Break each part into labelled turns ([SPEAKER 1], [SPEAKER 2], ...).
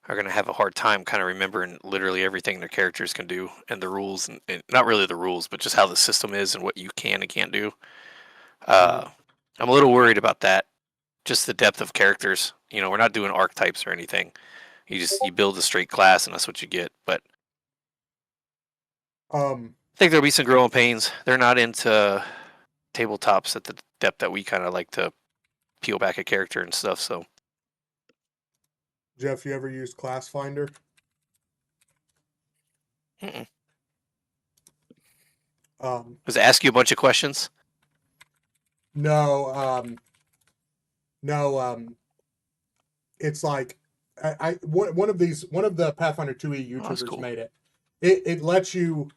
[SPEAKER 1] are going to have a hard time kind of remembering literally everything their characters can do and the rules, and not really the rules, but just how the system is and what you can and can't do.
[SPEAKER 2] Mhm.
[SPEAKER 1] Uh, I'm a little worried about that. Just the depth of characters. We're not doing archetypes or anything. You build a straight class and that's what you get. But
[SPEAKER 2] Um,
[SPEAKER 1] I think there'll be some growing pains. They're not into tabletops at the depth that we kind of like to peel back a character and stuff. So,
[SPEAKER 2] Jeff, you ever used Class Finder?
[SPEAKER 1] mm-mm.
[SPEAKER 2] Um,
[SPEAKER 1] Does it ask you a bunch of questions?
[SPEAKER 2] no, no. It's like one of the Pathfinder 2e
[SPEAKER 1] Oh, that's
[SPEAKER 2] YouTubers
[SPEAKER 1] cool.
[SPEAKER 2] made it. It lets you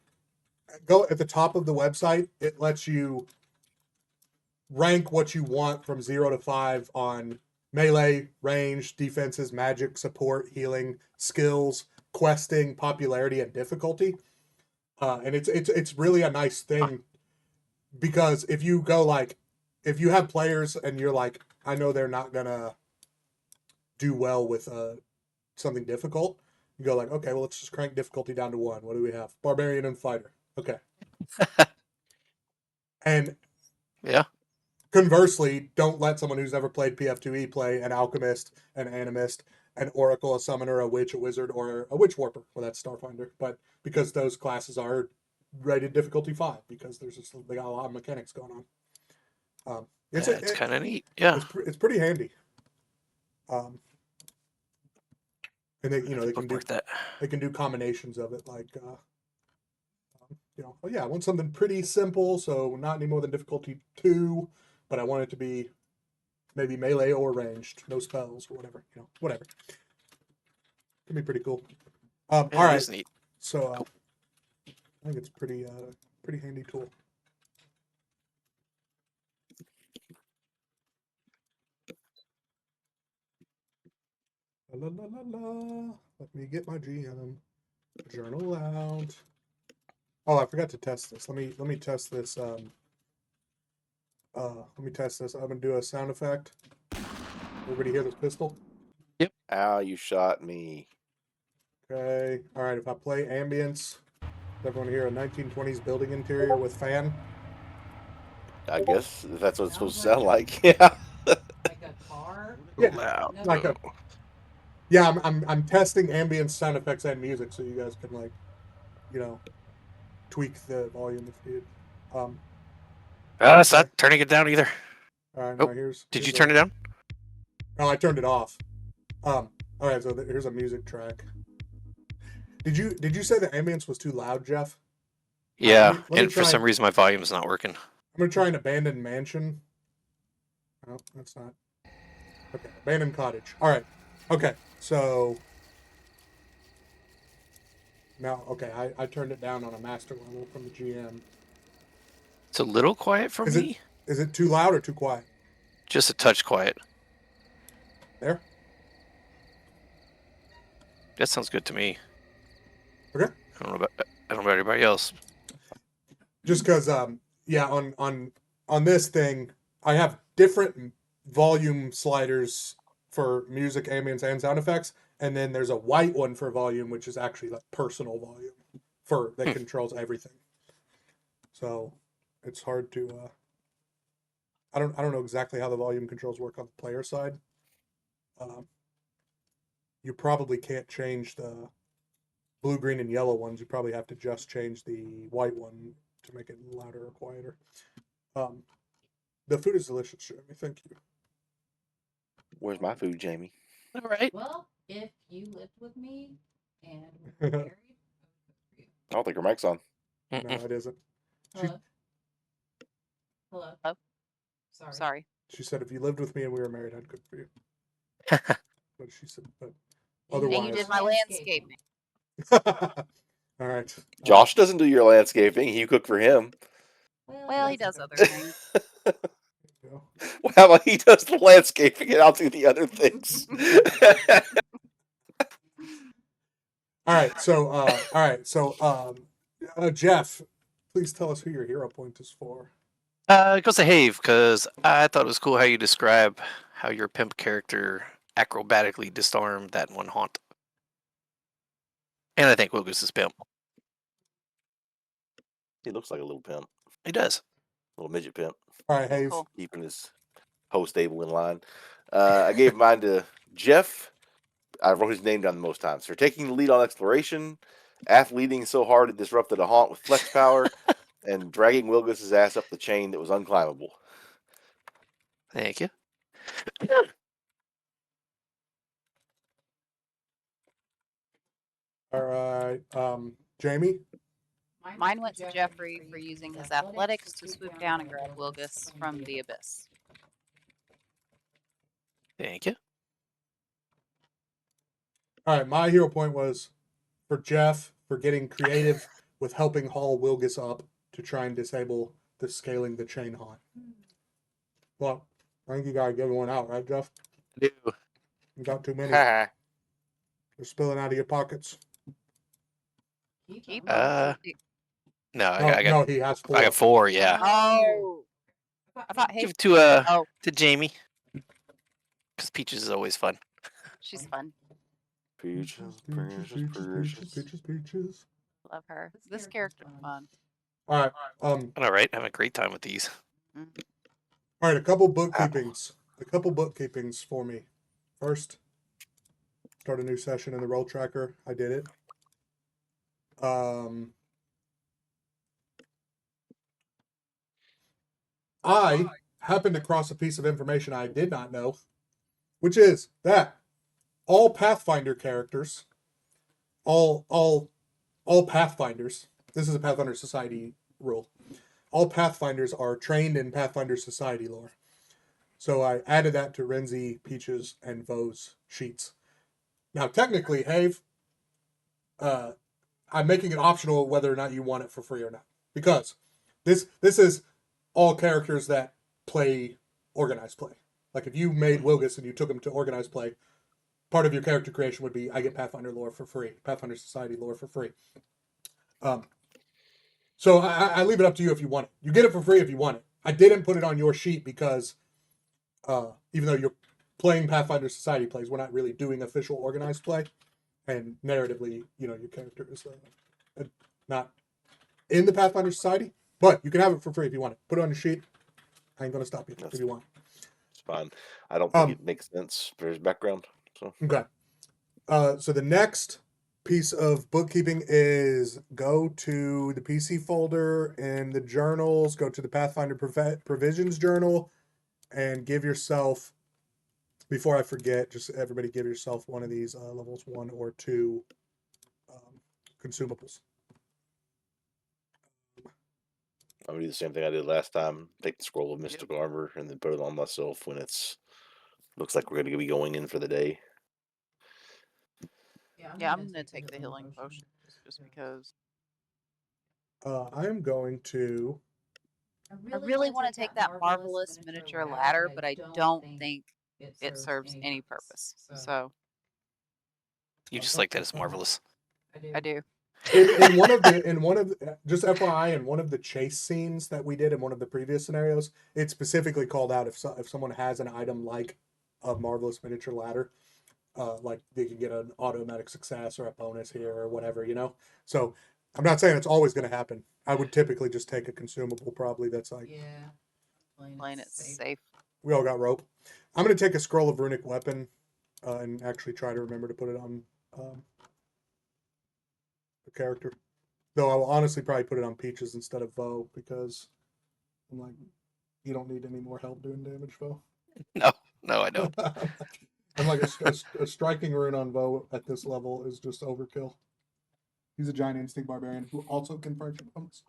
[SPEAKER 2] go at the top of the website. It lets you rank what you want from 0 to 5 on melee, range, defenses, magic, support, healing, skills, questing, popularity, and difficulty. And it's really a nice
[SPEAKER 1] Huh.
[SPEAKER 2] thing because if you go like if you have players and you're like, I know they're not gonna do well with something difficult, you go like, okay, well, let's just crank difficulty down to 1. What do we have? Barbarian and fighter. Okay. And
[SPEAKER 1] Yeah.
[SPEAKER 2] conversely, don't let someone who's never played PF2E play an alchemist, an animist, an oracle, a summoner, a witch, a wizard, or a witch warper. Well, that's Starfinder, but because those classes are rated difficulty 5 because they got a lot of mechanics going on. It's
[SPEAKER 1] That's kind of neat. Yeah.
[SPEAKER 2] it's pretty handy. Um, and
[SPEAKER 1] I have to bookmark that.
[SPEAKER 2] they can do combinations of it like oh yeah, I want something pretty simple, so not any more than difficulty 2, but I want it to be maybe melee or ranged, no spells or whatever, whatever. Can be pretty cool.
[SPEAKER 1] Yeah,
[SPEAKER 2] All
[SPEAKER 1] it
[SPEAKER 2] right,
[SPEAKER 1] is neat.
[SPEAKER 2] so
[SPEAKER 1] Cool.
[SPEAKER 2] I think it's pretty handy tool. La, la, la, la. Let me get my GM journal out. Oh, I forgot to test this. Let me test this. Let me test this. I'm gonna do a sound effect. Everybody hear this pistol?
[SPEAKER 1] Yep.
[SPEAKER 3] Ow, you shot me.
[SPEAKER 2] Okay. All right. If I play ambience, does everyone hear a 1920s building interior with fan?
[SPEAKER 3] I guess that's what it's supposed to
[SPEAKER 4] Sounds
[SPEAKER 3] sound
[SPEAKER 4] like
[SPEAKER 3] like. Yeah.
[SPEAKER 4] like a car.
[SPEAKER 2] Yeah.
[SPEAKER 1] Loud.
[SPEAKER 4] No.
[SPEAKER 2] Like a yeah. I'm testing ambience sound effects and music so you guys can like you know tweak the volume if you. Um.
[SPEAKER 1] That's
[SPEAKER 2] Okay.
[SPEAKER 1] not turning it down either.
[SPEAKER 2] All right.
[SPEAKER 1] Oh,
[SPEAKER 2] Now
[SPEAKER 1] did you
[SPEAKER 2] here's
[SPEAKER 1] turn
[SPEAKER 2] a.
[SPEAKER 1] it down?
[SPEAKER 2] Oh, I turned it off. All right. So here's a music track. Did you say the ambience was too loud, Jeff? All right.
[SPEAKER 1] Yeah,
[SPEAKER 2] Let me
[SPEAKER 1] and for
[SPEAKER 2] try.
[SPEAKER 1] some reason my volume's not working.
[SPEAKER 2] I'm gonna try an abandoned mansion. No, that's not. Okay. Abandoned cottage. All right. Okay. So now, okay, I turned it down on a master level from the GM.
[SPEAKER 1] It's a little quiet for
[SPEAKER 2] Is it
[SPEAKER 1] me.
[SPEAKER 2] is it too loud or too quiet?
[SPEAKER 1] Just a touch quiet.
[SPEAKER 2] There.
[SPEAKER 1] That sounds good to me.
[SPEAKER 2] Okay.
[SPEAKER 1] I don't know about everybody else.
[SPEAKER 2] Just because yeah, on this thing, I have different volume sliders for music, ambience, and sound effects, and then there's a white one for volume, which is actually like personal volume for that
[SPEAKER 1] Hmm.
[SPEAKER 2] controls everything. So it's hard to. I don't know exactly how the volume controls work on the player side. Um, you probably can't change the blue, green, and yellow ones. You probably have to just change the white one to make it louder or quieter. Um, the food is delicious, Jeremy. Thank you.
[SPEAKER 3] Where's my food, Jamie?
[SPEAKER 1] All right.
[SPEAKER 4] Well, if you lived with me and were
[SPEAKER 2] No,
[SPEAKER 4] married, I would cook for you.
[SPEAKER 3] I don't think her mic's on.
[SPEAKER 1] Mm-mm.
[SPEAKER 2] it isn't. She
[SPEAKER 4] Hello. Hello.
[SPEAKER 5] Oh,
[SPEAKER 4] Sorry.
[SPEAKER 5] sorry.
[SPEAKER 2] she said if you lived with me and we were married, I'd cook for you. But she said, but
[SPEAKER 4] And
[SPEAKER 5] And you
[SPEAKER 2] otherwise,
[SPEAKER 5] did my landscaping.
[SPEAKER 2] all right.
[SPEAKER 3] Josh doesn't do your landscaping. You cook for him.
[SPEAKER 5] Well, he
[SPEAKER 4] that's
[SPEAKER 5] does other
[SPEAKER 4] different.
[SPEAKER 5] things.
[SPEAKER 2] Go.
[SPEAKER 3] Well, how about he does the landscaping and I'll do the other things?
[SPEAKER 2] All right. Jeff, please tell us who your hero point is for.
[SPEAKER 1] It goes to Have because I thought it was cool how you describe how your pimp character acrobatically disarmed that one haunt. And I think Wilgus is pimp.
[SPEAKER 3] He looks like a little pimp,
[SPEAKER 1] He does.
[SPEAKER 3] little midget pimp,
[SPEAKER 2] All right, Have.
[SPEAKER 5] Cool.
[SPEAKER 3] keeping his host stable in line. I gave mine to Jeff. I wrote his name down the most times. For taking the lead on exploration, athleting so hard it disrupted a haunt with flex power, and dragging Wilgus's ass up the chain that was unclimbable.
[SPEAKER 1] Thank you.
[SPEAKER 2] All right, Jamie.
[SPEAKER 5] Mine went to Jeffrey for using his athletics to swoop down and grab Wilgus from the abyss.
[SPEAKER 1] Thank you.
[SPEAKER 2] All right, my hero point was for Jeff for getting creative with helping haul Wilgus up to try and disable the scaling the chain haunt. Well, I think you gotta give one out, right, Jeff?
[SPEAKER 3] Do.
[SPEAKER 2] You got too many.
[SPEAKER 3] Ha.
[SPEAKER 2] They're spilling out of your pockets.
[SPEAKER 5] Keep
[SPEAKER 1] Uh, No,
[SPEAKER 2] No,
[SPEAKER 1] I got
[SPEAKER 2] he has 4.
[SPEAKER 1] I got 4. Yeah.
[SPEAKER 5] Oh, I thought
[SPEAKER 1] Give
[SPEAKER 5] Hayes.
[SPEAKER 1] it to
[SPEAKER 5] Oh,
[SPEAKER 1] to Jamie. Because Peaches is always fun.
[SPEAKER 5] she's fun.
[SPEAKER 3] Peaches,
[SPEAKER 2] Peaches.
[SPEAKER 5] Love her. This character's fun.
[SPEAKER 2] All right.
[SPEAKER 1] I know, right? Having a great time with these.
[SPEAKER 2] All right. A couple bookkeepings for me. First, start a new session in the roll tracker. I did it. I happened to cross a piece of information I did not know, which is that all Pathfinder characters, all Pathfinders. This is a Pathfinder Society rule. All Pathfinders are trained in Pathfinder Society lore. So I added that to Renzi, Peaches, and Vo's sheets. Now, technically, Have, I'm making it optional whether or not you want it for free or not. Because this is all characters that play organized play. Like if you made Wilgus and you took him to organized play, part of your character creation would be I get Pathfinder lore for free, Pathfinder Society lore for free. So I leave it up to you if you want it. You get it for free if you want it. I didn't put it on your sheet because even though you're playing Pathfinder Society plays, we're not really doing official organized play. And narratively, your character is not in the Pathfinder Society. But you can have it for free if you want it. Put it on your sheet. I ain't going to stop you if you want.
[SPEAKER 3] It's fine. I don't think it makes sense for his background. So.
[SPEAKER 2] Okay. So the next piece of bookkeeping is go to the PC folder and the journals, go to the Pathfinder Provisions journal, and give yourself, before I forget, just everybody give yourself one of these levels 1 or 2 consumables.
[SPEAKER 3] I'm gonna do the same thing I did last time. Take the scroll of mystical armor and then put it on myself when it's looks like we're gonna be going in for the day.
[SPEAKER 5] Yeah, I'm gonna take the healing potion just because.
[SPEAKER 2] I am going to.
[SPEAKER 5] I really want to take that marvelous miniature ladder, but I don't think it serves any purpose. So
[SPEAKER 1] You just like that it's marvelous.
[SPEAKER 5] I do.
[SPEAKER 2] in one of the just FYI, in one of the chase scenes that we did in one of the previous scenarios, it specifically called out if someone has an item like a marvelous miniature ladder, like they can get an automatic success or a bonus here or whatever, So I'm not saying it's always going to happen. I would typically just take a consumable, probably that's like
[SPEAKER 5] Playing it safe.
[SPEAKER 2] we all got rope. I'm going to take a scroll of runic weapon and actually try to remember to put it on the character. Though I will honestly probably put it on Peaches instead of Vo because I'm like, you don't need any more help doing damage, Vo.
[SPEAKER 1] No, I don't.
[SPEAKER 2] I'm like a striking rune on Vo at this level is just overkill. He's a giant instinct barbarian who also can fracture bones.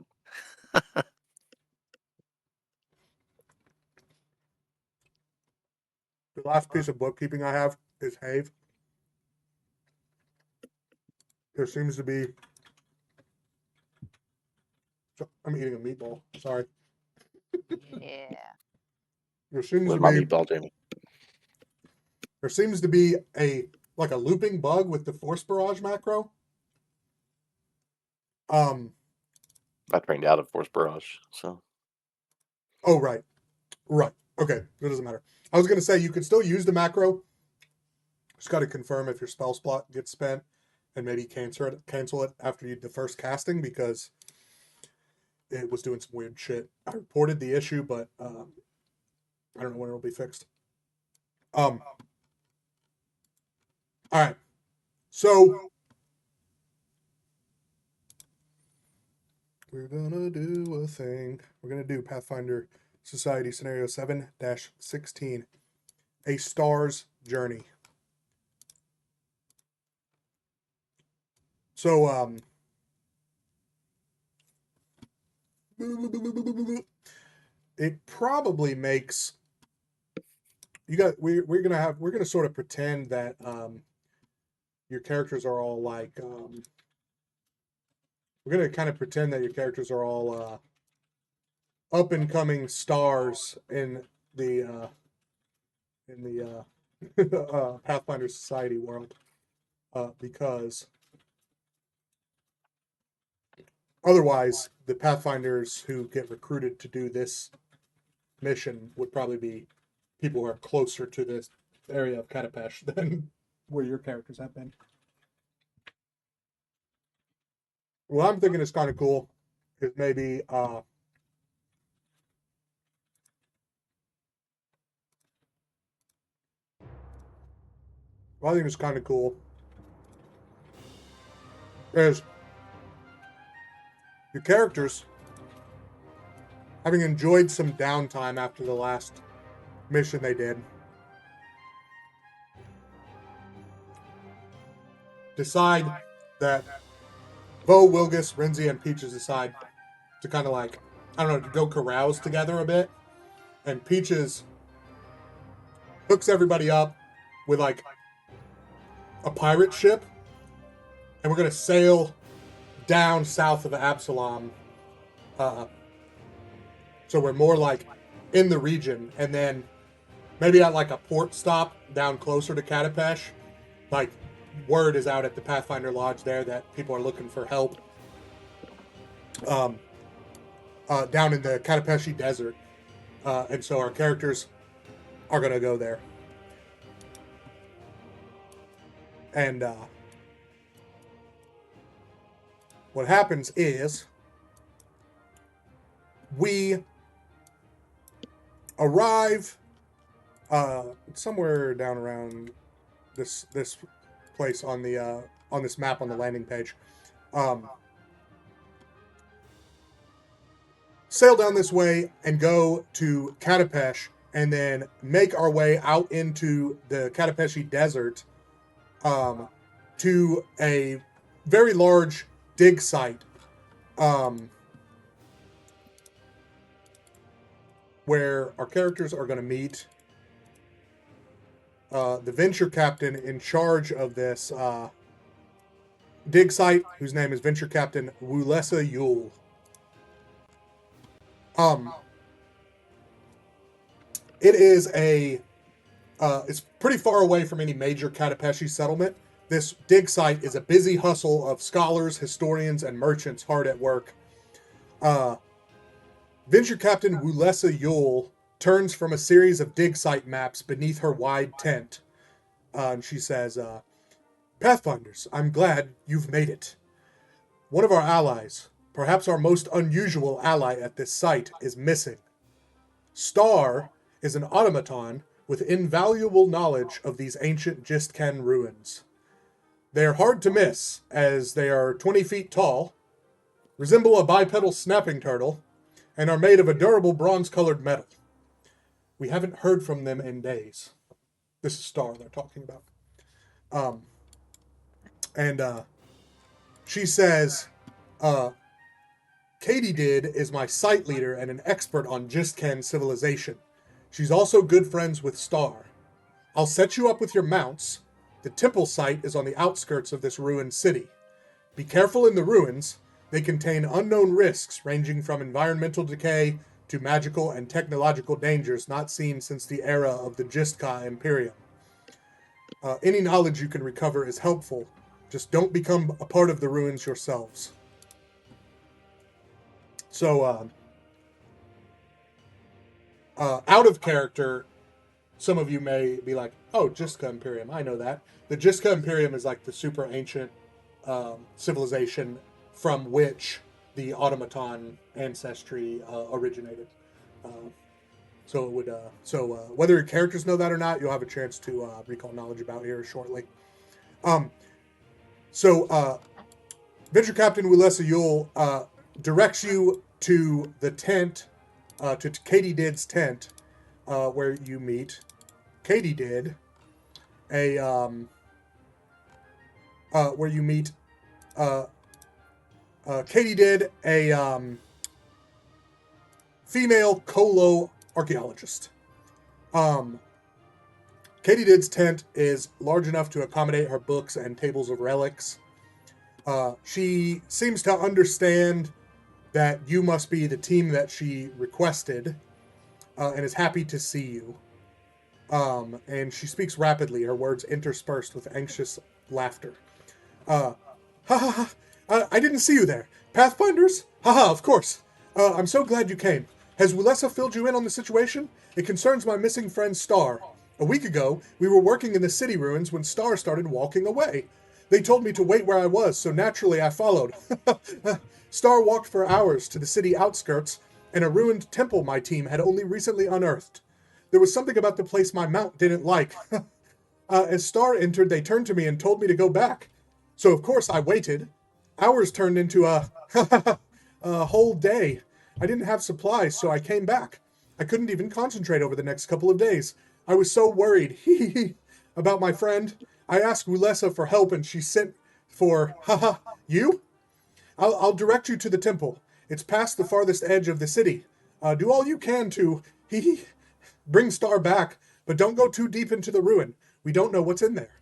[SPEAKER 2] The last piece of bookkeeping I have is Have. There seems to be. I'm eating a meatball. Sorry.
[SPEAKER 5] Yeah.
[SPEAKER 2] There seems
[SPEAKER 3] With
[SPEAKER 2] to
[SPEAKER 3] my
[SPEAKER 2] be.
[SPEAKER 3] meatball, Jamie.
[SPEAKER 2] There seems to be a looping bug with the force barrage macro.
[SPEAKER 3] I trained out of Force Barrage, so.
[SPEAKER 2] Oh, right. Okay, that doesn't matter. I was going to say you can still use the macro. Just got to confirm if your spell slot gets spent. and maybe cancel it after the first casting because it was doing some weird shit. I reported the issue, but I don't know when it'll be fixed. All right. So we're gonna do a thing. We're gonna do Pathfinder Society Scenario 7-16, A Star's Journey. So it probably makes we're gonna sort of pretend that your characters are all like we're gonna kind of pretend that your characters are all up and coming stars in the Pathfinder Society world, because otherwise the Pathfinders who get recruited to do this mission would probably be people who are closer to this area of Katapesh than where your characters have been. What I'm thinking is kind of cool is maybe what I think is kind of cool is your characters, having enjoyed some downtime after the last mission they did, decide that Bo, Wilgus, Renzi, and Peaches decide to kind of like, I don't know, to go carouse together a bit. And Peaches hooks everybody up with like a pirate ship, and we're gonna sail down south of Absalom. So we're more like in the region, and then maybe at like a port stop down closer to Katapesh, like word is out at the Pathfinder Lodge there that people are looking for help. Down in the Katapeshi Desert, and so our characters are gonna go there. And what happens is we arrive somewhere down around this place on the on this map on the landing page. Sail down this way and go to Katapesh, and then make our way out into the Katapeshi Desert, to a very large dig site, where our characters are going to meet the venture captain in charge of this dig site, whose name is Venture Captain Wulessa Yule. It is it's pretty far away from any major Katapeshi settlement. This dig site is a busy hustle of scholars, historians, and merchants hard at work. Venture Captain Wulessa Yule turns from a series of dig site maps beneath her wide tent. And she says, Pathfinders, I'm glad you've made it. One of our allies, perhaps our most unusual ally at this site, is missing. Star is an automaton with invaluable knowledge of these ancient Jistken ruins. They are hard to miss, as they are 20 feet tall, resemble a bipedal snapping turtle, and are made of a durable bronze-colored metal. We haven't heard from them in days. This is Star they're talking about. She says, Katydid is my site leader and an expert on Jistken civilization. She's also good friends with Star. I'll set you up with your mounts. The temple site is on the outskirts of this ruined city. Be careful in the ruins. They contain unknown risks ranging from environmental decay to magical and technological dangers not seen since the era of the Jistka Imperium. Any knowledge you can recover is helpful. Just don't become a part of the ruins yourselves. So, out of character, some of you may be like, oh, Jistka Imperium, I know that. The Jistka Imperium is like the super ancient civilization from which the automaton ancestry originated. So it would. Whether your characters know that or not, you'll have a chance to recall knowledge about here shortly. Venture Captain Willessa Yule directs you to the tent, to Katie Did's tent, where you meet Katie Did, where you meet Katie Did, a female Colo archaeologist. Katie Did's tent is large enough to accommodate her books and tables of relics. She seems to understand that you must be the team that she requested, and is happy to see you. And she speaks rapidly, her words interspersed with anxious laughter. Ha ha ha! I didn't see you there. Pathfinders? Haha, of course. I'm so glad you came. Has Willessa filled you in on the situation? It concerns my missing friend Star. A week ago, we were working in the city ruins when Star started walking away. They told me to wait where I was, so naturally I followed. Star walked for hours to the city outskirts and a ruined temple my team had only recently unearthed. There was something about the place my mount didn't like. As Star entered, they turned to me and told me to go back. So of course I waited. Hours turned into a whole day. I didn't have supplies, so I came back. I couldn't even concentrate over the next couple of days. I was so worried about my friend. I asked Willessa for help and she sent for, you? I'll direct you to the temple. It's past the farthest edge of the city. Do all you can to, bring Star back, but don't go too deep into the ruin. We don't know what's in there.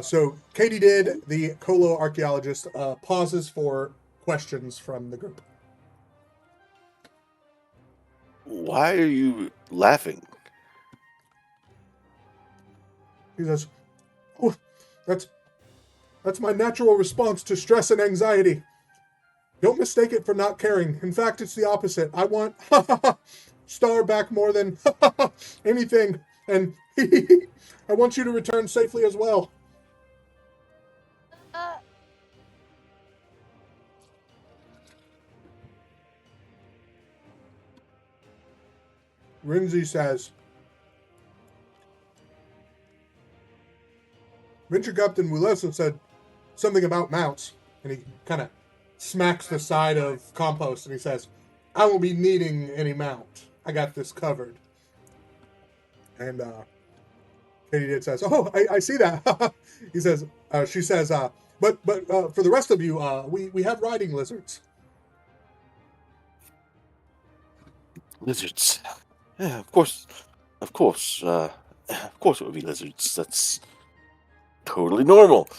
[SPEAKER 2] So Katie Did, the Colo archaeologist, pauses for questions from the group.
[SPEAKER 3] Why are you laughing?
[SPEAKER 2] He says, "Oh, that's my natural response to stress and anxiety. Don't mistake it for not caring. In fact, it's the opposite. I want Star back more than anything, and I want you to return safely as well." Rinzi says, Venture Captain Willessa said something about mounts, and he kind of smacks the side of compost, and he says, I won't be needing any mount. I got this covered. And Katie Did says, oh, I see that. He says, she says, but for the rest of you, we have riding lizards.
[SPEAKER 3] Lizards. Yeah, of course. Of course it would be lizards. That's totally normal.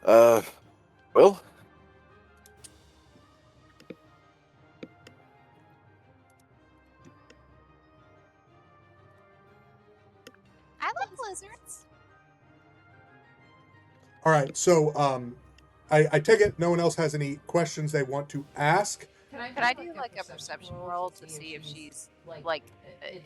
[SPEAKER 3] Well,
[SPEAKER 5] I love lizards.
[SPEAKER 2] All right, so I take it no one else has any questions they want to ask.
[SPEAKER 5] Could I do like a perception roll to see if she's like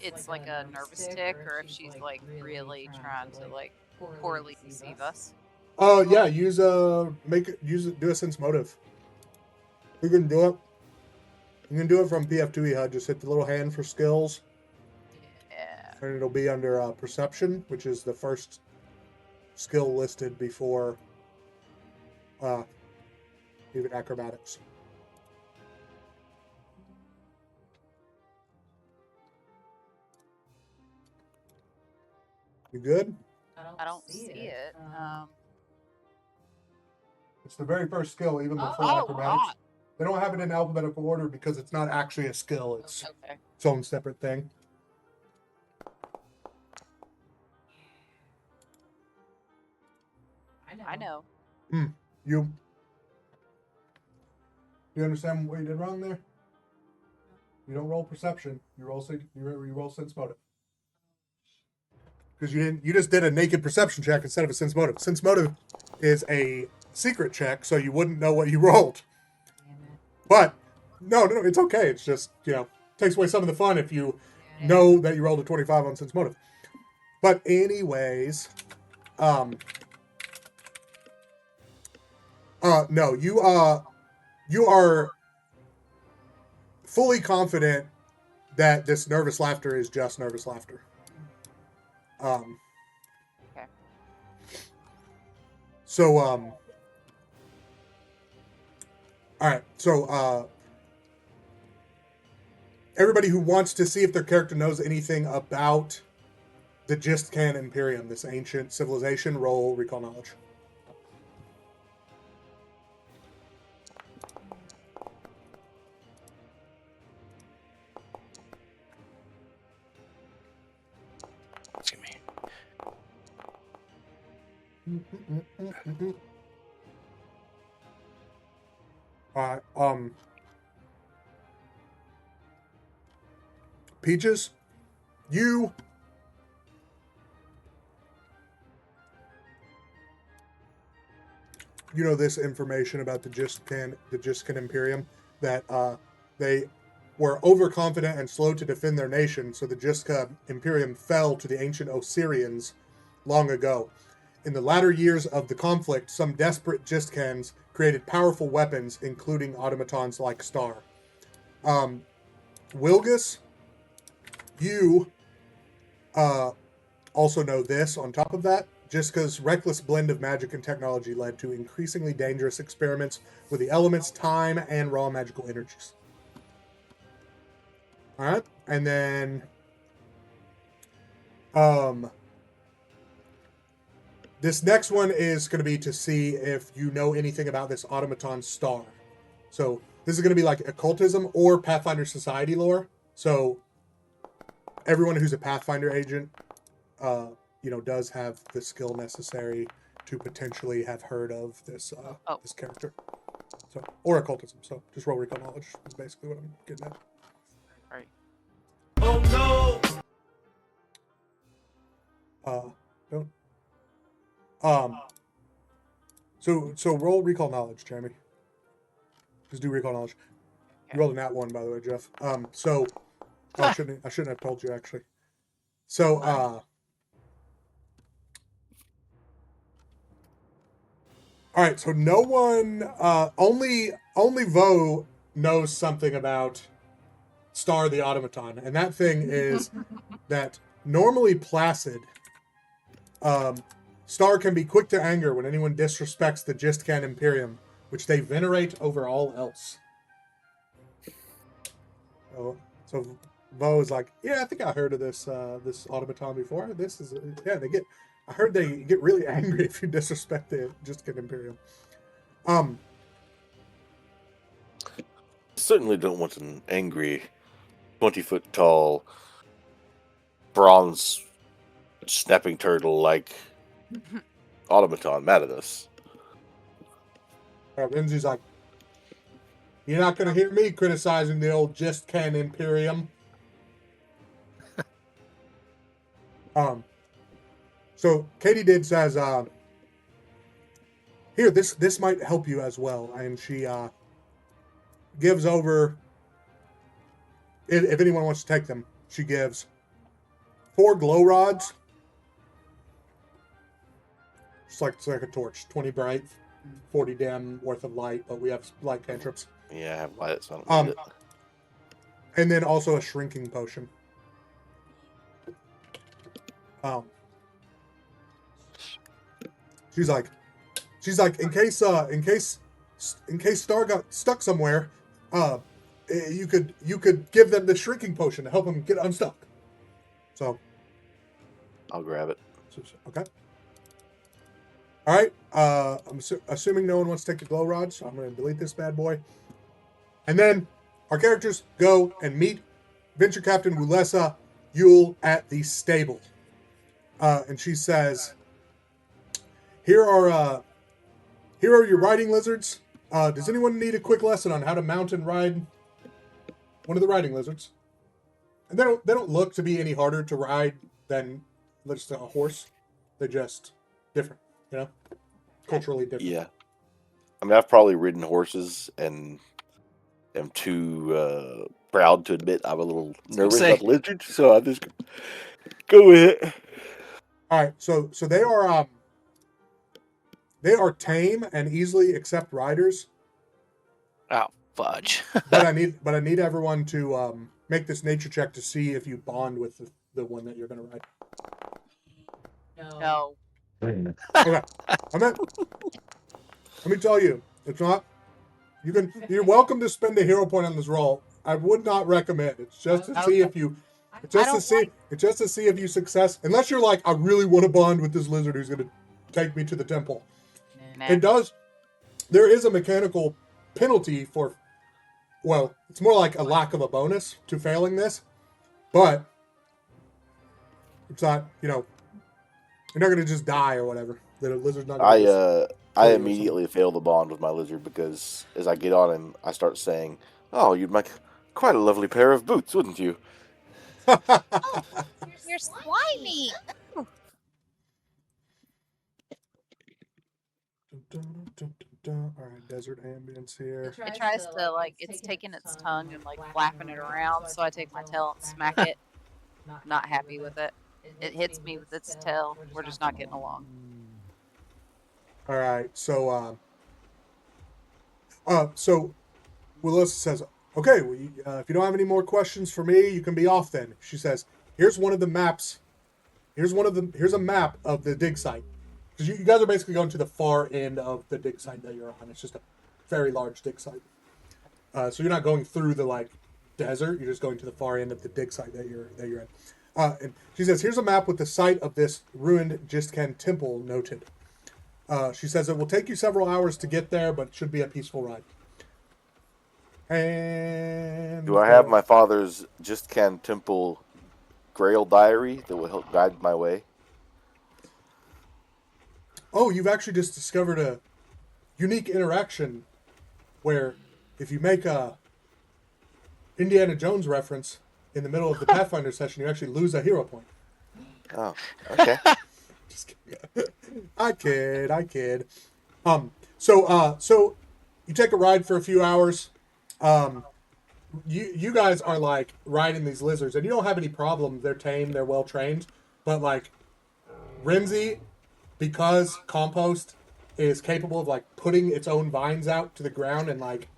[SPEAKER 5] it's like a nervous tick or if she's like really trying to like poorly deceive us?
[SPEAKER 2] Yeah, do a sense motive. You can do it. You can do it from PF2E HUD. Just hit the little hand for skills.
[SPEAKER 5] Yeah.
[SPEAKER 2] And it'll be under perception, which is the first skill listed before even acrobatics. You good?
[SPEAKER 5] I don't see it.
[SPEAKER 2] It's the very first skill, even before
[SPEAKER 5] Oh,
[SPEAKER 2] acrobatics.
[SPEAKER 5] God.
[SPEAKER 2] They don't have it in alphabetical order because it's not actually a skill. It's
[SPEAKER 5] Okay.
[SPEAKER 2] its own separate thing.
[SPEAKER 5] I know.
[SPEAKER 2] You understand what you did wrong there? You don't roll perception. You roll sense motive. Because you just did a naked perception check instead of a sense motive. Sense motive is a secret check, so you wouldn't know what you rolled. But no, it's okay. It's just, takes away some of the fun if you know that you rolled a 25 on sense motive. But anyways, No, you are fully confident that this nervous laughter is just nervous laughter.
[SPEAKER 5] Okay.
[SPEAKER 2] So all right. So everybody who wants to see if their character knows anything about the Gistcan Imperium, this ancient civilization, roll recall knowledge.
[SPEAKER 1] Excuse me.
[SPEAKER 2] All right. Peaches, you know this information about the Gistcan Imperium, that they were overconfident and slow to defend their nation, so the Gistcan Imperium fell to the ancient Osirians long ago. In the latter years of the conflict, some desperate Gistcans created powerful weapons, including automatons like Star. Wilgus, you also know this on top of that. Jiska's reckless blend of magic and technology led to increasingly dangerous experiments with the elements, time, and raw magical energies. All right, and then this next one is going to be to see if you know anything about this automaton Star. So this is going to be like occultism or Pathfinder Society lore. So everyone who's a Pathfinder agent, does have the skill necessary to potentially have heard of this this character. So, or occultism. So just roll recall knowledge is basically what I'm getting at.
[SPEAKER 5] All right.
[SPEAKER 6] Oh no!
[SPEAKER 2] Don't. So roll recall knowledge, Jeremy. Just do recall knowledge. You rolled a nat 1, by the way, Jeff. I shouldn't have told you actually. So all right, so no one, only Vo knows something about Star the Automaton, and that thing is that normally placid, Star can be quick to anger when anyone disrespects the Gistcan Imperium, which they venerate over all else. So Vo is like, yeah, I think I heard of this this automaton before. This is I heard they get really angry if you disrespect the Gistcan Imperium.
[SPEAKER 3] Certainly don't want an angry, 20-foot tall, bronze snapping turtle like automaton mad at us.
[SPEAKER 2] Renzi's like, you're not going to hear me criticizing the old Gistcan Imperium. So Katie did says, here, this might help you as well, and she gives over. If anyone wants to take them, she gives 4 glow rods. It's like a torch, 20 bright, 40 dim worth of light, but we have light cantrips.
[SPEAKER 3] Yeah, I have light, so I don't need it.
[SPEAKER 2] And then also a shrinking potion. She's like, in case Star got stuck somewhere, you could give them the shrinking potion to help them get unstuck. So,
[SPEAKER 3] I'll grab it.
[SPEAKER 2] Okay. All right. I'm assuming no one wants to take the glow rod, so I'm going to delete this bad boy. And then our characters go and meet Venture Captain Wulessa Yule at the stable. And she says, Here are your riding lizards. Does anyone need a quick lesson on how to mount and ride one of the riding lizards? And they don't look to be any harder to ride than just a horse. They're just different, culturally different.
[SPEAKER 3] Yeah. I mean, I've probably ridden horses and am too proud to admit I'm a little nervous about lizards, so I just go with it.
[SPEAKER 2] All right, so they are they are tame and easily accept riders.
[SPEAKER 1] Oh, fudge.
[SPEAKER 2] But I need everyone to make this nature check to see if you bond with the one that you're going to ride.
[SPEAKER 5] No.
[SPEAKER 2] Okay. Let me tell you, it's not. You're welcome to spend a hero point on this roll. I would not recommend. It's just to see if you. It's just to see. It's just to see if you success. Unless you're like, I really want to bond with this lizard who's going to take me to the temple.
[SPEAKER 5] Nah.
[SPEAKER 2] It does. There is a mechanical penalty for. Well, it's more like a lack of a bonus to failing this, but it's not. You're not going to just die or whatever. The lizard's not. Gonna just
[SPEAKER 3] I
[SPEAKER 2] kill you or
[SPEAKER 3] immediately fail the bond with my lizard because as I get on him, I start saying, "Oh, you'd make quite a lovely pair of boots, wouldn't you?"
[SPEAKER 2] something.
[SPEAKER 5] You're slimy.
[SPEAKER 2] All right, desert ambience here.
[SPEAKER 5] It tries to like it's taking its tongue and like flapping it around, so I take my tail and smack it. Not happy with it. It hits me with its tail. We're just not getting along.
[SPEAKER 2] All right, so Willis says, "Okay, well, if you don't have any more questions for me, you can be off then." She says, "Here's one of the maps. Here's a map of the dig site, because you guys are basically going to the far end of the dig site that you're on. It's just a very large dig site. So you're not going through the desert. You're just going to the far end of the dig site that you're in." And she says, "Here's a map with the site of this ruined Jistkan temple noted." She says it will take you several hours to get there, but it should be a peaceful ride. And
[SPEAKER 3] Do I have my father's Jistkan Temple Grail diary that will help guide my way?
[SPEAKER 2] Oh, you've actually just discovered a unique interaction where if you make a Indiana Jones reference in the middle of the Pathfinder session, you actually lose a hero point.
[SPEAKER 3] Oh, okay.
[SPEAKER 2] Just kidding. I kid. So you take a ride for a few hours. You guys are like riding these lizards, and you don't have any problem. They're tame, they're well trained, but like Rimsey, because compost is capable of like putting its own vines out to the ground and like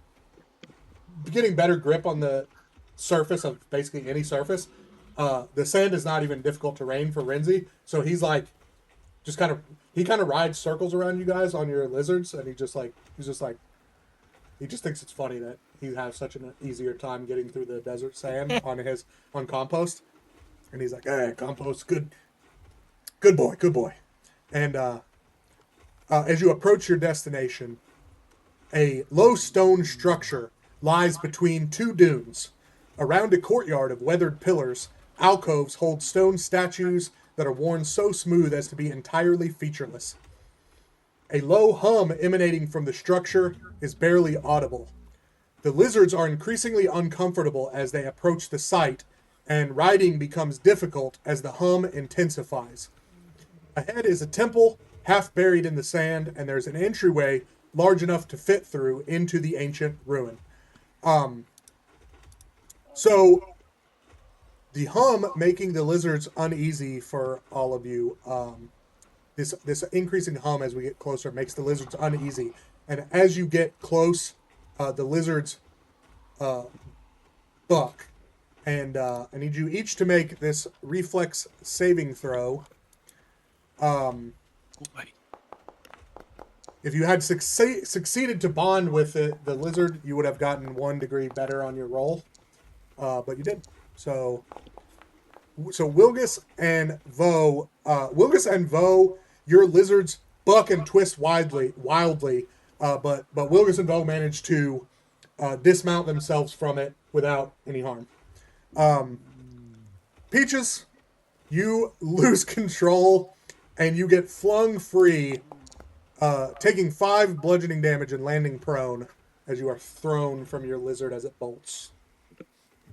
[SPEAKER 2] getting better grip on the surface of basically any surface. The sand is not even difficult terrain for Renzi, so he's like just kind of rides circles around you guys on your lizards, and he just thinks it's funny that he has such an easier time getting through the desert sand on compost, and he's like, "Hey, compost, good boy." And as you approach your destination, a low stone structure lies between two dunes. Around a courtyard of weathered pillars, alcoves hold stone statues that are worn so smooth as to be entirely featureless. A low hum emanating from the structure is barely audible. The lizards are increasingly uncomfortable as they approach the site, and riding becomes difficult as the hum intensifies. Ahead is a temple, half buried in the sand, and there's an entryway large enough to fit through into the ancient ruin. So the hum making the lizards uneasy for all of you. This increasing hum as we get closer makes the lizards uneasy, and as you get close, the lizards buck. And I need you each to make this reflex saving throw. If you had succeeded to bond with the lizard, you would have gotten 1 degree better on your roll, but you didn't. So Wilgus and Vo, your lizards buck and twist wildly, but Wilgus and Vo managed to dismount themselves from it without any harm. Peaches, you lose control and you get flung free, taking 5 bludgeoning damage and landing prone as you are thrown from your lizard as it bolts.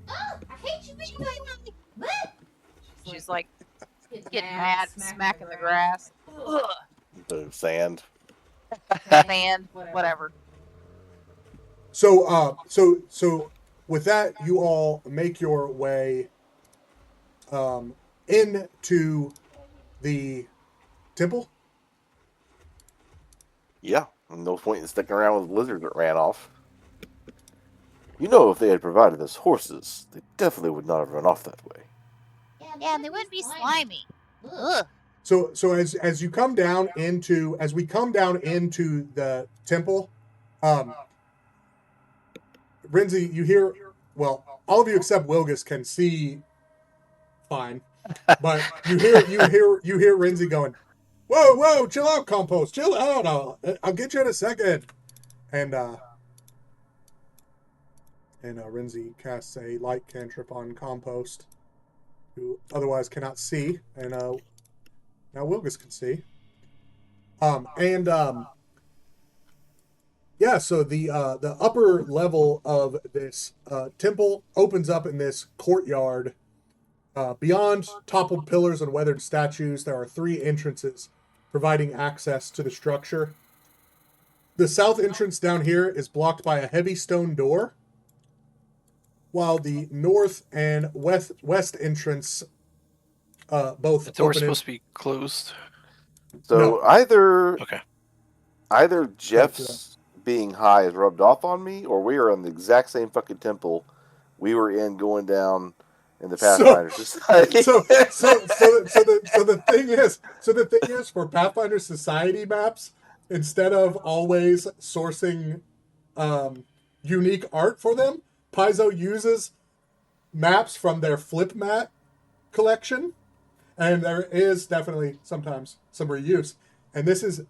[SPEAKER 4] Oh, I hate you being like that.
[SPEAKER 5] She's like getting mad, smacking the grass. Ugh.
[SPEAKER 3] The sand.
[SPEAKER 5] Sand, whatever.
[SPEAKER 2] So with that, you all make your way into the temple.
[SPEAKER 3] Yeah, no point in sticking around with the lizard that ran off. You know, if they had provided us horses, they definitely would not have run off that way.
[SPEAKER 5] Yeah, and they wouldn't be slimy. Ugh.
[SPEAKER 2] So as you come down into as we come down into the temple, Renzi, you hear, well, all of you except Wilgus can see fine, but you hear Renzi going, whoa, chill out, Compost, chill out. I'll get you in a second. And Renzi casts a light cantrip on Compost, who otherwise cannot see, and now Wilgus can see. Yeah, so the upper level of this temple opens up in this courtyard. Beyond toppled pillars and weathered statues, there are 3 entrances providing access to the structure. The south entrance down here is blocked by a heavy stone door, while the north and west entrance both
[SPEAKER 1] The door's
[SPEAKER 2] open in.
[SPEAKER 1] supposed to be closed.
[SPEAKER 3] So
[SPEAKER 2] No.
[SPEAKER 3] either
[SPEAKER 1] Okay.
[SPEAKER 3] Jeff's being high is rubbed off on me, or we are in the exact same fucking temple we were in going down in the Pathfinder Society.
[SPEAKER 2] So the thing is for Pathfinder Society maps, instead of always sourcing unique art for them, Paizo uses maps from their flip mat collection, and there is definitely sometimes some reuse, and this is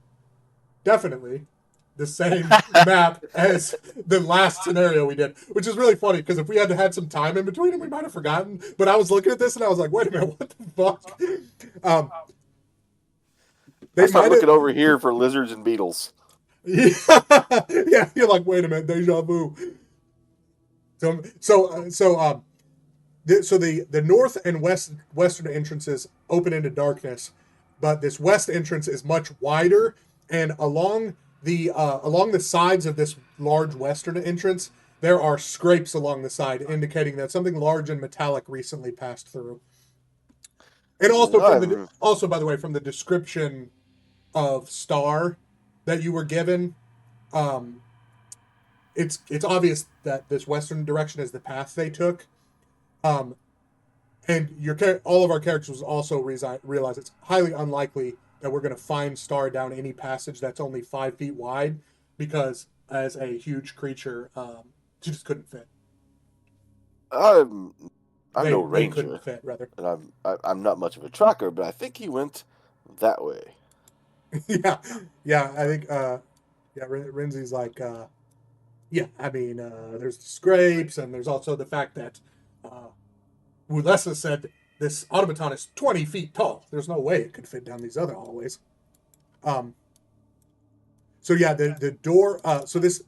[SPEAKER 2] definitely the same map as the last scenario we did, which is really funny because if we had some time in between them, we might have forgotten. But I was looking at this and I was like, wait a minute, what the fuck?
[SPEAKER 3] I start looking over here for lizards and beetles.
[SPEAKER 2] Yeah, you're like, wait a minute, deja vu. So the north and western entrances open into darkness, but this west entrance is much wider, and along the sides of this large western entrance, there are scrapes along the side, indicating that something large and metallic recently passed through. And also, by the way, from the description of Star that you were given, it's obvious that this western direction is the path they took. And all of our characters also realize it's highly unlikely that we're going to find Star down any passage that's only 5 feet wide, because as a huge creature, she just couldn't fit.
[SPEAKER 3] I'm no
[SPEAKER 2] They
[SPEAKER 3] ranger,
[SPEAKER 2] couldn't fit, rather.
[SPEAKER 3] and I'm not much of a tracker, but I think he went that way.
[SPEAKER 2] yeah. I think Renzi's like, yeah. I mean, there's the scrapes, and there's also the fact that Wulessa said this automaton is 20 feet tall. There's no way it could fit down these other hallways. So yeah, the door. So this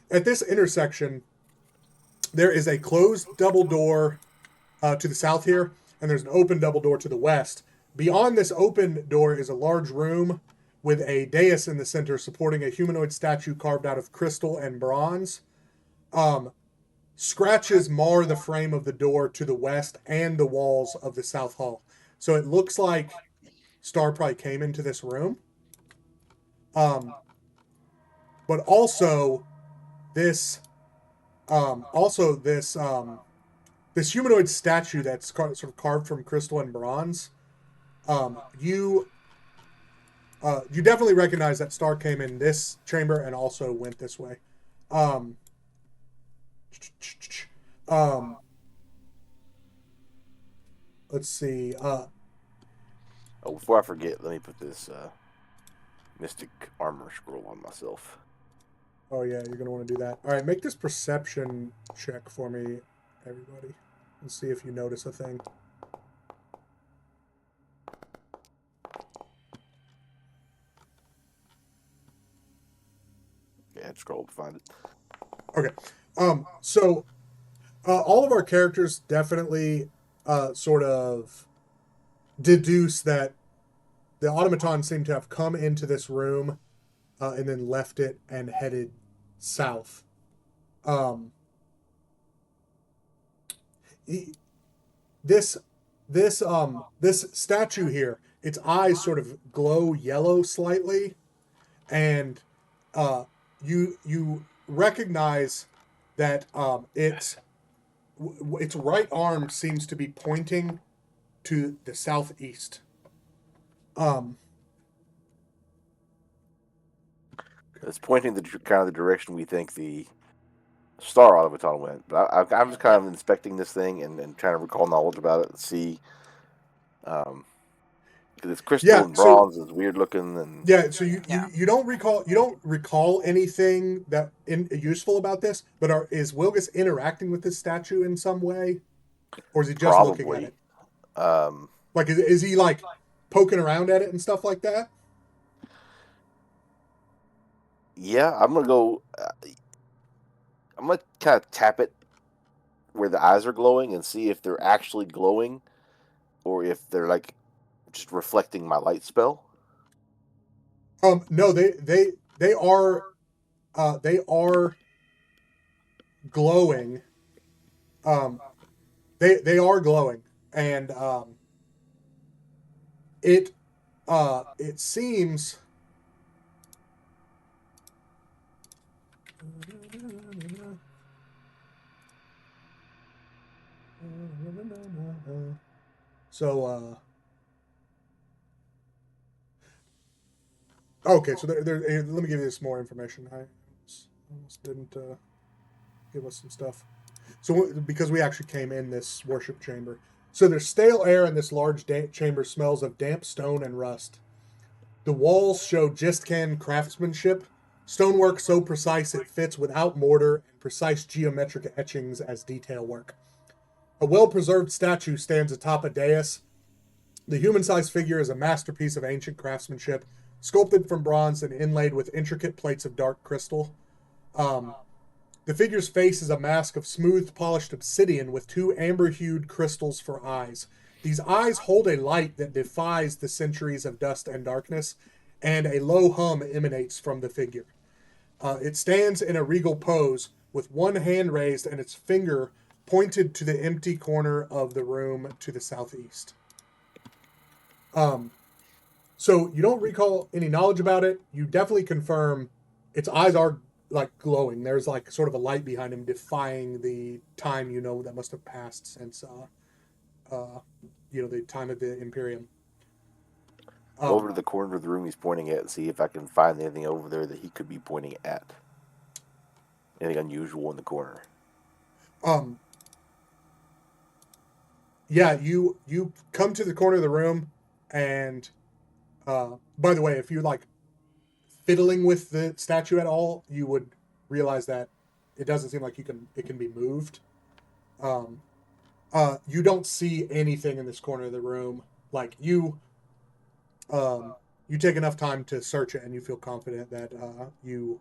[SPEAKER 2] at this intersection, there is a closed double door to the south here, and there's an open double door to the west. Beyond this open door is a large room with a dais in the center supporting a humanoid statue carved out of crystal and bronze. Scratches mar the frame of the door to the west and the walls of the south hall. So it looks like Star probably came into this room. But also this this humanoid statue that's sort of carved from crystal and bronze. You definitely recognize that Star came in this chamber and also went this way. Let's see.
[SPEAKER 3] Before I forget, let me put this mystic armor scroll on myself.
[SPEAKER 2] Oh yeah, you're gonna want to do that. All right, make this perception check for me, everybody, and see if you notice a thing.
[SPEAKER 3] Yeah, I had to scroll to find it.
[SPEAKER 2] Okay. So all of our characters definitely sort of deduce that the automaton seemed to have come into this room and then left it and headed south. This statue here, its eyes sort of glow yellow slightly, and you recognize that its right arm seems to be pointing to the southeast.
[SPEAKER 3] It's pointing the kind of the direction we think the star automaton went. But I'm just kind of inspecting this thing and trying to recall knowledge about it and see. Because it's crystal
[SPEAKER 2] Yeah,
[SPEAKER 3] and
[SPEAKER 2] so
[SPEAKER 3] bronze, it's weird looking, and
[SPEAKER 2] yeah, so
[SPEAKER 5] Yeah.
[SPEAKER 2] you don't recall anything that useful about this, but is Wilgus interacting with this statue in some way, or is he just looking at
[SPEAKER 3] probably.
[SPEAKER 2] it?
[SPEAKER 3] Um,
[SPEAKER 2] Like, is he like poking around at it and stuff like that?
[SPEAKER 3] yeah, I'm gonna go. I'm gonna kind of tap it where the eyes are glowing and see if they're actually glowing, or if they're like just reflecting my light spell.
[SPEAKER 2] No, they are glowing. They are glowing, and it seems. So okay, so let me give you some more information. I almost didn't give us some stuff. So because we actually came in this worship chamber, so there's stale air in this large chamber. Smells of damp stone and rust. The walls show Jiscan craftsmanship, stonework so precise it fits without mortar, and precise geometric etchings as detail work. A well-preserved statue stands atop a dais. The human-sized figure is a masterpiece of ancient craftsmanship, sculpted from bronze and inlaid with intricate plates of dark crystal. The figure's face is a mask of smooth, polished obsidian with two amber-hued crystals for eyes. These eyes hold a light that defies the centuries of dust and darkness, and a low hum emanates from the figure. It stands in a regal pose with one hand raised and its finger pointed to the empty corner of the room to the southeast. So you don't recall any knowledge about it. You definitely confirm its eyes are like glowing. There's like sort of a light behind him, defying the time that must have passed since the time of the Imperium.
[SPEAKER 3] Go over to the corner of the room he's pointing at and see if I can find anything over there that he could be pointing at. Anything unusual in the corner.
[SPEAKER 2] Yeah, you come to the corner of the room, and by the way, if you're like fiddling with the statue at all, you would realize that it doesn't seem like it can be moved. You don't see anything in this corner of the room. Like you take enough time to search it, and you feel confident that you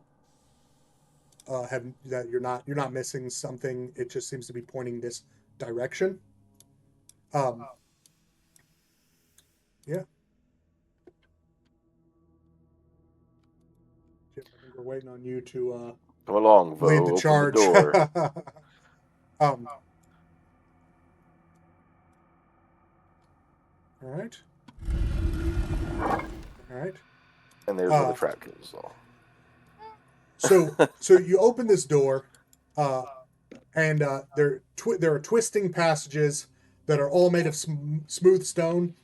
[SPEAKER 2] have that you're not missing something. It just seems to be pointing this direction. Yeah. Jim, I think we're waiting on you to
[SPEAKER 3] Come along, Vo.
[SPEAKER 2] lead the
[SPEAKER 3] Open
[SPEAKER 2] charge.
[SPEAKER 3] the door.
[SPEAKER 2] All right. All right.
[SPEAKER 3] And there's where the trap goes.
[SPEAKER 2] So you open this door, and there are twisting passages that are all made of smooth stone,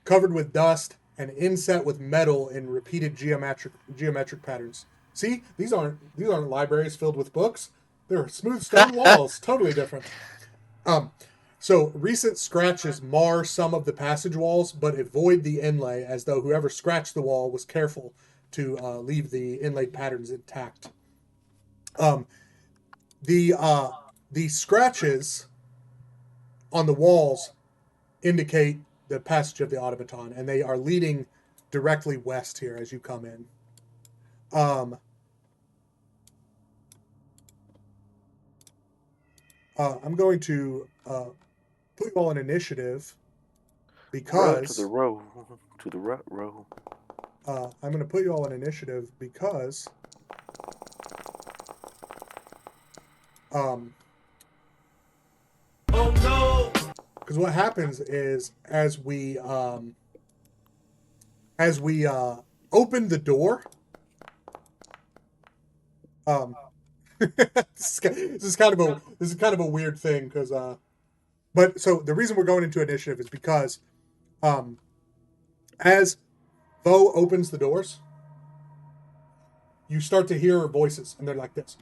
[SPEAKER 2] covered with dust, and inset with metal in repeated geometric patterns. See, these aren't libraries filled with books. They're smooth stone walls, totally different. So recent scratches mar some of the passage walls, but avoid the inlay, as though whoever scratched the wall was careful to leave the inlaid patterns intact. The scratches on the walls indicate the passage of the automaton, and they are leading directly west here as you come in. I'm going to put you all in initiative because
[SPEAKER 3] to the row, to the row.
[SPEAKER 2] I'm going to put you all in initiative because
[SPEAKER 6] Oh no!
[SPEAKER 2] because what happens is as we open the door, This is kind of a weird thing because but so the reason we're going into initiative is because as Bo opens the doors, you start to hear voices, and they're like this.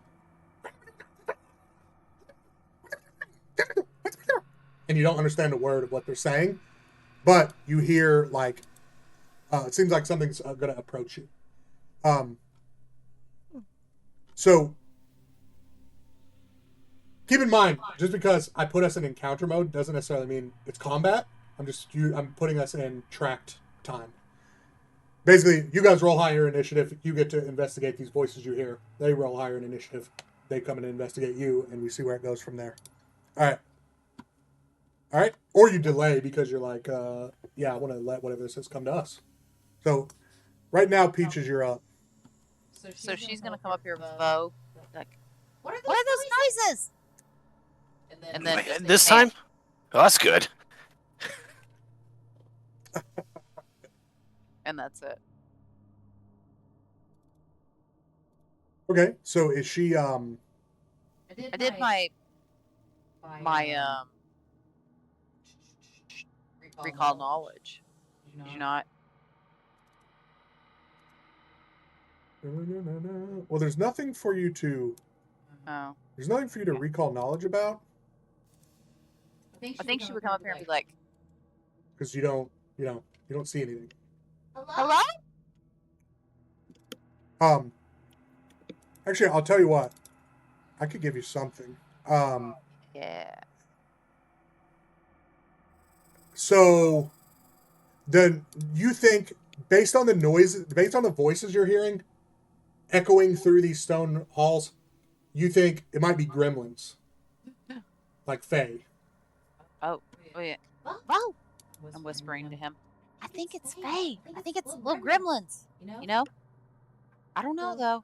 [SPEAKER 2] And you don't understand a word of what they're saying, but you hear like it seems like something's going to approach you. So keep in mind, just because I put us in encounter mode doesn't necessarily mean it's combat. I'm putting us in tracked time. Basically, you guys roll higher initiative. You get to investigate these voices you hear. They roll higher in initiative. They come and investigate you, and we see where it goes from there. All right. All right. Or you delay because you're like, yeah, I want to let whatever this is come to us. So right now, Peaches, you're up.
[SPEAKER 5] So she's gonna come up here with Bo. Like,
[SPEAKER 4] What
[SPEAKER 5] what are those noises? And then
[SPEAKER 1] Wait,
[SPEAKER 5] just
[SPEAKER 1] this time? Oh, that's good.
[SPEAKER 5] and that's it.
[SPEAKER 2] Okay. So is she?
[SPEAKER 5] I did my recall knowledge. Did you not?
[SPEAKER 2] Well, there's nothing for you to.
[SPEAKER 5] Oh.
[SPEAKER 2] There's nothing for you to recall knowledge about
[SPEAKER 5] I think she would come up here and be like,
[SPEAKER 2] because you don't see anything.
[SPEAKER 5] "Hello?"
[SPEAKER 2] Actually, I'll tell you what. I could give you something.
[SPEAKER 5] Yeah.
[SPEAKER 2] So, you think based on the noises, based on the voices you're hearing, echoing through these stone halls, you think it might be gremlins, like Fae.
[SPEAKER 5] Oh yeah. Bo! I'm whispering to him. I think it's Faye. I think it's little gremlins. You know? I don't know though.
[SPEAKER 2] All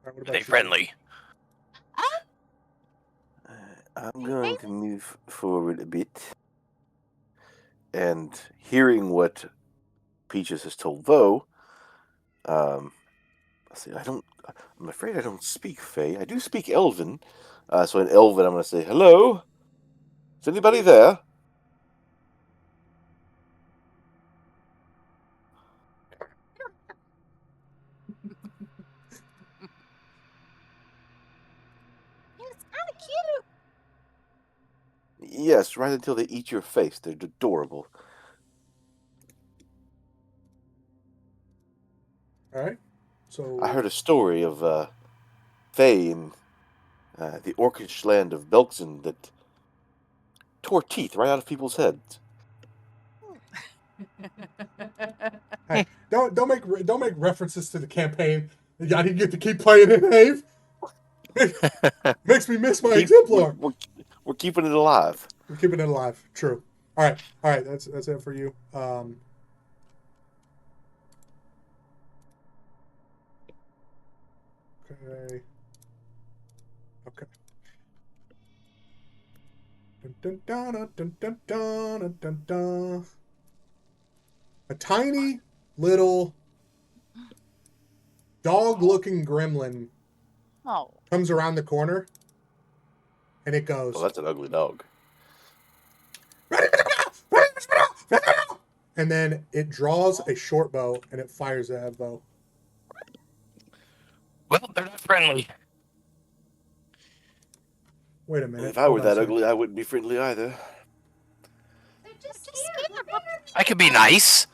[SPEAKER 2] right, what
[SPEAKER 1] Are
[SPEAKER 2] about
[SPEAKER 1] they
[SPEAKER 2] you?
[SPEAKER 1] friendly?
[SPEAKER 3] I'm going to move forward a bit. And hearing what Peaches has told Vo, I'm afraid I don't speak Fae. I do speak Elven. So in Elven, I'm going to say, hello? Is anybody there?
[SPEAKER 5] It's kind of cute.
[SPEAKER 3] Yes, right until they eat your face. They're adorable.
[SPEAKER 2] All right. So
[SPEAKER 3] I heard a story of Fae in the orcish land of Belkzen that tore teeth right out of people's heads.
[SPEAKER 2] hey, don't make references to the campaign. I didn't get to keep playing it, Dave. Makes me miss my exemplar.
[SPEAKER 3] We're keeping it alive.
[SPEAKER 2] We're keeping it alive. True. All right. That's it for you. Okay. Dun, dun, dun, dun, dun, dun, dun, dun, dun. A tiny little dog-looking gremlin
[SPEAKER 5] Oh.
[SPEAKER 2] comes around the corner, and it goes.
[SPEAKER 3] Well, that's an ugly dog.
[SPEAKER 2] And then it draws a short bow and it fires that bow.
[SPEAKER 1] Well, they're not friendly.
[SPEAKER 2] Wait a minute.
[SPEAKER 3] If I were
[SPEAKER 2] hold on a
[SPEAKER 3] that
[SPEAKER 2] second.
[SPEAKER 3] ugly, I wouldn't be friendly either.
[SPEAKER 4] They're just scared.
[SPEAKER 1] I could be nice.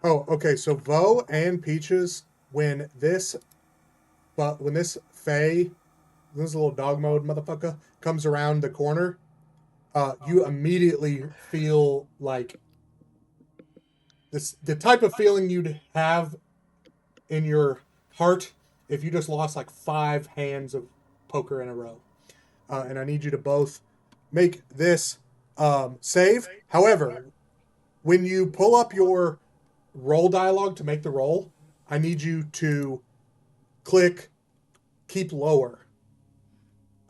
[SPEAKER 2] Oh, okay. So Vo and Peaches, when this Fae, this little dog mode motherfucker comes around the corner, you immediately feel like the type of feeling you'd have in your heart if you just lost like 5 hands of poker in a row. And I need you to both make this save. However, when you pull up your roll dialogue to make the roll, I need you to click keep lower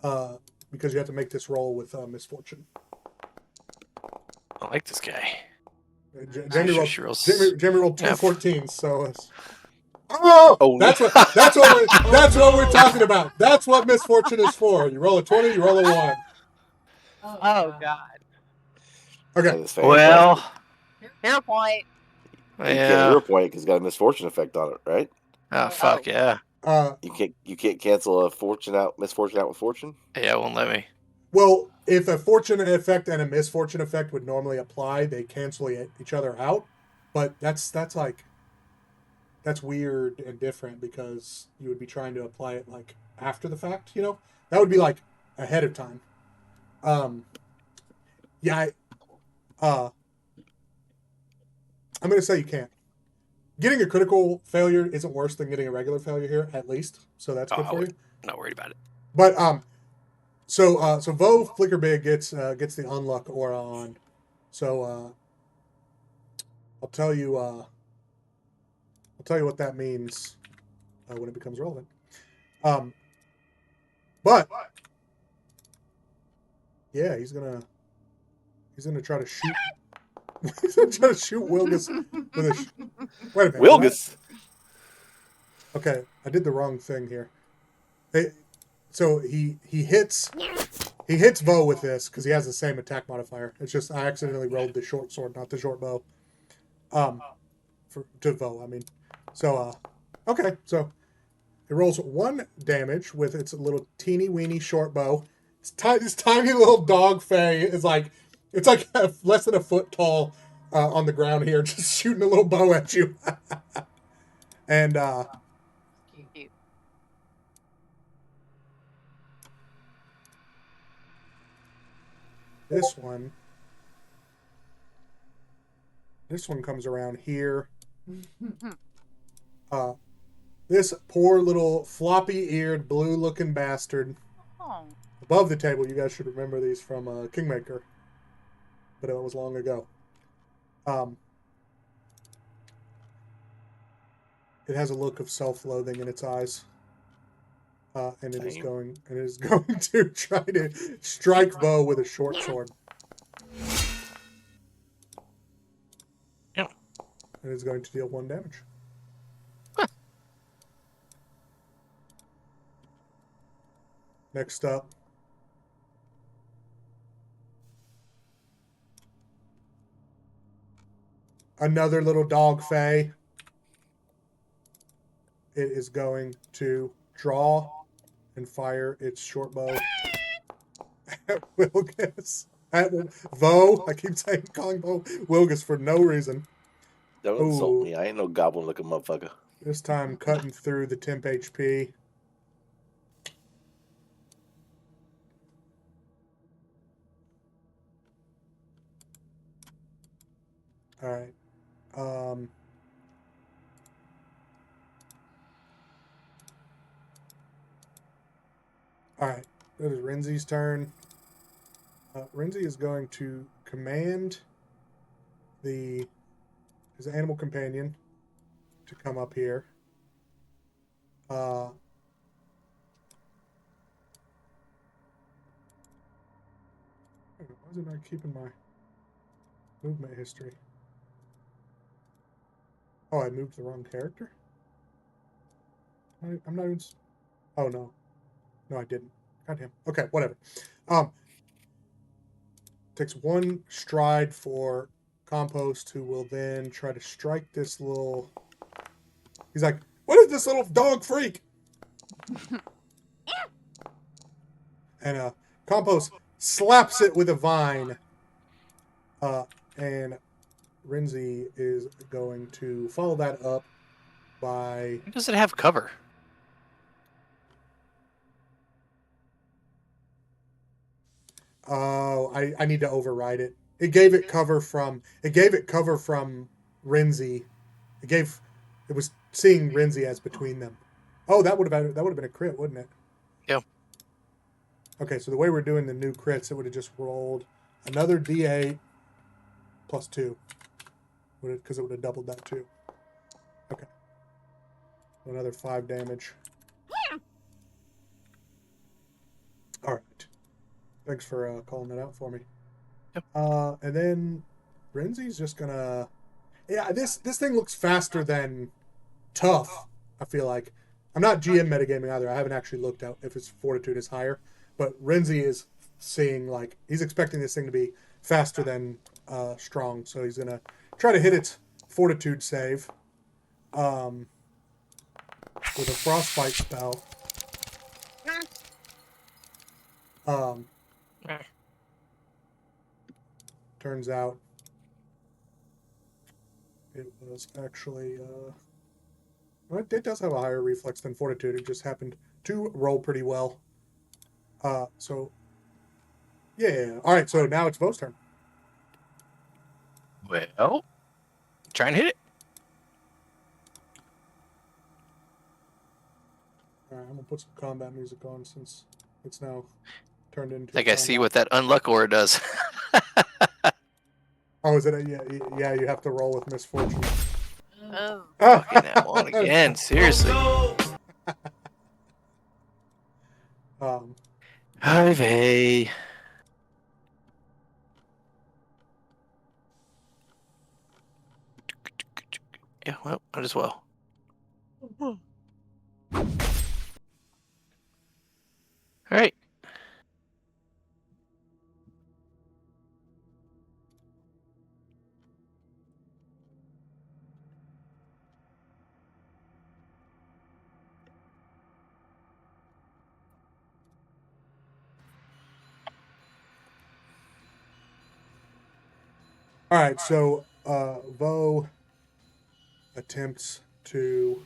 [SPEAKER 2] because you have to make this roll with misfortune.
[SPEAKER 1] I like this guy.
[SPEAKER 2] Jamie rolled 2 14s, so it's...
[SPEAKER 3] Oh,
[SPEAKER 2] That's what we're talking about. That's what misfortune is for. You roll a 20, you roll a 1.
[SPEAKER 5] Oh God.
[SPEAKER 2] Okay.
[SPEAKER 3] That is fantastic.
[SPEAKER 1] Well,
[SPEAKER 5] Fair point.
[SPEAKER 3] You can't
[SPEAKER 1] yeah.
[SPEAKER 3] hero point because it's got a misfortune effect on it, right?
[SPEAKER 1] Oh fuck
[SPEAKER 5] Oh.
[SPEAKER 1] yeah.
[SPEAKER 3] You can't cancel a misfortune out with fortune.
[SPEAKER 1] Yeah, it won't let me.
[SPEAKER 2] Well, if a fortune effect and a misfortune effect would normally apply, they cancel each other out. But that's weird and different because you would be trying to apply it like after the fact, you know? That would be like ahead of time. Yeah, I'm going to say you can't. Getting a critical failure isn't worse than getting a regular failure here, at least. So that's good for you.
[SPEAKER 1] Not worried about it.
[SPEAKER 2] But so Vo Flickerbig gets the unluck aura on. So I'll tell you what that means when it becomes relevant. But yeah, he's gonna try to shoot. He's gonna try to shoot Wilgus with a. Wait a minute.
[SPEAKER 3] Wilgus.
[SPEAKER 2] Okay, I did the wrong thing here. So he hits Vo with this because he has the same attack modifier. It's just I accidentally rolled the short sword, not the short bow. To Vo, I mean. So okay, so it rolls 1 damage with its little teeny weeny short bow. This tiny little dog Fey is like it's like less than a foot tall on the ground here, just shooting a little bow at you. And
[SPEAKER 5] Cute.
[SPEAKER 2] this one comes around here. This poor little floppy-eared, blue-looking bastard.
[SPEAKER 5] Oh.
[SPEAKER 2] Above the table, you guys should remember these from Kingmaker, but it was long ago. It has a look of self-loathing in its eyes, and it is going to try to strike Vo with a short sword.
[SPEAKER 1] Yeah.
[SPEAKER 2] And it's going to deal 1 damage. Next up, another little dog Fey. It is going to draw and fire its short bow at Wilgus. At Vo. I keep calling Vo Wilgus for no reason.
[SPEAKER 3] Don't insult me. I ain't no goblin looking motherfucker.
[SPEAKER 2] This time cutting through the temp HP. All right. All right. That is Renzi's turn. Renzi is going to command his animal companion to come up here. Why is it not keeping my movement history? Oh, I moved the wrong character? I'm not even... Oh, no. No, I didn't. Goddamn. Okay, whatever. Takes 1 stride for Compost, who will then try to strike this little... He's like, what is this little dog freak? And Compost slaps it with a vine. And Renzi is going to follow that up by...
[SPEAKER 1] Why does it have cover?
[SPEAKER 2] Oh, I need to override it. It gave it cover from Renzi. It was seeing Renzi as between them. Oh, that would have been a crit, wouldn't it?
[SPEAKER 1] Yeah.
[SPEAKER 2] Okay, so the way we're doing the new crits, it would have just rolled another D8 plus 2. Because it would have doubled that too. Okay. Another 5 damage. All right. Thanks for calling that out for me.
[SPEAKER 1] Yep.
[SPEAKER 2] And then Renzi's just gonna... Yeah, this thing looks faster than Tough. I feel like I'm not GM metagaming either. I haven't actually looked out if his fortitude is higher, but Renzi is seeing like he's expecting this thing to be faster than strong, so he's gonna try to hit its fortitude save with a frostbite spell. Turns out it was actually well, it does have a higher reflex than fortitude. It just happened to roll pretty well. So yeah. All right. So now it's Vo's turn.
[SPEAKER 1] Well, try and hit it.
[SPEAKER 2] All right. I'm gonna put some combat music on since it's now turned into.
[SPEAKER 1] I think I see
[SPEAKER 2] combat.
[SPEAKER 1] what that unluck aura does.
[SPEAKER 2] Oh, is it? Yeah. You have to roll with misfortune.
[SPEAKER 5] Oh.
[SPEAKER 1] Fucking that one again. Seriously. Hi, Vay. Yeah, well, might as well. All right.
[SPEAKER 2] All right. So Vo attempts to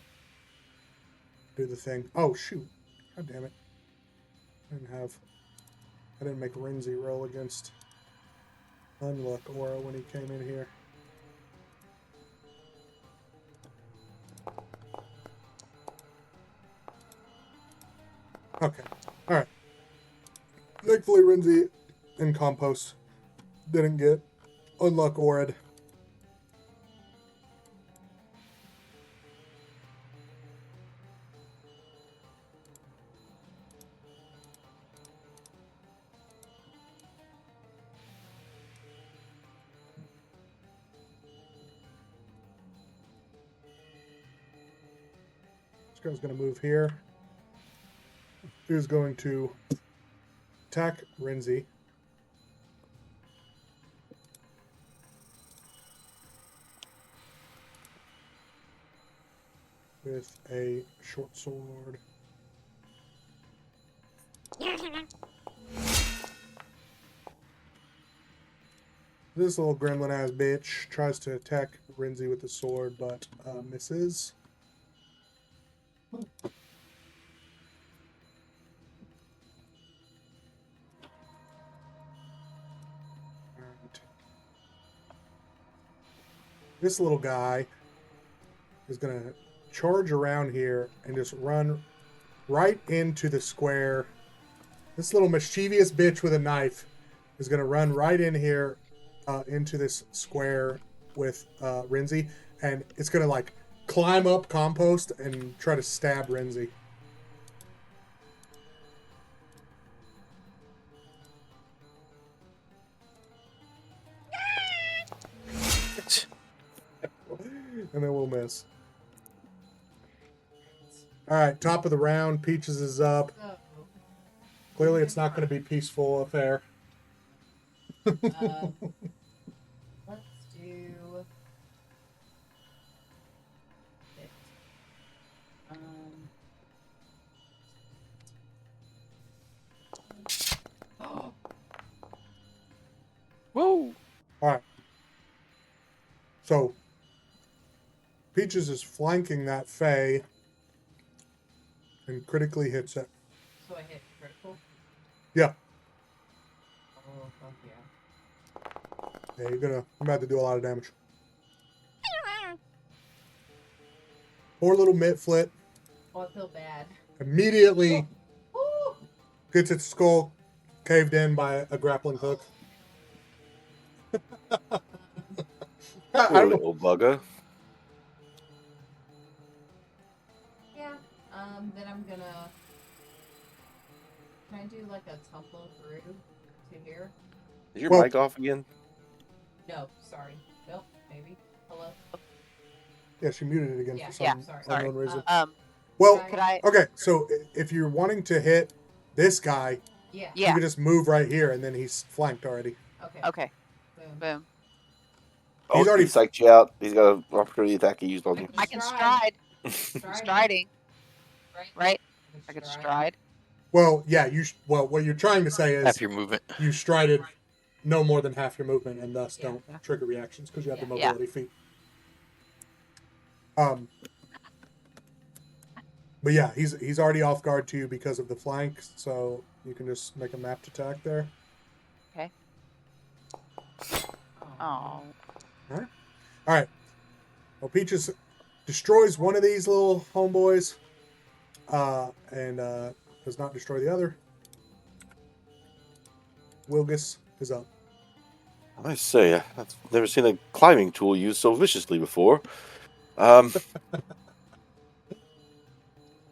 [SPEAKER 2] do the thing. Oh shoot! God damn it! I didn't make Renzi roll against Unluck Aura when he came in here. Okay. All right. Thankfully, Renzi and Compost didn't get Unluck Aura'd. This guy's going to move here. Who's going to attack Renzi? With a short sword. This little gremlin ass bitch tries to attack Renzi with the sword, but misses. Alright. This little guy is going to charge around here and just run right into the square. This little mischievous bitch with a knife is going to run right in here into this square with Renzi, and it's going to like climb up Compost and try to stab Renzi. And then we'll miss. All right, top of the round. Peaches is up. Clearly, it's not going to be peaceful affair.
[SPEAKER 7] Let's do it.
[SPEAKER 1] Whoa.
[SPEAKER 2] All right. So, Peaches is flanking that Fae and critically hits it.
[SPEAKER 7] So I hit critical.
[SPEAKER 2] Yeah.
[SPEAKER 7] Oh fuck yeah!
[SPEAKER 2] Yeah, you're about to do a lot of damage. Poor little Mitflit
[SPEAKER 7] Oh, I feel bad.
[SPEAKER 2] immediately
[SPEAKER 7] Woo!
[SPEAKER 2] gets its skull caved in by a grappling hook. I
[SPEAKER 3] Poor
[SPEAKER 2] don't know.
[SPEAKER 3] little bugger.
[SPEAKER 7] Yeah. Then I'm gonna. Can I do like a tumble through to here?
[SPEAKER 3] Is your
[SPEAKER 2] Well-
[SPEAKER 3] mic off again?
[SPEAKER 7] No, sorry. Nope. Maybe. Hello.
[SPEAKER 2] Yeah, she muted it again
[SPEAKER 7] Yeah,
[SPEAKER 2] for some
[SPEAKER 7] yeah, sorry.
[SPEAKER 2] unknown reason. Well,
[SPEAKER 5] Could I?
[SPEAKER 2] okay. So if you're wanting to hit this guy,
[SPEAKER 7] Yeah.
[SPEAKER 2] you
[SPEAKER 5] Yeah.
[SPEAKER 2] can just move right here, and then he's flanked already.
[SPEAKER 7] Okay.
[SPEAKER 5] Okay.
[SPEAKER 7] Boom.
[SPEAKER 5] Boom.
[SPEAKER 3] Oh,
[SPEAKER 2] He's already-
[SPEAKER 3] he psyched you out. He's got an opportunity attack. He used on you.
[SPEAKER 5] I can stride.
[SPEAKER 7] Striding.
[SPEAKER 5] Striding. Right. I can stride.
[SPEAKER 2] Well, yeah. Well, what you're trying to say is
[SPEAKER 1] Half your movement.
[SPEAKER 2] you strided no more than half your movement, and thus don't
[SPEAKER 5] Yeah.
[SPEAKER 2] trigger reactions because you have the
[SPEAKER 5] Yeah.
[SPEAKER 2] mobility feat. But yeah, he's already off guard to you because of the flank, so you can just make a mapped attack there.
[SPEAKER 5] Okay. Oh.
[SPEAKER 2] All right. Well, Peaches destroys one of these little homeboys, and does not destroy the other. Wilgus is up.
[SPEAKER 3] I say, I've never seen a climbing tool used so viciously before.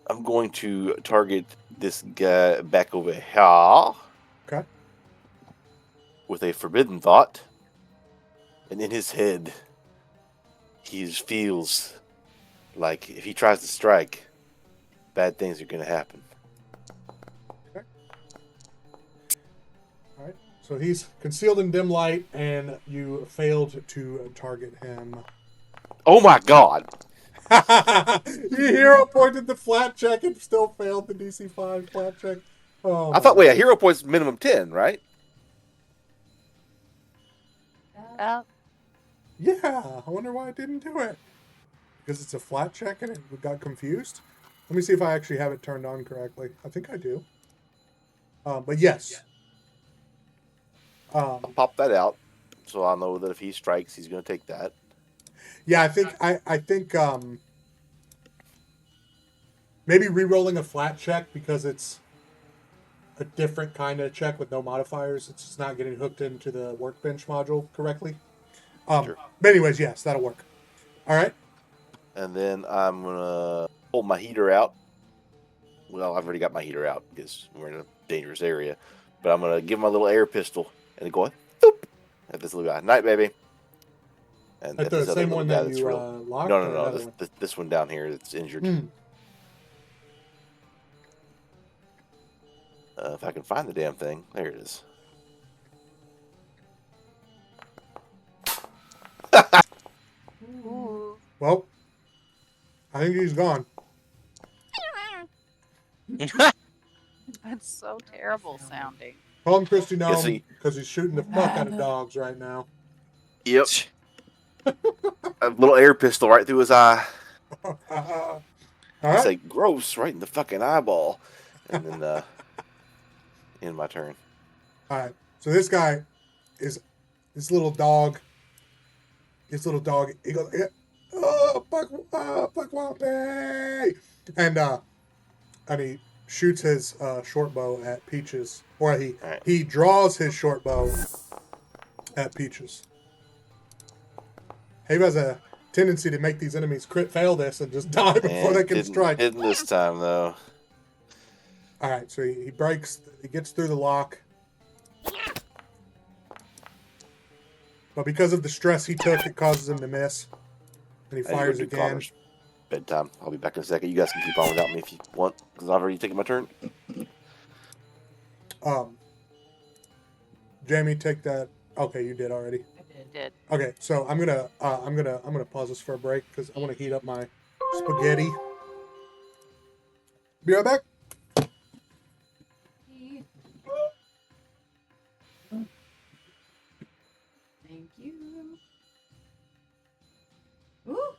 [SPEAKER 3] I'm going to target this guy back over here
[SPEAKER 2] Okay.
[SPEAKER 3] with a forbidden thought. And in his head, he feels like if he tries to strike, bad things are going to happen.
[SPEAKER 2] All right. So he's concealed in dim light, and you failed to target him.
[SPEAKER 3] Oh my god!
[SPEAKER 2] Your hero pointed the flat check and still failed the DC 5 flat check. Oh,
[SPEAKER 3] I thought,
[SPEAKER 2] my
[SPEAKER 3] wait, a hero point's minimum 10, right?
[SPEAKER 2] Yeah, I wonder why it didn't do it. Because it's a flat check and it got confused? Let me see if I actually have it turned on correctly. I think I do. But yes.
[SPEAKER 3] I'll pop that out so I'll know that if he strikes, he's going to take that.
[SPEAKER 2] Yeah, I think maybe re-rolling a flat check because it's a different kind of check with no modifiers. It's just not getting hooked into the workbench module correctly.
[SPEAKER 3] Sure.
[SPEAKER 2] But anyways, yes, that'll work. All right.
[SPEAKER 3] And then I'm going to pull my heater out. Well, I've already got my heater out because we're in a dangerous area. But I'm going to give my little air pistol and go boop at this little guy. Night, baby. And
[SPEAKER 2] At
[SPEAKER 3] this
[SPEAKER 2] the
[SPEAKER 3] other
[SPEAKER 2] same
[SPEAKER 3] little
[SPEAKER 2] one
[SPEAKER 3] guy
[SPEAKER 2] that
[SPEAKER 3] that's
[SPEAKER 2] you
[SPEAKER 3] real.
[SPEAKER 2] locked?
[SPEAKER 3] No,
[SPEAKER 2] or another one?
[SPEAKER 3] this one down here that's injured. If I can find the damn thing. There it is.
[SPEAKER 5] Ooh.
[SPEAKER 2] Well, I think he's gone.
[SPEAKER 5] That's so terrible sounding.
[SPEAKER 2] Call him Christy
[SPEAKER 3] Yes,
[SPEAKER 2] Gnome
[SPEAKER 3] he-
[SPEAKER 2] because he's shooting the fuck out of dogs right now.
[SPEAKER 3] Yep. A little air pistol right through his eye.
[SPEAKER 2] All
[SPEAKER 3] I
[SPEAKER 2] right.
[SPEAKER 3] say, gross, right in the fucking eyeball. And then, end my turn.
[SPEAKER 2] All right. So this guy is this little dog. This little dog. He goes, oh, fuck, Wampy, and he shoots his short bow at Peaches, or
[SPEAKER 3] Right.
[SPEAKER 2] he draws his short bow at Peaches. He has a tendency to make these enemies crit fail this and just die before they can strike.
[SPEAKER 3] Didn't this time, though.
[SPEAKER 2] All right, so he breaks. He gets through the lock. But because of the stress he took, it causes him to miss. And he
[SPEAKER 3] I need to go
[SPEAKER 2] fires
[SPEAKER 3] do
[SPEAKER 2] again.
[SPEAKER 3] Connor's bedtime. I'll be back in a second. You guys can keep on without me if you want, because I've already taken my turn.
[SPEAKER 2] Jamie, take that. Okay, you did already.
[SPEAKER 5] I did.
[SPEAKER 2] Okay, so I'm gonna pause this for a break because I want to heat up my spaghetti. Be right back.
[SPEAKER 7] Thank you. Ooh.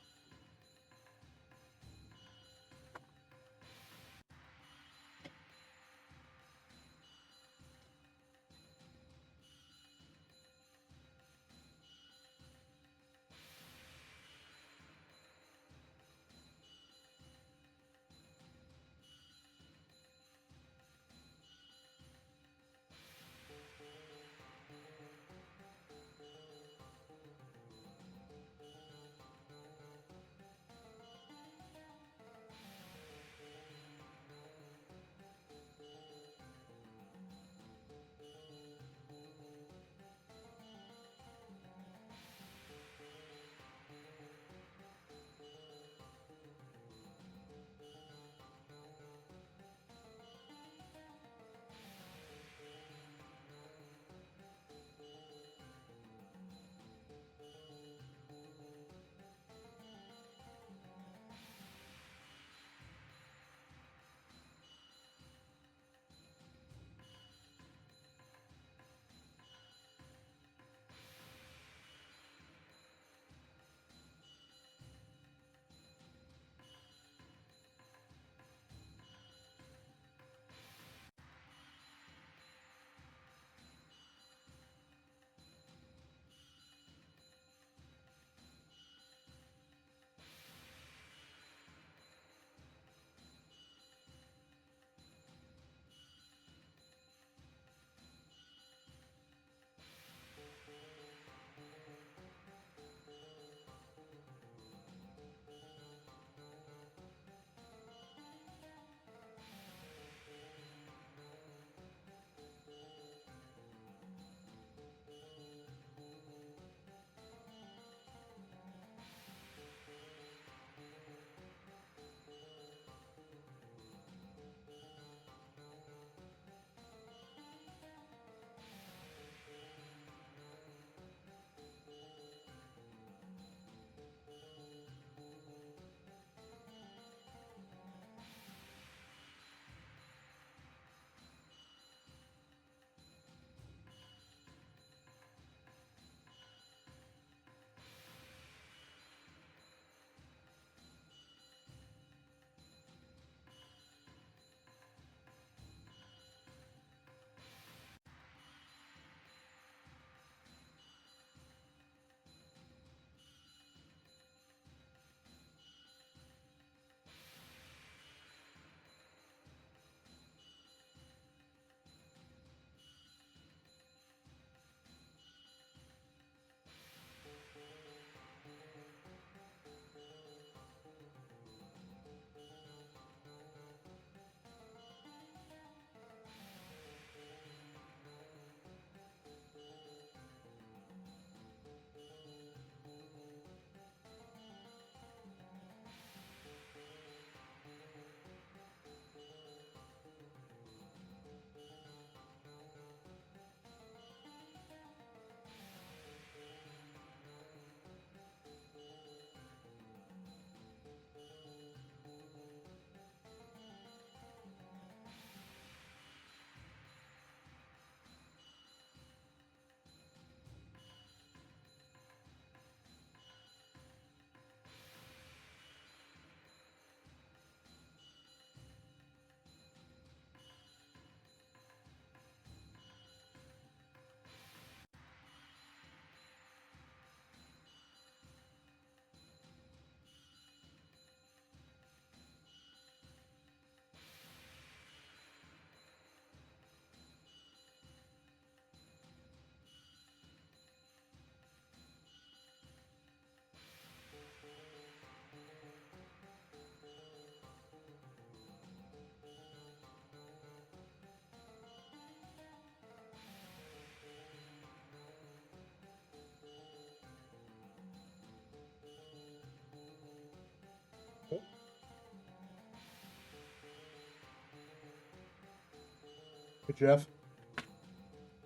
[SPEAKER 2] Hey, Jeff.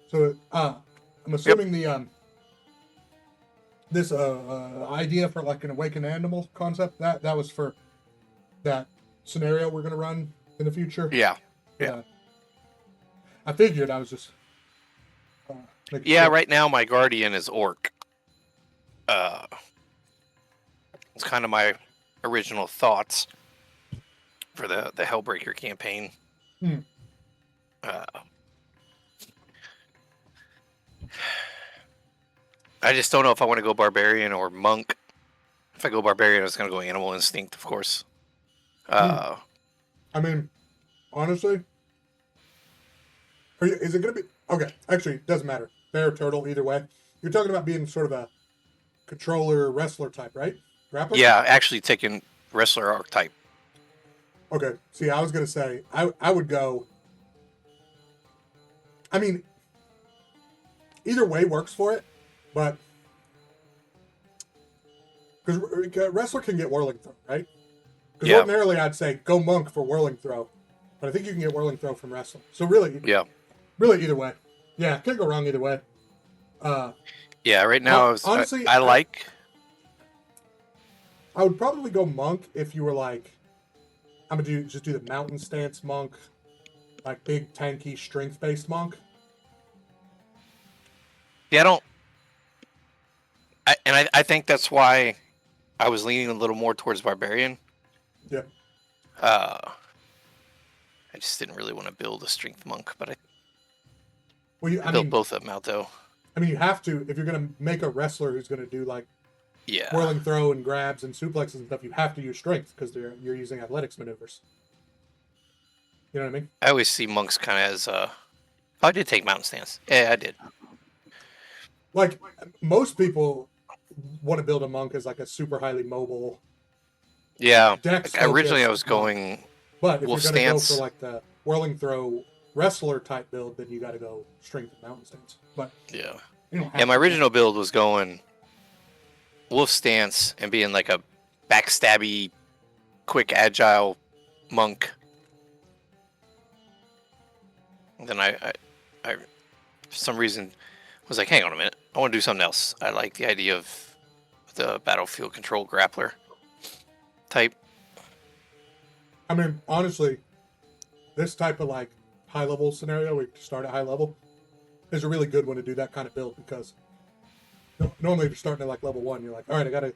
[SPEAKER 2] So, I'm assuming the this idea for like an awakened animal concept that was for that scenario we're gonna run in the future.
[SPEAKER 1] Yeah.
[SPEAKER 2] But,
[SPEAKER 1] Yeah.
[SPEAKER 2] I figured I was just. Making
[SPEAKER 1] Yeah,
[SPEAKER 2] sure.
[SPEAKER 1] right now my guardian is orc. It's kind of my original thoughts for the Hellbreaker campaign.
[SPEAKER 2] Hmm.
[SPEAKER 1] I just don't know if I want to go barbarian or monk. If I go barbarian, it's going to go animal instinct, of course.
[SPEAKER 2] I mean, honestly, is it going to be okay? Actually, it doesn't matter. Bear, turtle, either way. You're talking about being sort of a controller wrestler type, right? Grappler.
[SPEAKER 1] Yeah, actually taking wrestler archetype.
[SPEAKER 2] Okay. See, I was going to say I would go. I mean, either way works for it, but because wrestler can get whirling throw, right? Because
[SPEAKER 1] Yeah.
[SPEAKER 2] ordinarily I'd say go monk for whirling throw, but I think you can get whirling throw from wrestler. So really,
[SPEAKER 1] Yeah.
[SPEAKER 2] really either way, yeah, can't go wrong either way.
[SPEAKER 1] Yeah, right now
[SPEAKER 2] honestly,
[SPEAKER 1] I like.
[SPEAKER 2] I would probably go monk if you were like, I'm gonna just do the mountain stance monk, like big tanky strength based monk.
[SPEAKER 1] Yeah, I think that's why I was leaning a little more towards barbarian.
[SPEAKER 2] Yeah.
[SPEAKER 1] I just didn't really want to build a strength monk, but I built both of them out though.
[SPEAKER 2] I mean, you have to if you're gonna make a wrestler who's gonna do like
[SPEAKER 1] Yeah.
[SPEAKER 2] whirling throw and grabs and suplexes and stuff. You have to use strength because you're using athletics maneuvers. You know what I mean?
[SPEAKER 1] I always see monks kind of as I did take mountain stance. Yeah, I did.
[SPEAKER 2] Like most people want to build a monk as like a super highly mobile.
[SPEAKER 1] Yeah.
[SPEAKER 2] Dex
[SPEAKER 1] Like, originally, I
[SPEAKER 2] focused
[SPEAKER 1] was going.
[SPEAKER 2] But if
[SPEAKER 1] wolf
[SPEAKER 2] you're going to go
[SPEAKER 1] stance.
[SPEAKER 2] for like the whirling throw wrestler type build, then you got to go strength and mountain stance. But
[SPEAKER 1] Yeah.
[SPEAKER 2] you don't have
[SPEAKER 1] Yeah, my
[SPEAKER 2] to.
[SPEAKER 1] original build was going wolf stance and being like a backstabby, quick, agile monk. And then I for some reason, was like, hang on a minute, I want to do something else. I like the idea of the battlefield control grappler type.
[SPEAKER 2] I mean, honestly, this type of like high level scenario, we start at high level, is a really good one to do that kind of build because normally if you're starting at like level 1, you're like, all right, I got to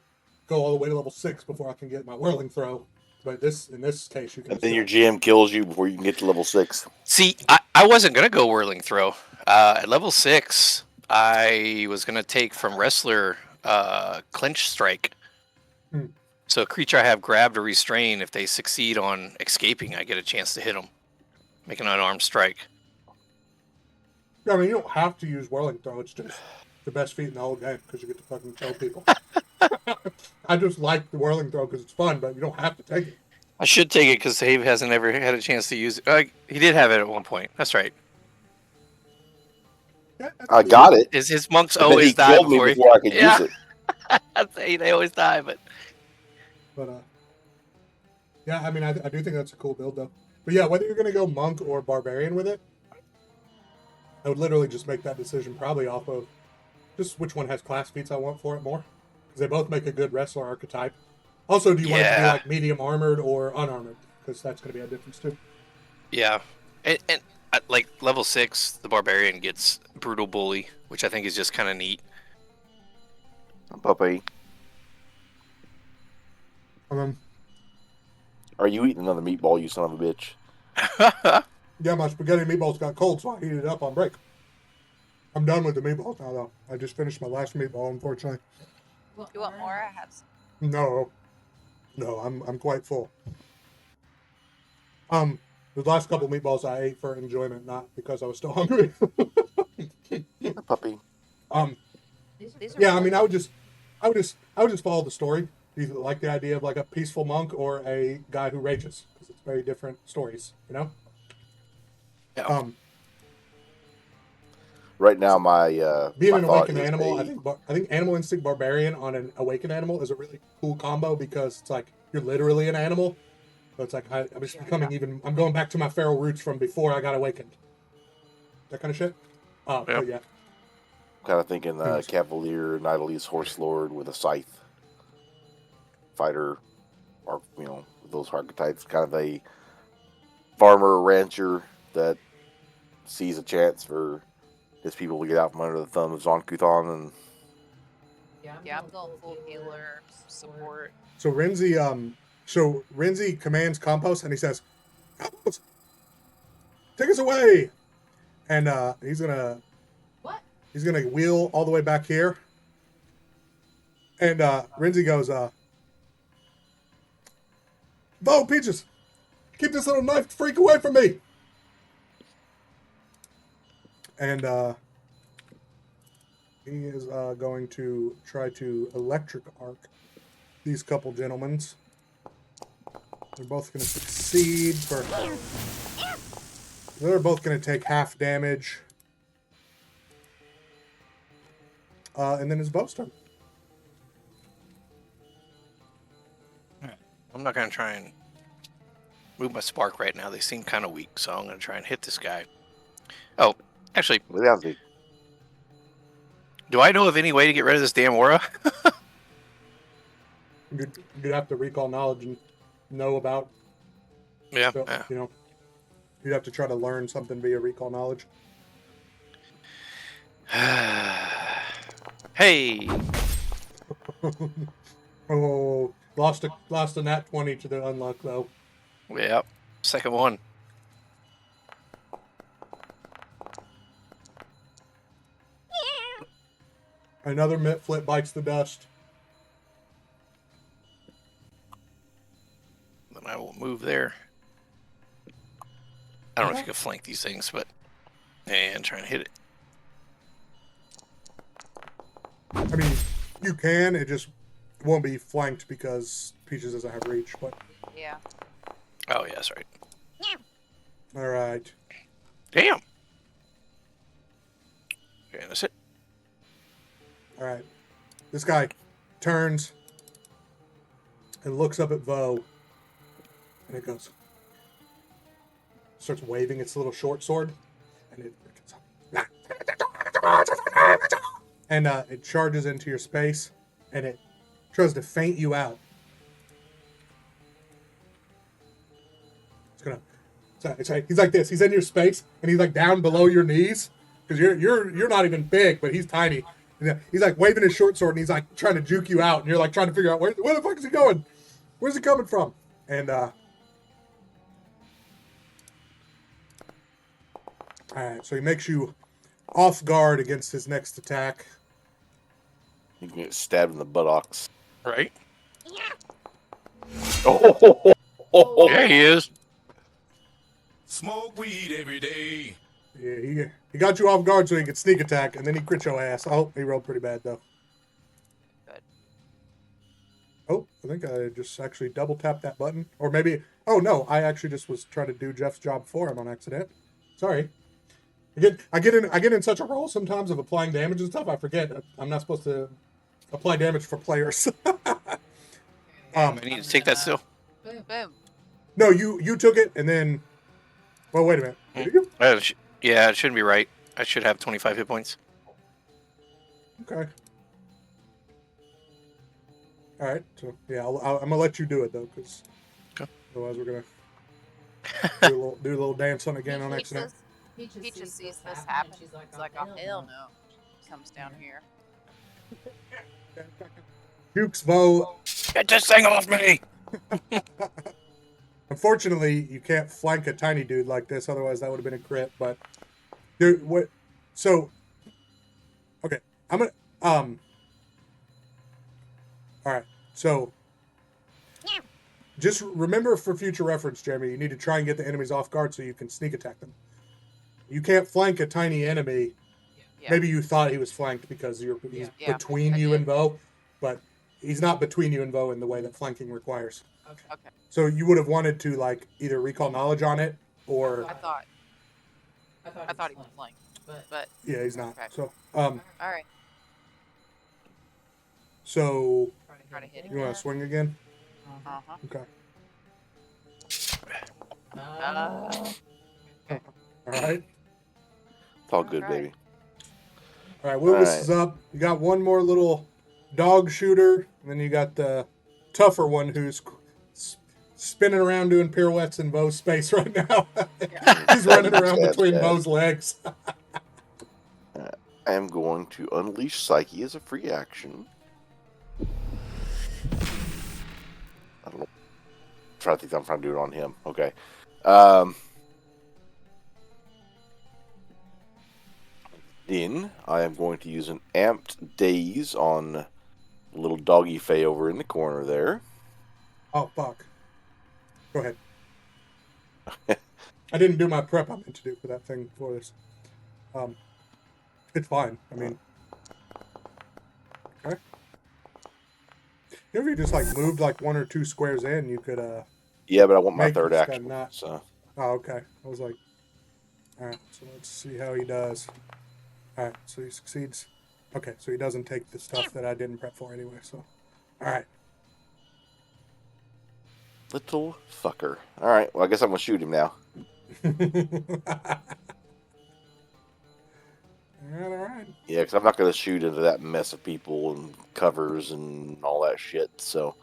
[SPEAKER 2] go all the way to level 6 before I can get my whirling throw. But in this case, you can.
[SPEAKER 3] And then your GM kills you before you can get to level 6.
[SPEAKER 1] See, I wasn't going to go whirling throw. At level 6, I was going to take from wrestler clinch strike.
[SPEAKER 2] Hmm.
[SPEAKER 1] So a creature I have grabbed or restrained, if they succeed on escaping, I get a chance to hit them. Make an unarmed strike.
[SPEAKER 2] I mean, you don't have to use whirling throw. It's just the best feat in the whole game because you get to fucking kill people. I just like the whirling throw because it's fun, but you don't have to take it.
[SPEAKER 1] I should take it because Dave hasn't ever had a chance to use it. He did have it at one point. That's right.
[SPEAKER 2] Yeah,
[SPEAKER 3] I got it.
[SPEAKER 1] His monks
[SPEAKER 3] But then
[SPEAKER 1] always
[SPEAKER 3] he
[SPEAKER 1] die
[SPEAKER 3] killed me
[SPEAKER 1] before
[SPEAKER 3] before I could
[SPEAKER 1] Yeah.
[SPEAKER 3] use it.
[SPEAKER 1] I'd say they always die, but
[SPEAKER 2] yeah, I mean, I do think that's a cool build though. But yeah, whether you're gonna go monk or barbarian with it, I would literally just make that decision probably off of just which one has class feats I want for it more, because they both make a good wrestler archetype. Also, do you want it to be
[SPEAKER 1] Yeah.
[SPEAKER 2] like medium armored or unarmored? Because that's going to be a difference too.
[SPEAKER 1] yeah. And like level 6, the barbarian gets brutal bully, which I think is just kind of neat.
[SPEAKER 3] Puppy. Are you eating another meatball, you son of a bitch?
[SPEAKER 2] Yeah, my spaghetti meatballs got cold, so I heated it up on break. I'm done with the meatballs now, though. I just finished my last meatball, unfortunately.
[SPEAKER 5] You want more? I have some.
[SPEAKER 2] No, I'm quite full. The last couple meatballs I ate for enjoyment, not because I was still hungry.
[SPEAKER 3] Puppy.
[SPEAKER 5] These are
[SPEAKER 2] Yeah, I mean, I would just follow the story. Do you like the idea of like a peaceful monk or a guy who rages? Because it's very different stories, you know.
[SPEAKER 1] Yeah.
[SPEAKER 3] Right now, my
[SPEAKER 2] Being
[SPEAKER 3] my
[SPEAKER 2] an
[SPEAKER 3] thought
[SPEAKER 2] awakened
[SPEAKER 3] is
[SPEAKER 2] animal,
[SPEAKER 3] a-
[SPEAKER 2] I think Animal Instinct Barbarian on an awakened animal is a really cool combo because it's like you're literally an animal. So it's like I'm just becoming even. I'm going back to my feral roots from before I got awakened. that kind of shit.
[SPEAKER 1] Yeah.
[SPEAKER 2] But yeah,
[SPEAKER 3] Kind of thinking
[SPEAKER 2] Yes.
[SPEAKER 3] Cavalier, Knight Elise, Horse Lord with a scythe fighter, or those archetypes. Kind of a farmer rancher that sees a chance for his people to get out from under the thumb of Zon-Kuthon, and
[SPEAKER 5] Yeah, I'm going full healer support.
[SPEAKER 2] so Renzi commands Compost, and he says, "Compost, take us away!" And he's gonna
[SPEAKER 7] What?
[SPEAKER 2] wheel all the way back here. And Renzi goes, "Bo, Peaches, keep this little knife freak away from me!" And he is going to try to electric arc these couple gentlemen. They're both going to succeed for. They're both going to take half damage. And then his bow's turn.
[SPEAKER 1] I'm not going to try and move my spark right now. They seem kind of weak, so I'm going to try and hit this guy. Oh, actually,
[SPEAKER 3] reality.
[SPEAKER 1] do I know of any way to get rid of this damn aura?
[SPEAKER 2] You'd have to recall knowledge and know about.
[SPEAKER 1] Yeah.
[SPEAKER 2] So, you'd have to try to learn something via recall knowledge.
[SPEAKER 1] Hey.
[SPEAKER 2] Oh, lost a nat 20 to the unluck though.
[SPEAKER 1] Yep. Second one.
[SPEAKER 2] Another mitt flip bites the dust.
[SPEAKER 1] Then I will move there. I don't know if you can flank these things, but and try and hit it.
[SPEAKER 2] I mean, you can. It just won't be flanked because Peaches doesn't have reach. But
[SPEAKER 5] Yeah.
[SPEAKER 1] Oh yeah, that's right.
[SPEAKER 2] all right.
[SPEAKER 1] Damn. Okay, that's it.
[SPEAKER 2] All right. This guy turns and looks up at Vo, and it goes. Starts waving its little short sword, and it charges into your space, and it tries to feint you out. It's like he's like this. He's in your space, and he's like down below your knees because you're not even big, but he's tiny. And he's like waving his short sword, and he's like trying to juke you out, and you're like trying to figure out where the fuck is he going? Where's he coming from? And all right, so he makes you off guard against his next attack.
[SPEAKER 3] You can get stabbed in the buttocks.
[SPEAKER 1] Right?
[SPEAKER 3] Oh,
[SPEAKER 1] Yeah, he is.
[SPEAKER 6] Smoke weed every day.
[SPEAKER 2] Yeah, he got you off guard so he could sneak attack, and then he crit your ass. Oh, he rolled pretty bad though.
[SPEAKER 5] Good.
[SPEAKER 2] Oh, I think I just actually double tapped that button, or maybe. Oh no, I actually just was trying to do Jeff's job for him on accident. Sorry. I get in such a role sometimes of applying damage and stuff. I forget I'm not supposed to apply damage for players.
[SPEAKER 1] I need to take that still.
[SPEAKER 5] Boom.
[SPEAKER 2] No, you took it, and then. Well, wait a minute. Did you?
[SPEAKER 1] Yeah, it shouldn't be right. I should have 25 hit points.
[SPEAKER 2] Okay. All right. So yeah, I'm gonna let you do it though, because otherwise we're gonna do a little dance on again on accident.
[SPEAKER 5] Peaches sees this happen. She's like, oh, hell no. Comes down here.
[SPEAKER 2] Jukes Vo.
[SPEAKER 1] Get this thing off me!
[SPEAKER 2] Unfortunately, you can't flank a tiny dude like this. Otherwise, that would have been a crit. But, dude, what? So, okay, I'm gonna all right. So, just remember for future reference, Jeremy, you need to try and get the enemies off guard so you can sneak attack them. You can't flank a tiny enemy.
[SPEAKER 5] Yeah.
[SPEAKER 2] Maybe you thought he was flanked because he's between you and Vo, but he's not between you and Vo in the way that flanking requires.
[SPEAKER 5] Okay.
[SPEAKER 2] So you would have wanted to like either recall knowledge on it or
[SPEAKER 5] I thought he was flanked, but
[SPEAKER 2] yeah, he's not.
[SPEAKER 5] Okay.
[SPEAKER 2] So
[SPEAKER 5] all right.
[SPEAKER 2] so
[SPEAKER 5] Try to hit
[SPEAKER 2] you want
[SPEAKER 5] again.
[SPEAKER 2] to swing again?
[SPEAKER 5] Uh-huh.
[SPEAKER 2] Okay. All right.
[SPEAKER 3] It's all good,
[SPEAKER 5] Alright.
[SPEAKER 3] baby.
[SPEAKER 2] All right, Wilgus
[SPEAKER 3] Alright.
[SPEAKER 2] is up. You got one more little dog shooter, and then you got the tougher one who's spinning around doing pirouettes in Bo's space right now. He's running around
[SPEAKER 3] That's
[SPEAKER 2] between
[SPEAKER 3] bad.
[SPEAKER 2] Bo's legs.
[SPEAKER 3] I am going to unleash Psyche as a free action. I don't know. I'm trying to do it on him. Okay. Then I am going to use an amped daze on the little doggy fay over in the corner there.
[SPEAKER 2] Oh, fuck. Go ahead. I didn't do my prep I meant to do for that thing before this. It's fine. I mean, okay. If you just like moved like 1 or 2 squares in, you could
[SPEAKER 3] Yeah, but I want my
[SPEAKER 2] make
[SPEAKER 3] third
[SPEAKER 2] this guy
[SPEAKER 3] action.
[SPEAKER 2] not.
[SPEAKER 3] So
[SPEAKER 2] Oh, okay. I was like, all right. So let's see how he does. All right. So he succeeds. Okay. So he doesn't take the stuff that I didn't prep for anyway. So, all right.
[SPEAKER 3] little fucker. All right. Well, I guess I'm gonna shoot him now.
[SPEAKER 2] All right.
[SPEAKER 3] Yeah, because I'm not gonna shoot into that mess of people and covers and all that shit. So,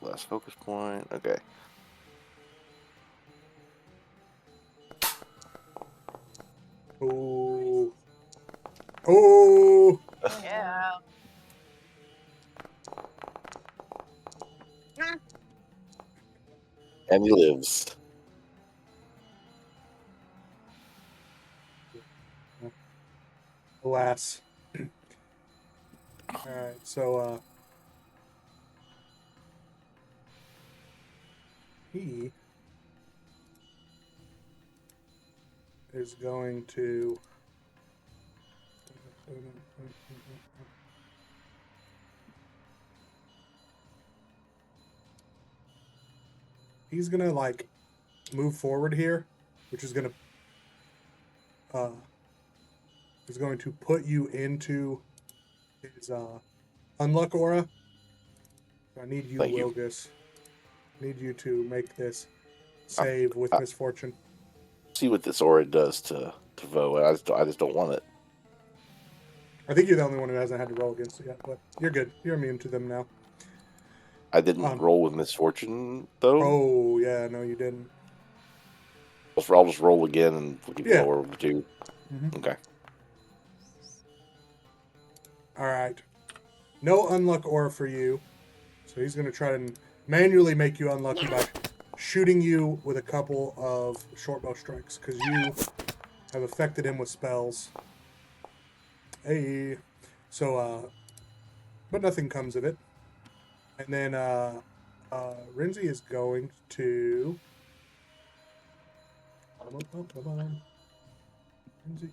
[SPEAKER 3] last focus point. Okay.
[SPEAKER 2] Oh. Oh.
[SPEAKER 5] Yeah.
[SPEAKER 3] And he lives.
[SPEAKER 2] Alas. All right. So, he is going to. He's gonna like move forward here, which is going to put you into his unluck aura. I need you,
[SPEAKER 3] Thank you.
[SPEAKER 2] Wilgus. I need you to make this save with misfortune.
[SPEAKER 3] See what this aura does to Vo. I just don't want it.
[SPEAKER 2] I think you're the only one who hasn't had to roll against it yet, but you're good. You're immune to them now.
[SPEAKER 3] I didn't roll with misfortune though.
[SPEAKER 2] Oh yeah, no, you didn't.
[SPEAKER 3] I'll just roll again and look at
[SPEAKER 2] Yeah.
[SPEAKER 3] lower of the 2.
[SPEAKER 2] Mm-hmm.
[SPEAKER 3] Okay.
[SPEAKER 2] All right. No unluck aura for you. So he's going to try to manually make you unlucky by shooting you with a couple of short bow strikes because you have affected him with spells. Hey. So, but nothing comes of it. And then Rinzi is going to. Rinzi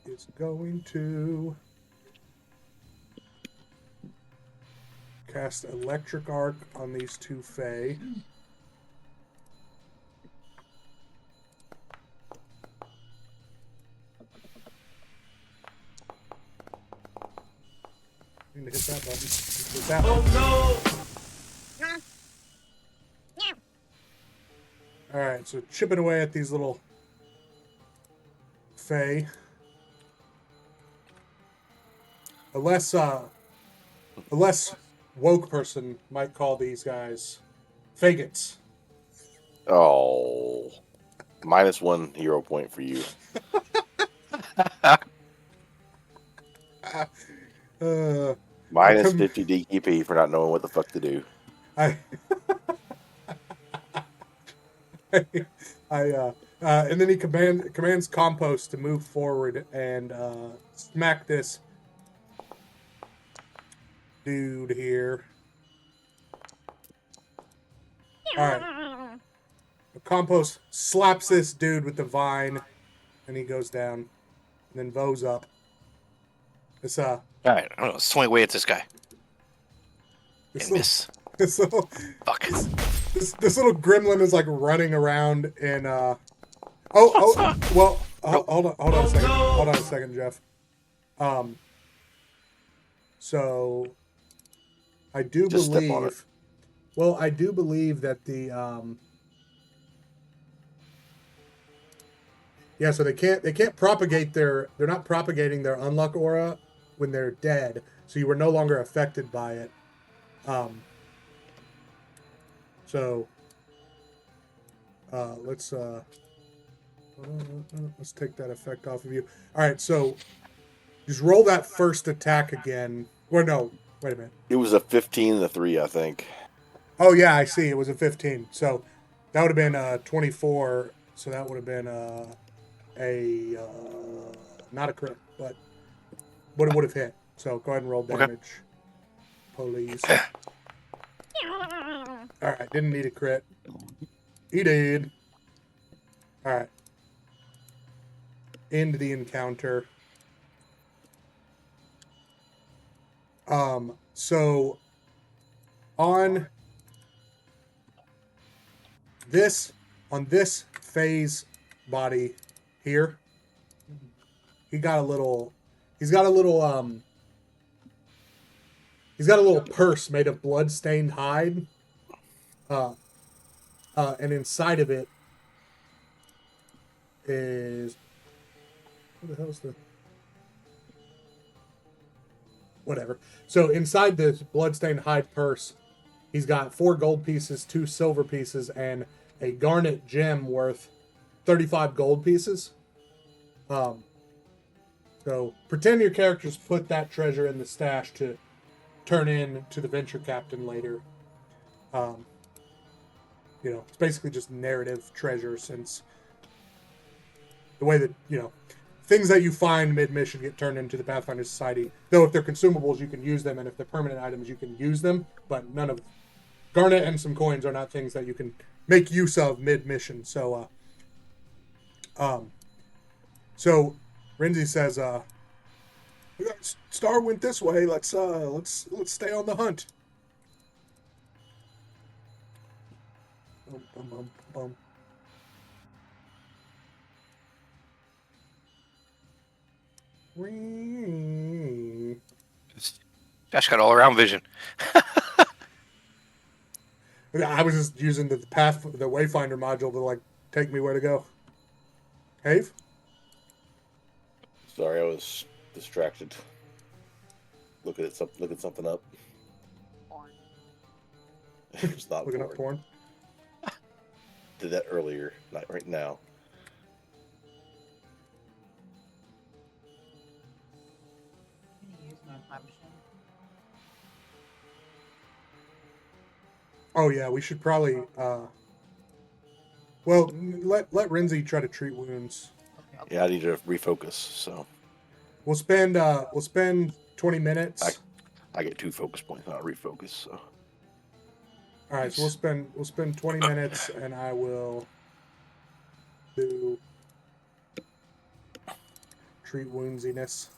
[SPEAKER 2] is going to cast Electric Arc on these 2 Fae. I need to hit that button. Hit that
[SPEAKER 6] Oh
[SPEAKER 2] button.
[SPEAKER 6] no!
[SPEAKER 2] Alright, so chipping away at these little Fae. A less woke person might call these guys faggots.
[SPEAKER 3] Oh, -1 hero point for you. Minus
[SPEAKER 2] Come-
[SPEAKER 3] 50 DKP for not knowing what the fuck to do.
[SPEAKER 2] And then he commands Compost to move forward and smack this dude here. All right. Compost slaps this dude with the vine, and he goes down. And then Vo's up. This
[SPEAKER 1] All right, I'm gonna swing away at this guy
[SPEAKER 2] this
[SPEAKER 1] and
[SPEAKER 2] little,
[SPEAKER 1] miss.
[SPEAKER 2] this little
[SPEAKER 1] Fuck.
[SPEAKER 2] this little gremlin is like running around and hold on a second. Hold on a second, Jeff. So I do
[SPEAKER 3] Just step on it.
[SPEAKER 2] I do believe that the Yeah, so they can't propagate they're not propagating their unluck aura when they're dead, so you were no longer affected by it. Um, so let's take that effect off of you. All right, so just roll that first attack again. Or no, wait a minute.
[SPEAKER 3] It was a 15 and a 3, I think.
[SPEAKER 2] Oh yeah, I see. It was a 15. So that would have been 24. So that would have been a not a crit, but it would have hit. So go ahead and roll
[SPEAKER 1] Okay.
[SPEAKER 2] damage, please. All right, didn't need a crit. He did. All right. End the encounter. So on this phase body here, he's got a little purse made of blood-stained hide. And inside of it is what the hell's the whatever. So inside this bloodstained hide purse, he's got 4 gold pieces, 2 silver pieces, and a garnet gem worth 35 gold pieces. So pretend your characters put that treasure in the stash to turn in to the venture captain later. It's basically just narrative treasure, since the way that, things that you find mid-mission get turned into the Pathfinder Society. Though if they're consumables, you can use them, and if they're permanent items, you can use them. But none of garnet and some coins are not things that you can make use of mid-mission. So, Renzi says, "We got Star went this way. Let's stay on the hunt." Bum, bum, bum, bum.
[SPEAKER 1] Josh got all around vision.
[SPEAKER 2] I was just using the Wayfinder module to take me where to go. Have?
[SPEAKER 3] Sorry, I was distracted. Looking something up.
[SPEAKER 5] Porn.
[SPEAKER 3] It's not
[SPEAKER 2] Looking up porn.
[SPEAKER 3] Did that earlier, not right now.
[SPEAKER 7] Can you use my potion?
[SPEAKER 2] Oh yeah, we should probably. Well, let Renzi try to treat wounds.
[SPEAKER 7] Okay.
[SPEAKER 3] Yeah, I need to refocus. So
[SPEAKER 2] We'll spend 20 minutes.
[SPEAKER 3] I get 2 focus points, not refocus. So
[SPEAKER 2] All right, so we'll spend 20 minutes, and I will do treat woundsiness.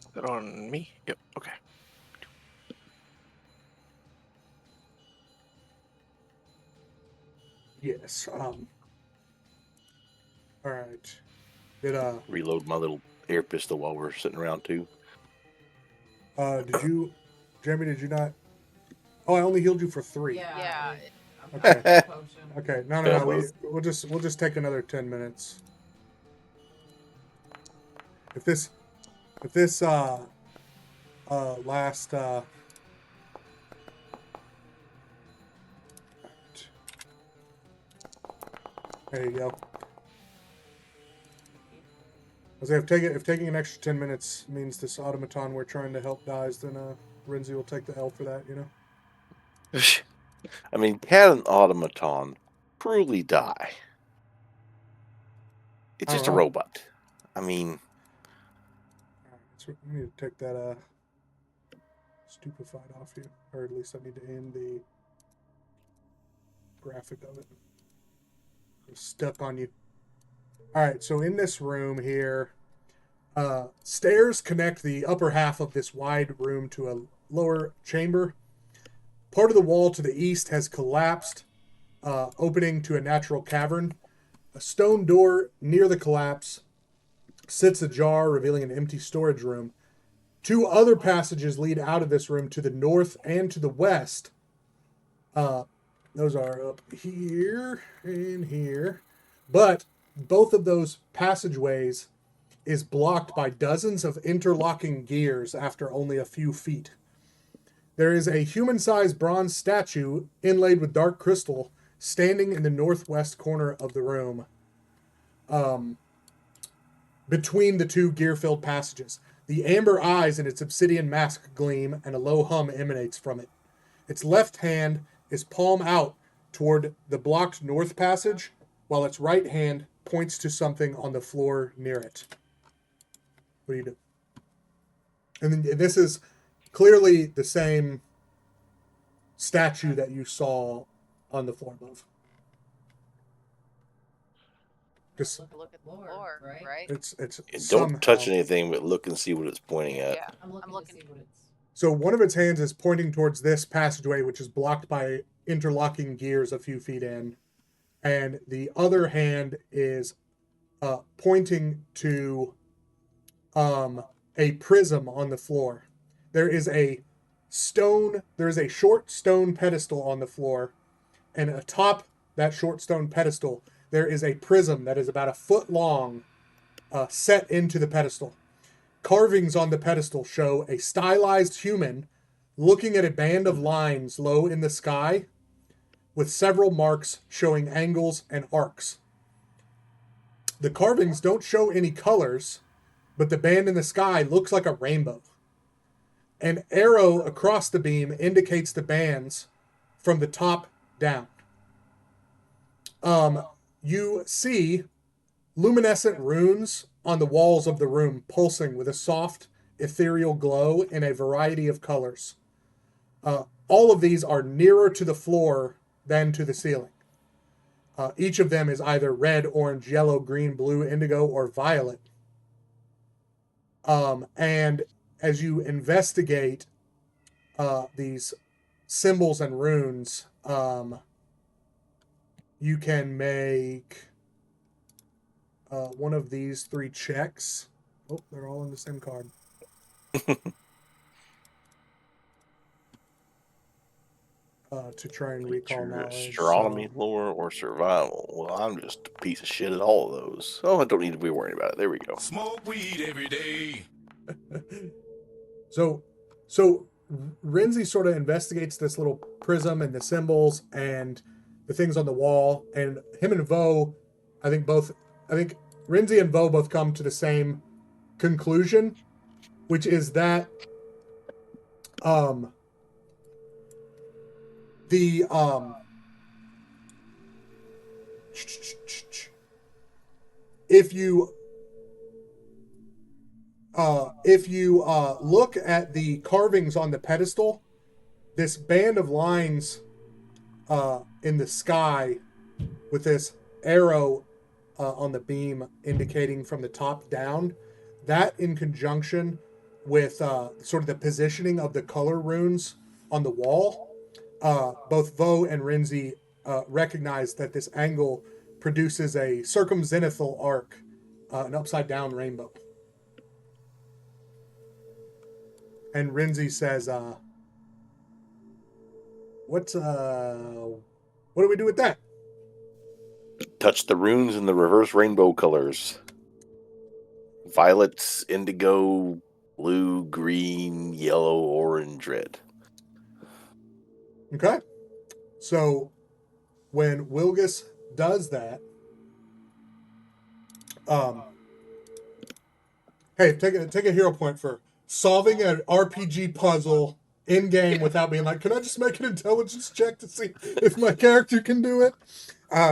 [SPEAKER 1] Is that on me? Yep. Okay.
[SPEAKER 2] Yes. All right.
[SPEAKER 3] reload my little air pistol while we're sitting around too.
[SPEAKER 2] Did you, Jeremy? Did you not? Oh, I only healed you for 3.
[SPEAKER 5] Yeah.
[SPEAKER 2] Okay.
[SPEAKER 7] Potion.
[SPEAKER 2] Okay. No.
[SPEAKER 3] Yeah,
[SPEAKER 2] We'll just take another 10 minutes. If this last there you go. I was saying, if taking an extra 10 minutes means this automaton we're trying to help dies, then Renzi will take the L for that,
[SPEAKER 3] I mean, can an automaton truly die? It's
[SPEAKER 2] I
[SPEAKER 3] just a
[SPEAKER 2] don't know.
[SPEAKER 3] robot. I mean,
[SPEAKER 2] Alright, so we need to take that stupefied off you, or at least I need to end the graphic of it. It's stuck on you. All right, so in this room here, stairs connect the upper half of this wide room to a lower chamber. Part of the wall to the east has collapsed, opening to a natural cavern. A stone door near the collapse sits ajar, revealing an empty storage room. 2 other passages lead out of this room to the north and to the west. Those are up here and here. But both of those passageways is blocked by dozens of interlocking gears after only a few feet. There is a human-sized bronze statue inlaid with dark crystal standing in the northwest corner of the room, between the 2 gear-filled passages. The amber eyes in its obsidian mask gleam, and a low hum emanates from it. Its left hand is palm out toward the blocked north passage, while its right hand points to something on the floor near it. What do you do? And then this is clearly the same statue that you saw on the floor above. Just
[SPEAKER 5] Look at the floor, right?
[SPEAKER 2] it's
[SPEAKER 3] And
[SPEAKER 2] somehow,
[SPEAKER 3] don't touch anything, but look and see what it's pointing at.
[SPEAKER 5] Yeah, I'm looking.
[SPEAKER 2] So one of its hands is pointing towards this passageway, which is blocked by interlocking gears a few feet in, and the other hand is pointing to a prism on the floor. There is a short stone pedestal on the floor, and atop that short stone pedestal, there is a prism that is about a foot long, set into the pedestal. Carvings on the pedestal show a stylized human looking at a band of lines low in the sky, with several marks showing angles and arcs. The carvings don't show any colors, but the band in the sky looks like a rainbow. An arrow across the beam indicates the bands from the top down. You see luminescent runes on the walls of the room pulsing with a soft, ethereal glow in a variety of colors. All of these are nearer to the floor than to the ceiling. Each of them is either red, orange, yellow, green, blue, indigo, or violet. And as you investigate these symbols and runes, you can make one of these 3 checks. Oh, they're all in the same card. To try and recall
[SPEAKER 3] Your
[SPEAKER 2] knowledge.
[SPEAKER 3] astronomy,
[SPEAKER 2] So,
[SPEAKER 3] lore, or survival. Well, I'm just a piece of shit at all of those. Oh, I don't need to be worried about it. There we go.
[SPEAKER 6] Smoke weed every day.
[SPEAKER 2] so Renzi sort of investigates this little prism and the symbols and the things on the wall, and him and Vo, I think Renzi and Vo both come to the same conclusion, which is that if you look at the carvings on the pedestal, this band of lines in the sky with this arrow on the beam indicating from the top down, that in conjunction with sort of the positioning of the color runes on the wall, both Vo and Renzi recognize that this angle produces a circumzenithal arc, an upside down rainbow. And Renzi says, what do we do with that?
[SPEAKER 3] Touch the runes in the reverse rainbow colors. Violet, indigo, blue, green, yellow, orange, red.
[SPEAKER 2] Okay. So when Wilgus does that, hey, take a hero point for solving an RPG puzzle in game without being like, can I just make an intelligence check to see if my character can do it?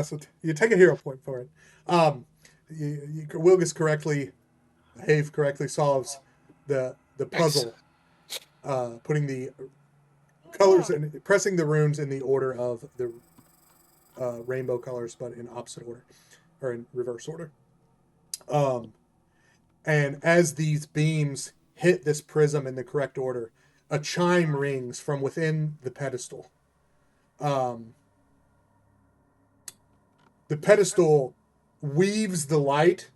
[SPEAKER 2] So you take a hero point for it. Wilgus correctly solves the puzzle, putting the colors and pressing the runes in the order of the rainbow colors, but in opposite order or in reverse order. And as these beams hit this prism in the correct order, a chime rings from within the pedestal. the pedestal weaves the light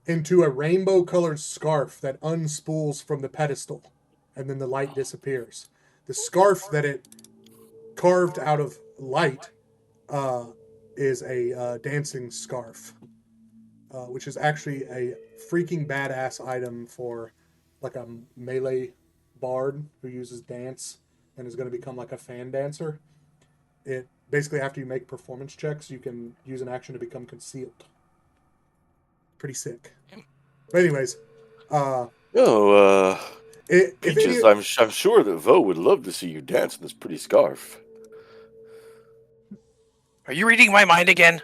[SPEAKER 2] into a rainbow-colored scarf that unspools from the pedestal, and then the light disappears. The scarf that it carved out of light is a dancing scarf, which is actually a freaking badass item for like a melee bard who uses dance and is going to become like a fan dancer. It basically, after you make performance checks, you can use an action to become concealed. Pretty sick. But anyways, if any,
[SPEAKER 3] Peaches, I'm sure that Vo would love to see you dance in this pretty scarf.
[SPEAKER 1] Are you reading my mind again?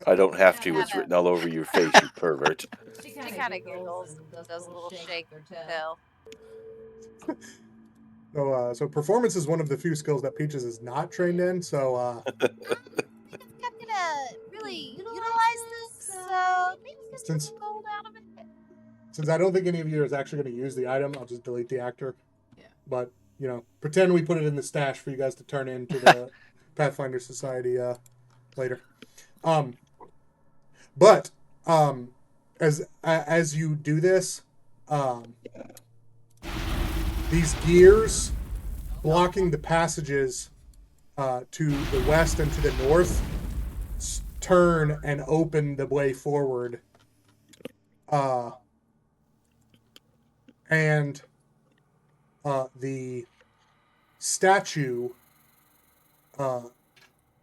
[SPEAKER 3] I don't have to. It's written all over your face, you pervert.
[SPEAKER 5] She kind of giggles and does a little shake of her tail.
[SPEAKER 2] so performance is one of the few skills that Peaches is not trained in. So
[SPEAKER 5] I'm gonna really utilize this, so maybe get
[SPEAKER 2] Since-
[SPEAKER 5] some gold out of it.
[SPEAKER 2] since I don't think any of you is actually going to use the item, I'll just delete the actor.
[SPEAKER 7] Yeah.
[SPEAKER 2] But pretend we put it in the stash for you guys to turn into the Pathfinder Society later. But as you do this, these gears blocking the passages to the west and to the north turn and open the way forward. And the statue,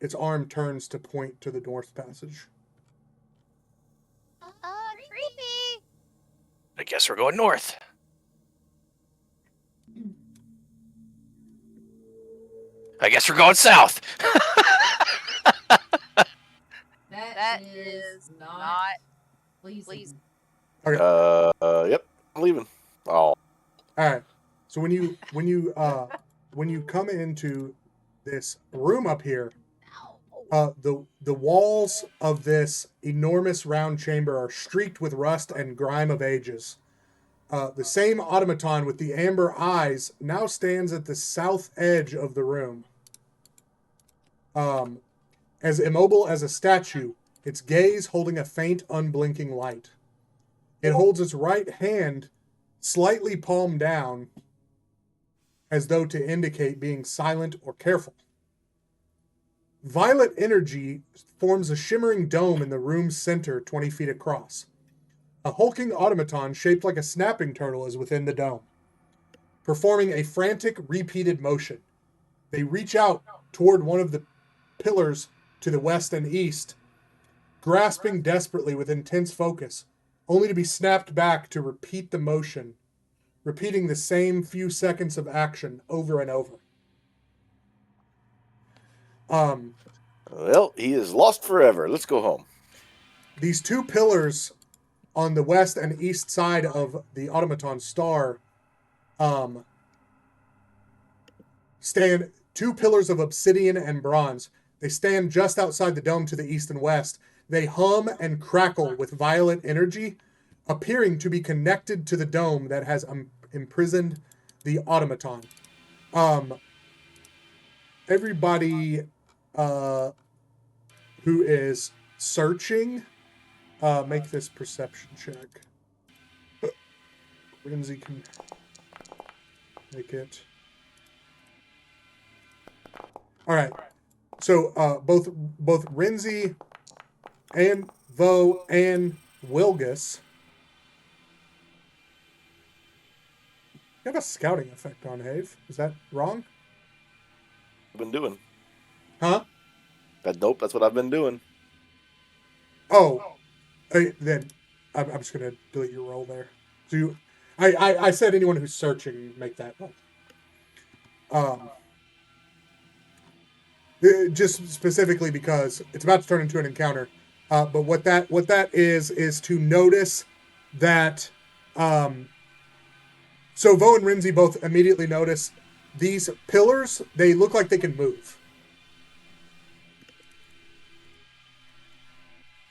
[SPEAKER 2] its arm turns to point to the north passage.
[SPEAKER 5] Creepy.
[SPEAKER 1] I guess we're going north. I guess we're going south.
[SPEAKER 5] That is not pleasing.
[SPEAKER 2] Okay.
[SPEAKER 3] Yep, I'm leaving. Oh,
[SPEAKER 2] All right. So when you come into this room up here, the walls of this enormous round chamber are streaked with rust and grime of ages. The same automaton with the amber eyes now stands at the south edge of the room. As immobile as a statue, its gaze holding a faint, unblinking light. It holds its right hand slightly palm down, as though to indicate being silent or careful. Violet energy forms a shimmering dome in the room's center, 20 feet across. A hulking automaton shaped like a snapping turtle is within the dome, performing a frantic, repeated motion. They reach out toward one of the pillars to the west and east, grasping desperately with intense focus, only to be snapped back to repeat the motion, repeating the same few seconds of action over and over.
[SPEAKER 3] well, he is lost forever. Let's go home.
[SPEAKER 2] These two pillars on the west and east side of the automaton star stand two pillars of obsidian and bronze. They stand just outside the dome to the east and west. They hum and crackle with violet energy, appearing to be connected to the dome that has imprisoned the automaton. Everybody who is searching, make this perception check. Renzi can make it. All right. So both Renzi and Vo and Wilgus you have a scouting effect on Have. Is that wrong?
[SPEAKER 3] I've been doing.
[SPEAKER 2] Huh?
[SPEAKER 3] Nope, that's what I've been doing.
[SPEAKER 2] Oh, then I'm just gonna delete your roll there. So I said anyone who's searching make that roll. Just specifically because it's about to turn into an encounter. But what that is to notice that. So Vo and Renzi both immediately notice these pillars. They look like they can move.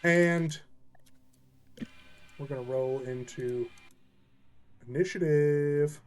[SPEAKER 2] And we're going to roll into initiative.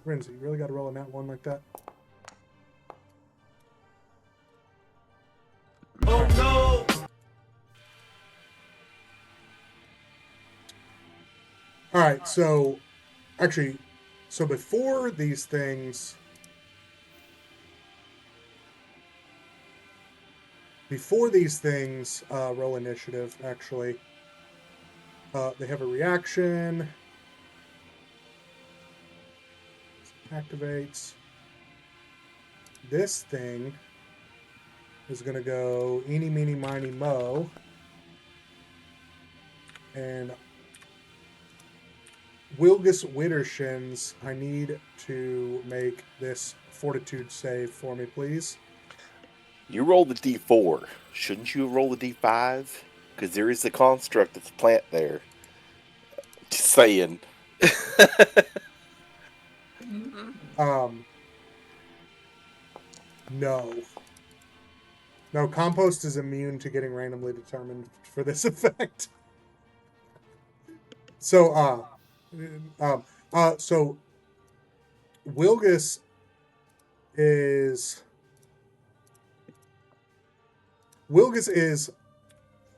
[SPEAKER 2] Rinzi, you really got to roll a nat 1 like that?
[SPEAKER 6] Oh no!
[SPEAKER 2] All right, so actually, so before these things, roll initiative. Actually, they have a reaction. Activates. This thing is going to go eeny, meeny, miny, mo. And Wilgus Wittershins, I need to make this fortitude save for me, please.
[SPEAKER 3] You roll the D4. Shouldn't you roll the D5? Because there is the construct of the plant there. Just saying.
[SPEAKER 2] No. No, compost is immune to getting randomly determined for this effect. So, so Wilgus is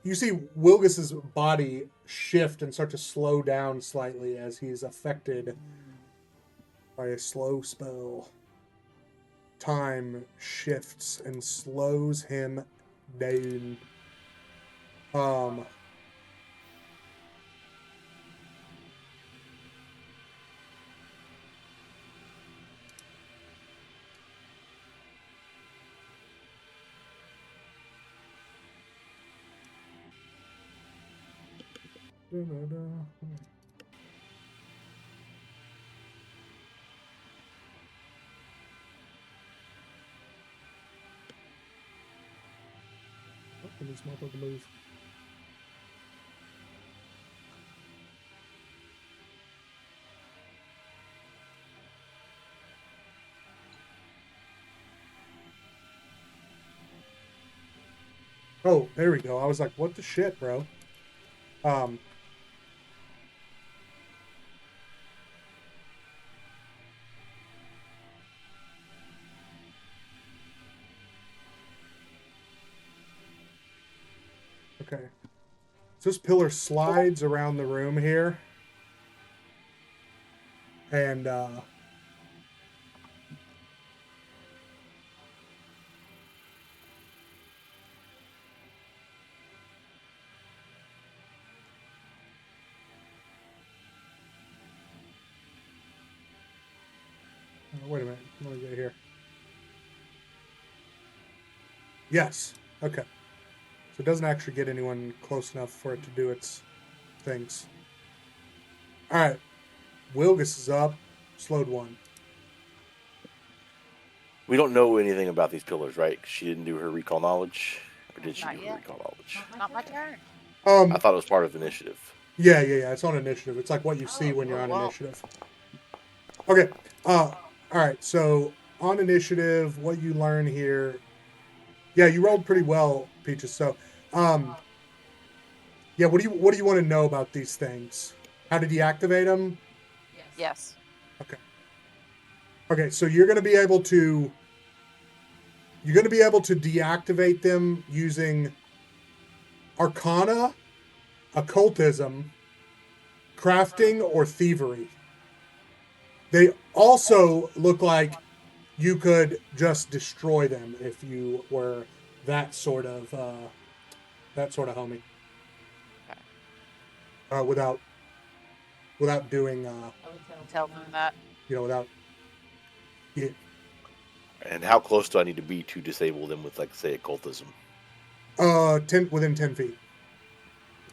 [SPEAKER 2] you see Wilgus's body shift and start to slow down slightly as he's affected by a slow spell. Time shifts and slows him down. Can this motherfucker move? Oh, there we go. I was like, what the shit, bro? Okay. So this pillar slides around the room here. And wait a minute. Let me get here. Yes. Okay. So it doesn't actually get anyone close enough for it to do its things. All right. Wilgus is up. Slowed 1.
[SPEAKER 3] We don't know anything about these pillars, right? 'Cause she didn't do her recall knowledge. Or did she
[SPEAKER 5] Not
[SPEAKER 3] do her
[SPEAKER 5] yet.
[SPEAKER 3] recall knowledge?
[SPEAKER 5] Not my turn.
[SPEAKER 3] I thought it was part of initiative.
[SPEAKER 2] Yeah. It's on initiative. It's like what you see when you're on initiative. Okay. All right. So on initiative, what you learn here. Yeah, you rolled pretty well, Peaches. So, yeah. What do you want to know about these things? How did you activate them?
[SPEAKER 5] Yes.
[SPEAKER 2] Okay. Okay. So you're going to be able to deactivate them using Arcana, Occultism, Crafting, or Thievery. They also look like you could just destroy them if you were that sort of homie. Without doing
[SPEAKER 5] Tell them that.
[SPEAKER 2] without. Yeah.
[SPEAKER 3] And how close do I need to be to disable them with, like, say, occultism?
[SPEAKER 2] Within 10 feet.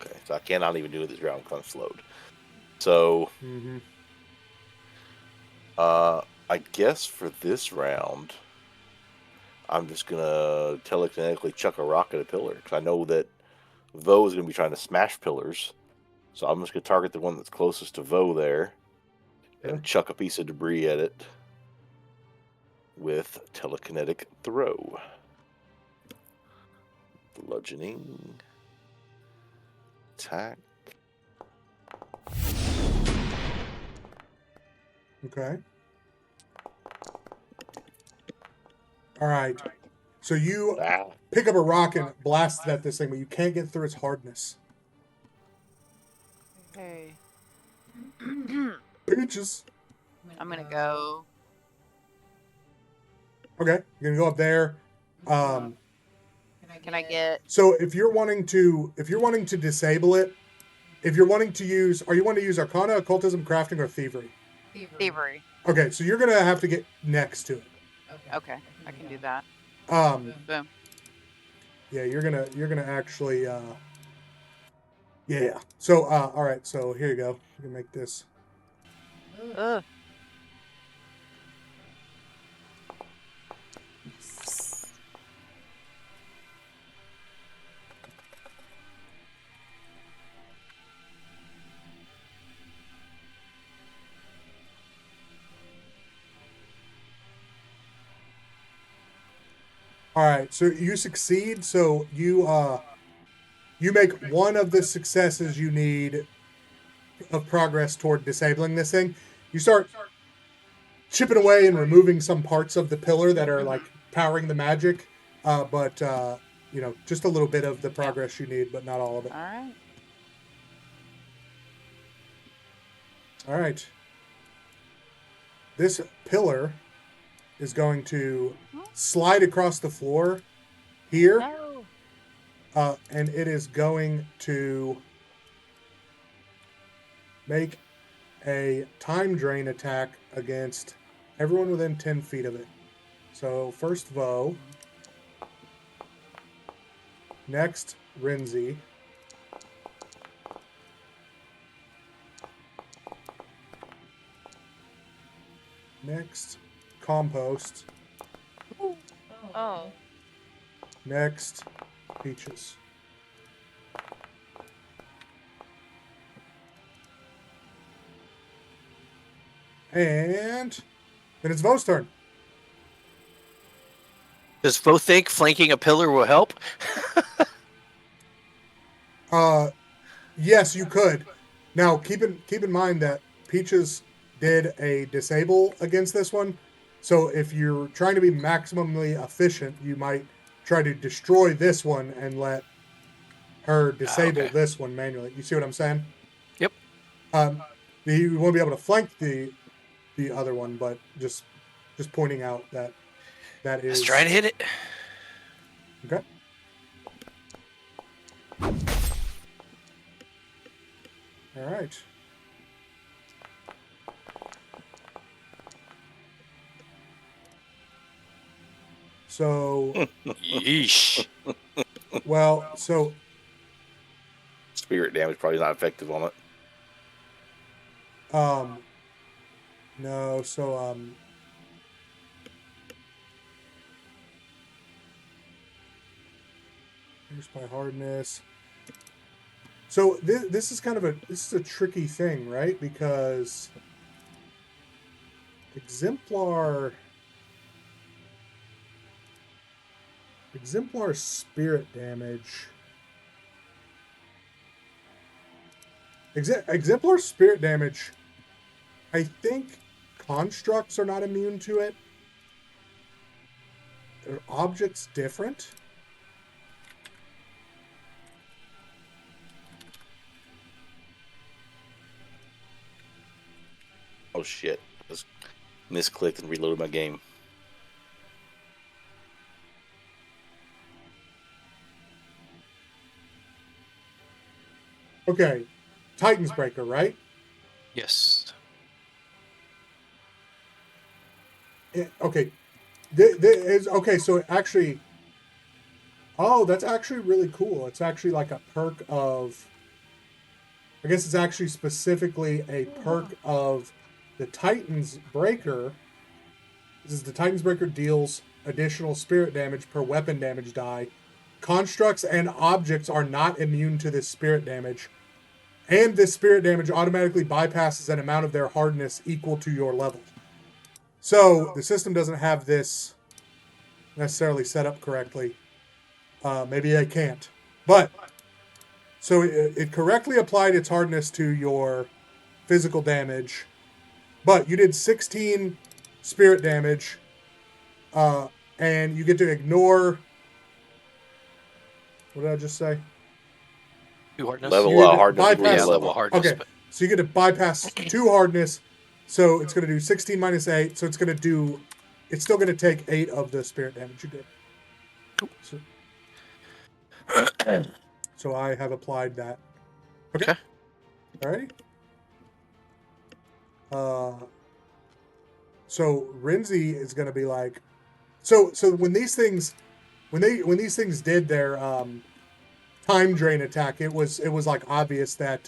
[SPEAKER 3] Okay, so I cannot even do it this round because I'm slowed. So, I guess for this round, I'm just gonna telekinetically chuck a rock at a pillar because I know that Vo is gonna be trying to smash pillars. So I'm just gonna target the one that's closest to Vo there, and chuck a piece of debris at it with telekinetic throw. Bludgeoning. Attack.
[SPEAKER 2] Okay. All right. So you
[SPEAKER 3] Ah.
[SPEAKER 2] pick up a rock and blast it at this thing, but you can't get through its hardness.
[SPEAKER 5] Okay.
[SPEAKER 2] Peaches.
[SPEAKER 5] I'm gonna go.
[SPEAKER 2] Okay, you're gonna go up there.
[SPEAKER 5] Can I get?
[SPEAKER 2] So if you're wanting to disable it, if you're wanting to use, are you wanting to use Arcana, Occultism, Crafting, or Thievery?
[SPEAKER 5] Thievery.
[SPEAKER 2] Okay, so you're gonna have to get next to it.
[SPEAKER 5] Okay, I can do that.
[SPEAKER 2] Um,
[SPEAKER 5] Boom.
[SPEAKER 2] yeah, you're gonna actually, yeah. So, all right. So here you go. You can make this.
[SPEAKER 5] Ugh.
[SPEAKER 2] All right. So you succeed. So you make one of the successes you need of progress toward disabling this thing. You start chipping away and removing some parts of the pillar that are like powering the magic, but just a little bit of the progress you need, but not all of it.
[SPEAKER 5] All right.
[SPEAKER 2] All right. This pillar is going to slide across the floor here,
[SPEAKER 5] No.
[SPEAKER 2] and it is going to make a time drain attack against everyone within 10 feet of it. So first Vo, next Rinzi, next Compost,
[SPEAKER 5] Oh.
[SPEAKER 2] next Peaches. And then it's Vo's turn.
[SPEAKER 1] Does Vo think flanking a pillar will help?
[SPEAKER 2] Yes, you could. Now keep in mind that Peaches did a disable against this one. So if you're trying to be maximally efficient, you might try to destroy this one and let her disable
[SPEAKER 1] okay.
[SPEAKER 2] this one manually. You see what I'm saying?
[SPEAKER 1] Yep.
[SPEAKER 2] You won't be able to flank the other one, but just pointing out that is.
[SPEAKER 1] Let's try and hit it.
[SPEAKER 2] Okay. All right. So,
[SPEAKER 1] Yeesh.
[SPEAKER 2] well, so
[SPEAKER 3] Spirit damage probably not effective on it.
[SPEAKER 2] no, so here's my hardness. So this is kind of a tricky thing, right? Because Exemplar spirit damage. Exemplar spirit damage. I think constructs are not immune to it. Are objects different?
[SPEAKER 3] Oh shit! Just misclicked and reloaded my game.
[SPEAKER 2] Okay, Titan's Breaker, right?
[SPEAKER 1] Yes.
[SPEAKER 2] Okay. Okay, so actually, oh, that's actually really cool. It's actually like a perk of, I guess it's actually specifically a perk of the Titan's Breaker. This is the Titan's Breaker deals additional spirit damage per weapon damage die. Constructs and objects are not immune to this spirit damage. And this spirit damage automatically bypasses an amount of their hardness equal to your level. So the system doesn't have this necessarily set up correctly. Maybe I can't. But, so it correctly applied its hardness to your physical damage. But you did 16 spirit damage. and you get to ignore. What did I just say?
[SPEAKER 1] 2 hardness.
[SPEAKER 3] Level
[SPEAKER 2] You
[SPEAKER 3] hardness equals
[SPEAKER 1] Yeah,
[SPEAKER 2] bypass-
[SPEAKER 3] level.
[SPEAKER 1] level hardness.
[SPEAKER 2] Okay, so you get to bypass 2 hardness, so it's going to do 16 minus 8. So it's going to do. It's still going to take 8 of the spirit damage you did. So I have applied that.
[SPEAKER 1] Okay.
[SPEAKER 2] Alrighty. So Renzi is going to be like, so when these things did their time drain attack, it was like obvious that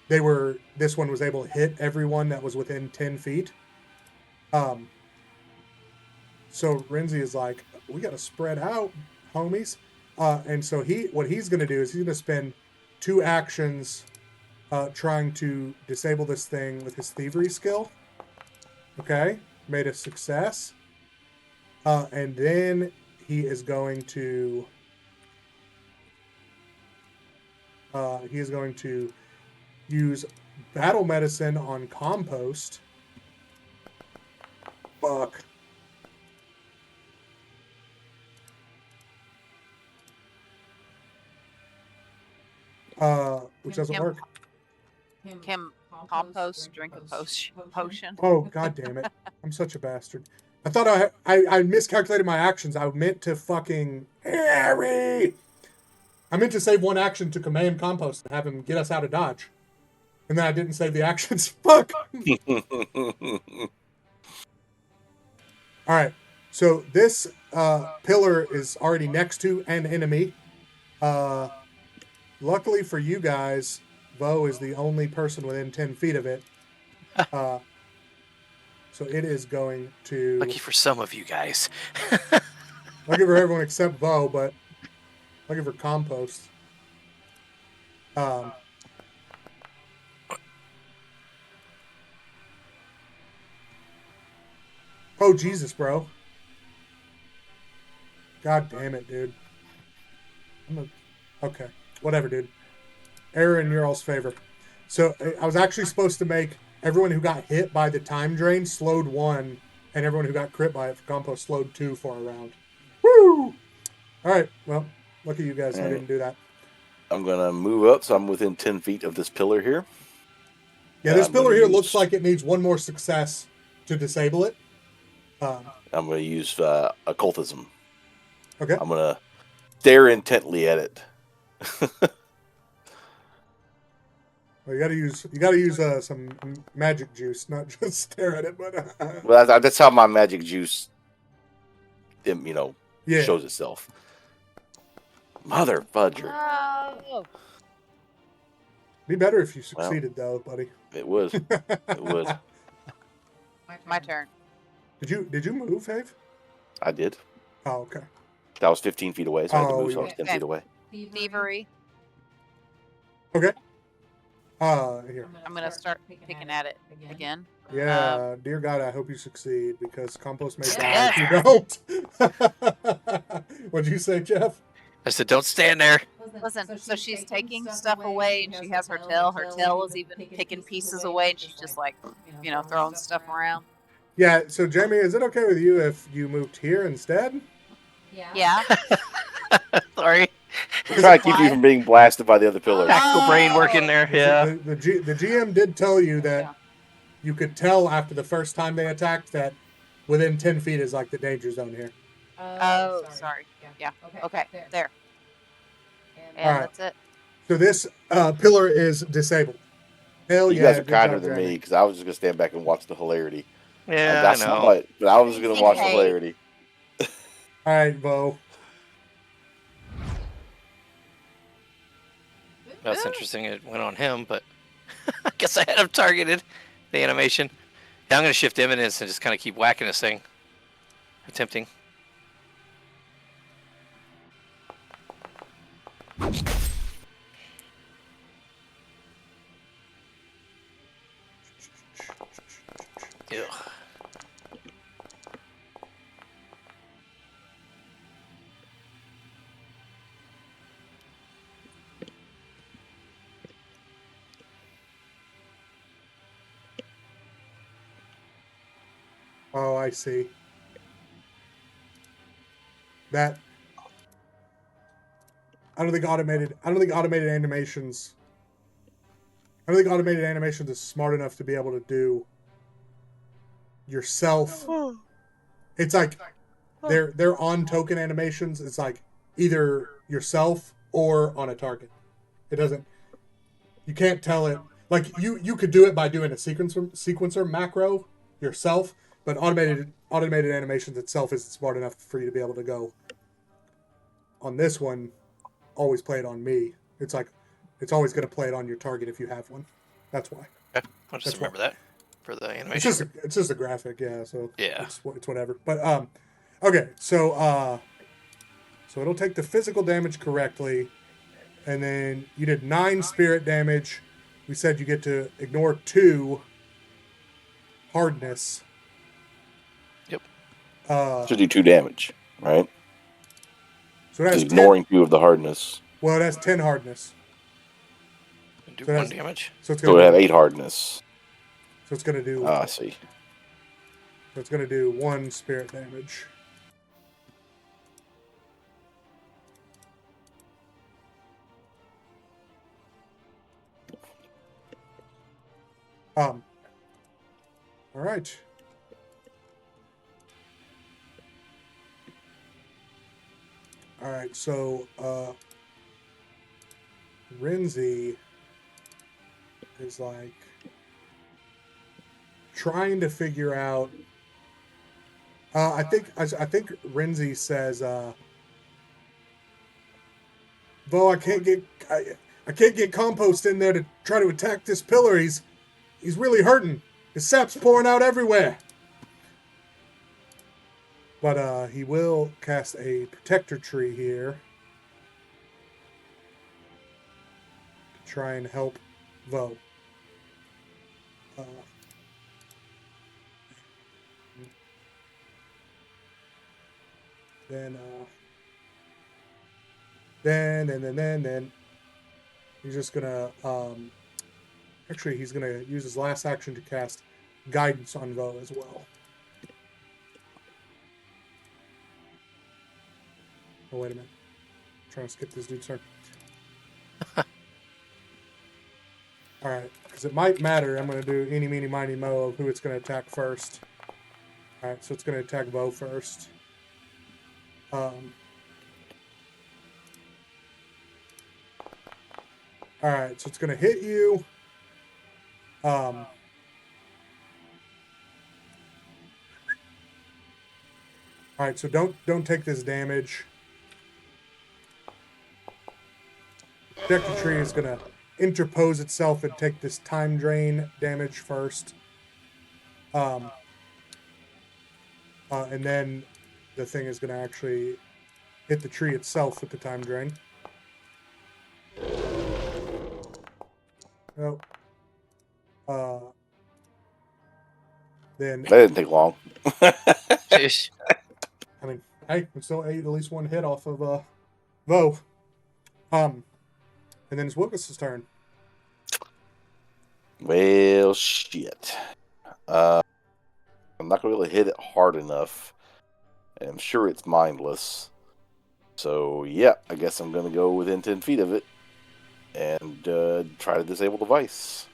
[SPEAKER 2] this one was able to hit everyone that was within 10 feet. So Renzi is like, we got to spread out, homies. And so what he's going to do is he's going to spend 2 actions trying to disable this thing with his thievery skill. Okay, made a success. And then he is going to use battle medicine on compost. Fuck. Which doesn't work.
[SPEAKER 5] Can compost drink a potion?
[SPEAKER 2] Oh, god damn it. I'm such a bastard. I thought I miscalculated my actions. I meant to fucking Harry. I meant to save 1 action to command compost and have him get us out of dodge. And then I didn't save the actions. Fuck. All right. So this pillar is already next to an enemy. Luckily for you guys, Bo is the only person within 10 feet of it. So it is going to.
[SPEAKER 1] Lucky for some of you guys.
[SPEAKER 2] Lucky for everyone except Bo, but lucky for compost. Oh, Jesus, bro. God damn it, dude. Okay, whatever, dude. Error in your all's favor. So I was actually supposed to make everyone who got hit by the time drain slowed 1, and everyone who got crit by it for compost slowed 2 for a round. Woo! All right, well, look at you guys. I didn't do that.
[SPEAKER 3] I'm going to move up so I'm within 10 feet of this pillar here.
[SPEAKER 2] Yeah, this pillar here looks like it needs 1 more success to disable it.
[SPEAKER 3] I'm going to use occultism.
[SPEAKER 2] Okay.
[SPEAKER 3] I'm going to stare intently at it.
[SPEAKER 2] Well, you gotta use some magic juice, not just stare at it. But
[SPEAKER 3] Well, that's how my magic juice,
[SPEAKER 2] yeah.
[SPEAKER 3] shows itself. Mother fudger.
[SPEAKER 5] No.
[SPEAKER 2] Be better if you succeeded, though, buddy.
[SPEAKER 3] It was. It was.
[SPEAKER 5] My turn.
[SPEAKER 2] Did you move, Have?
[SPEAKER 3] I did.
[SPEAKER 2] Oh, okay.
[SPEAKER 3] That was 15 feet away, so I had to move, so I was 10
[SPEAKER 5] Okay.
[SPEAKER 3] feet away.
[SPEAKER 5] Thievery.
[SPEAKER 2] Okay. Here.
[SPEAKER 5] I'm gonna start picking at it again.
[SPEAKER 2] Yeah, dear God, I hope you succeed because compost may die
[SPEAKER 5] Yes.
[SPEAKER 2] if you don't. What'd you say, Jeff?
[SPEAKER 1] I said, don't stand there.
[SPEAKER 5] Listen, so she's taking stuff away, and she has her tail. Her tail is even picking pieces away, and she's just like, throwing stuff around.
[SPEAKER 2] Yeah. So, Jamie, is it okay with you if you moved here instead?
[SPEAKER 5] Yeah.
[SPEAKER 1] Sorry.
[SPEAKER 3] I'm trying to keep you from being blasted by the other pillar.
[SPEAKER 1] Tactical brain working there. Yeah.
[SPEAKER 2] The GM did tell you that you could tell after the first time they attacked that within 10 feet is like the danger zone here.
[SPEAKER 5] Oh, sorry. Yeah. Okay. There. And
[SPEAKER 2] All right.
[SPEAKER 5] that's it.
[SPEAKER 2] So this pillar is disabled. Hell
[SPEAKER 3] You
[SPEAKER 2] yeah!
[SPEAKER 3] guys are
[SPEAKER 2] good
[SPEAKER 3] kinder
[SPEAKER 2] job,
[SPEAKER 3] than
[SPEAKER 2] Jamie.
[SPEAKER 3] me because I was just going to stand back and watch the hilarity.
[SPEAKER 1] Yeah,
[SPEAKER 3] I
[SPEAKER 1] I know.
[SPEAKER 3] saw it, but I was going to watch the
[SPEAKER 5] Hey.
[SPEAKER 3] hilarity.
[SPEAKER 2] All right, Bo.
[SPEAKER 1] That's interesting. It went on him, but I guess I had him targeted. The animation. Yeah, I'm going to shift imminence and just kind of keep whacking this thing. Attempting. Ew.
[SPEAKER 2] Oh, I see. That I don't think automated animations. I don't think automated animations is smart enough to be able to do yourself. It's like they're on token animations. It's like either yourself or on a target. It doesn't. You can't tell it. Like you could do it by doing a sequencer macro yourself, but automated animations itself isn't smart enough for you to be able to go. On this one, always play it on me. It's like it's always going to play it on your target if you have one. That's why.
[SPEAKER 1] Okay. I'll just
[SPEAKER 2] That's
[SPEAKER 1] remember that for the animation.
[SPEAKER 2] It's just a graphic, yeah. So
[SPEAKER 1] Yeah.
[SPEAKER 2] it's whatever. But okay. So it'll take the physical damage correctly, and then you did 9 spirit damage. We said you get to ignore 2 hardness.
[SPEAKER 1] Yep.
[SPEAKER 3] Should do 2 damage, right?
[SPEAKER 2] So it has
[SPEAKER 3] ignoring 2 of the hardness.
[SPEAKER 2] Well, it has 10 hardness.
[SPEAKER 1] And do
[SPEAKER 2] So
[SPEAKER 1] 1 damage.
[SPEAKER 2] So it's
[SPEAKER 3] So
[SPEAKER 2] gonna
[SPEAKER 3] it have
[SPEAKER 2] do,
[SPEAKER 3] 8 hardness.
[SPEAKER 2] So it's gonna do.
[SPEAKER 3] I see.
[SPEAKER 2] So it's gonna do 1 spirit damage. All right. All right. So Renzi is like trying to figure out. I think Renzi says, "Bo, I can't get compost in there to try to attack this pillar. He's really hurting. His sap's pouring out everywhere." But he will cast a protector tree here to try and help Vo. Then he's just gonna actually he's gonna use his last action to cast guidance on Vo as well. Oh wait a minute, I'm trying to skip this dude's turn. All right, because it might matter. I'm gonna do eeny meeny miny mo of who it's gonna attack first. All right, so it's gonna attack Vo first. All right, so it's gonna hit you. All right, so don't take this damage. Protector tree is gonna interpose itself and take this time drain damage first. And then the thing is gonna actually hit the tree itself with the time drain. Oh. Then
[SPEAKER 3] That didn't take long.
[SPEAKER 1] Jeez.
[SPEAKER 2] I mean, hey, we still ate at least 1 hit off of Vo. And then it's Wilkes' turn.
[SPEAKER 3] Well, shit. I'm not going to be able to hit it hard enough. I'm sure it's mindless. So, yeah, I guess I'm going to go within 10 feet of it and try to disable the device.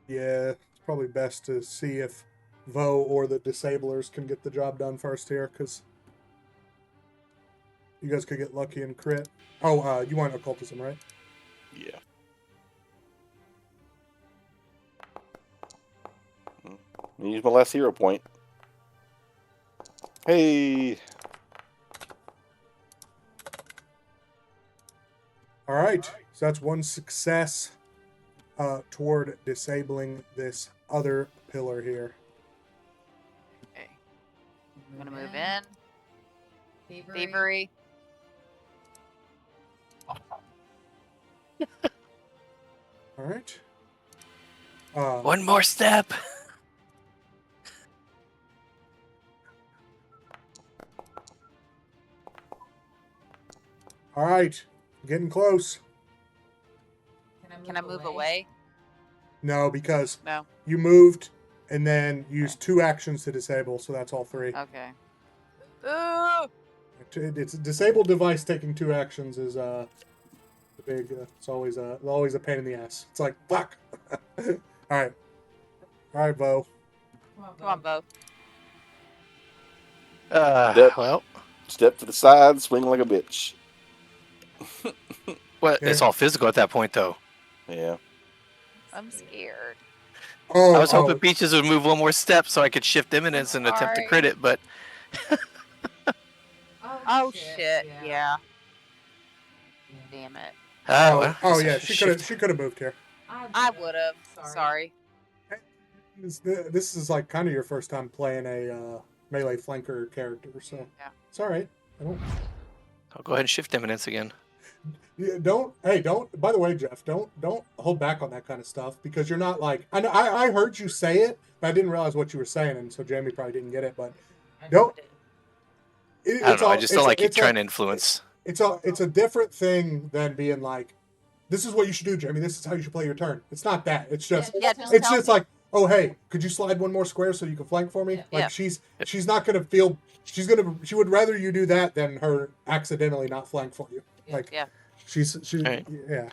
[SPEAKER 2] Yeah, it's probably best to see if Vo or the disablers can get the job done first here, because you guys could get lucky and crit. Oh, you want occultism, right?
[SPEAKER 3] Yeah. Use my last hero point. Hey!
[SPEAKER 2] All right, so that's 1 success toward disabling this other pillar here.
[SPEAKER 5] Okay. I'm gonna move in. Thievery.
[SPEAKER 2] All right.
[SPEAKER 1] 1 more step.
[SPEAKER 2] All right, getting close.
[SPEAKER 5] Can I move away?
[SPEAKER 2] No, because
[SPEAKER 5] No.
[SPEAKER 2] you moved and then use 2 actions to disable. So that's all 3.
[SPEAKER 5] Okay. Ooh!
[SPEAKER 2] It's a disabled device taking 2 actions is the big. It's always a pain in the ass. It's like fuck. All right, Bo.
[SPEAKER 5] Come on, Bo.
[SPEAKER 3] Yep.
[SPEAKER 1] Well,
[SPEAKER 3] Step to the side, swing like a bitch.
[SPEAKER 1] it's all physical at that point, though.
[SPEAKER 3] Yeah.
[SPEAKER 5] I'm scared.
[SPEAKER 2] Oh,
[SPEAKER 1] I was hoping
[SPEAKER 2] oh,
[SPEAKER 1] Peaches would move one more step so I could shift imminence and attempt to
[SPEAKER 5] Sorry.
[SPEAKER 1] crit it, but
[SPEAKER 5] Oh shit! Yeah. Damn it.
[SPEAKER 2] yeah. She could have moved here.
[SPEAKER 5] I would have. Sorry.
[SPEAKER 2] This is like kind of your first time playing a melee flanker character, so
[SPEAKER 5] Yeah.
[SPEAKER 2] it's all right.
[SPEAKER 1] I'll go ahead and shift imminence again.
[SPEAKER 2] Don't. By the way, Jeff, don't hold back on that kind of stuff because you're not like I know. I heard you say it, but I didn't realize what you were saying, and so Jamie probably didn't get it. But don't.
[SPEAKER 1] I don't know. I just don't like trying to influence.
[SPEAKER 2] It's a different thing than being like, this is what you should do, Jamie. This is how you should play your turn. It's not that. It's just it's just like, oh hey, could you slide one more square so you can flank for me?
[SPEAKER 5] Yeah.
[SPEAKER 2] Like she's not gonna feel she would rather you do that than her accidentally not flank for you. Like
[SPEAKER 5] Yeah.
[SPEAKER 2] she's
[SPEAKER 1] Right.
[SPEAKER 2] yeah.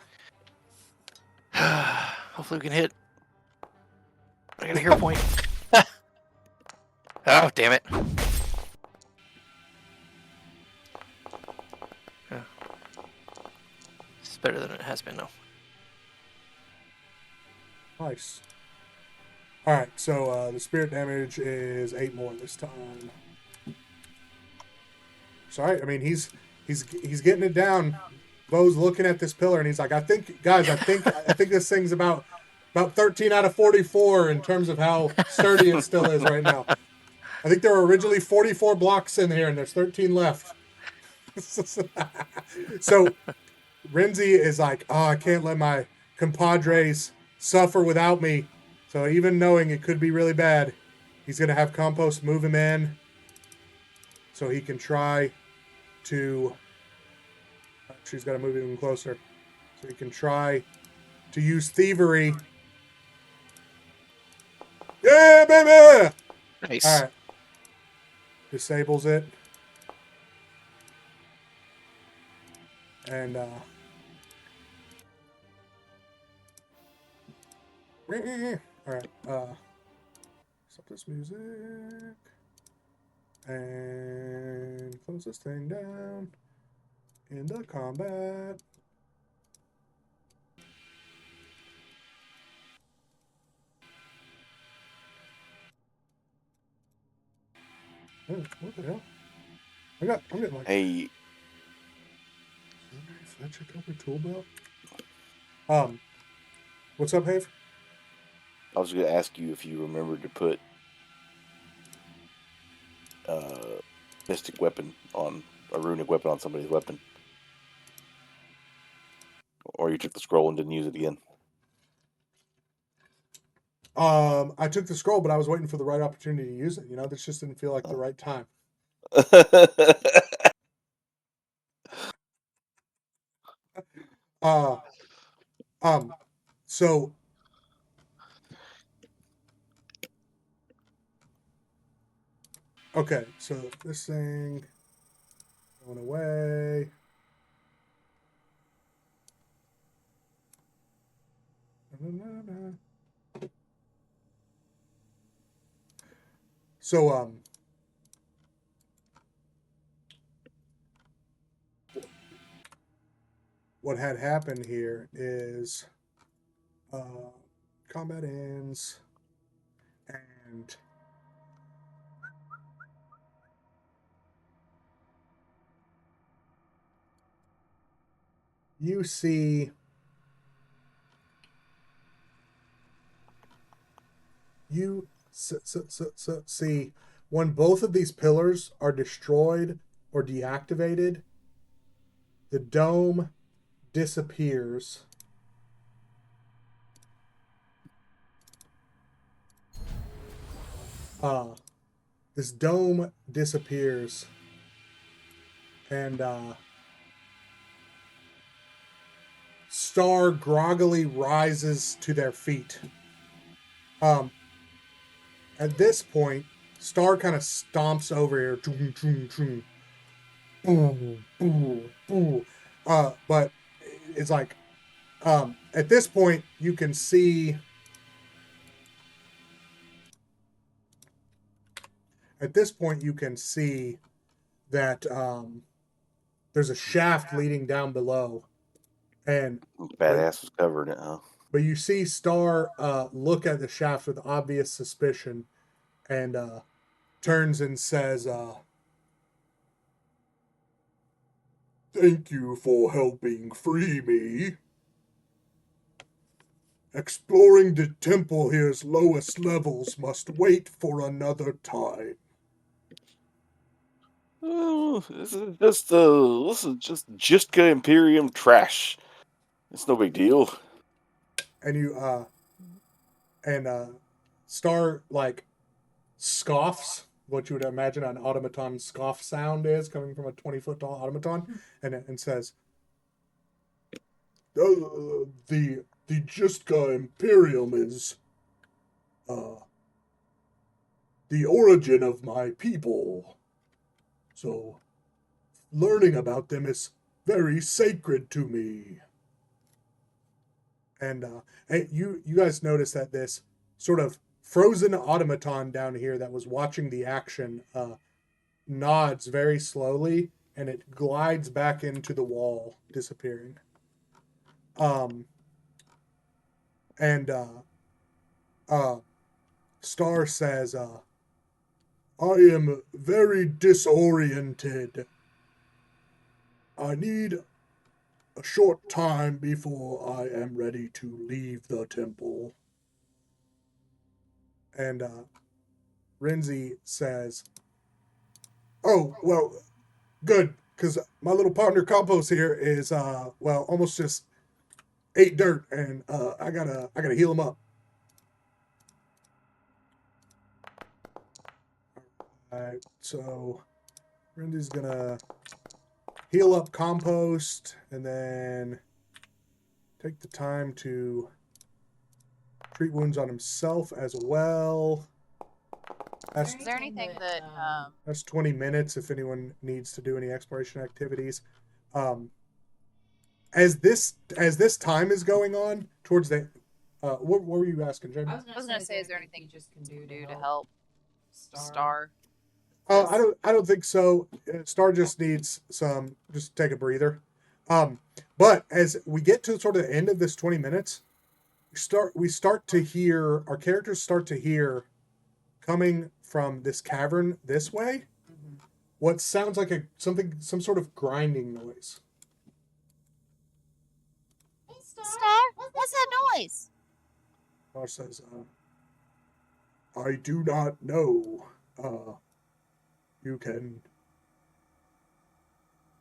[SPEAKER 1] Hopefully we can hit. I got a hero point. Oh, damn it. Yeah. It's better than it has been, though.
[SPEAKER 2] Nice. All right, so the spirit damage is 8 more this time. Sorry, I mean he's getting it down. Bo's looking at this pillar and he's like, I think this thing's about 13 out of 44 in terms of how sturdy it still is right now. I think there were originally 44 blocks in here and there's 13 left. So Renzi is like, oh, I can't let my compadres suffer without me. So even knowing it could be really bad, he's going to have Compost move him in so he can try to... She's got to move even closer. So he can try to use Thievery. Yeah, baby!
[SPEAKER 1] Nice.
[SPEAKER 2] All right. Disables it. And, all right, stop this music. And close this thing down. Into combat. Oh, what the hell? I'm getting like...
[SPEAKER 3] Hey,
[SPEAKER 2] Fetch a couple tool belt. What's up, Have?
[SPEAKER 3] I was going to ask you if you remembered to put mystic weapon on a runic weapon on somebody's weapon, or you took the scroll and didn't use it again.
[SPEAKER 2] I took the scroll, but I was waiting for the right opportunity to use it. You know, this just didn't feel like the right time. So okay, so this thing going away. So what had happened here is combat ends and you see see when both of these pillars are destroyed or deactivated, the dome disappears. This dome disappears, and Star groggily rises to their feet. At this point, Star kind of stomps over here. Choom, choom, choom. Boom, boom, boom. But it's like, at this point, you can see. At this point, you can see that there's a shaft leading down below, and
[SPEAKER 3] Badass was covering it, huh?
[SPEAKER 2] but you see Star look at the shaft with obvious suspicion, and turns and says, "Thank you for helping free me. Exploring the temple here's lowest levels must wait for another time."
[SPEAKER 3] Oh, this is just Jistka Imperium trash. It's no big deal.
[SPEAKER 2] And you and Star like scoffs, what you would imagine an automaton scoff sound is coming from a 20-foot tall automaton, and says, the Jistka Imperium is the origin of my people. So learning about them is very sacred to me. And hey, you guys notice that this sort of frozen automaton down here that was watching the action nods very slowly, and it glides back into the wall, disappearing. And Star says, "I am very disoriented. I need a short time before I am ready to leave the temple." And Renzi says, "Oh, well, good, because my little partner Compost here is, well, almost just ate dirt, and I gotta heal him up." Alright, so Renzi's gonna heal up Compost, and then take the time to treat wounds on himself as well.
[SPEAKER 5] Is there anything that
[SPEAKER 2] That's 20 minutes if anyone needs to do any exploration activities. As this time is going on towards the what were you asking, Jamie?
[SPEAKER 5] I was gonna say, is there anything you just can do to help Star?
[SPEAKER 2] I don't think so. Star just needs just take a breather. But as we get to sort of the end of this 20 minutes, we start to hear our characters start to hear coming from this cavern this way what sounds like some sort of grinding noise.
[SPEAKER 4] Hey, Star, what's that noise?
[SPEAKER 2] Star says, "I do not know. You can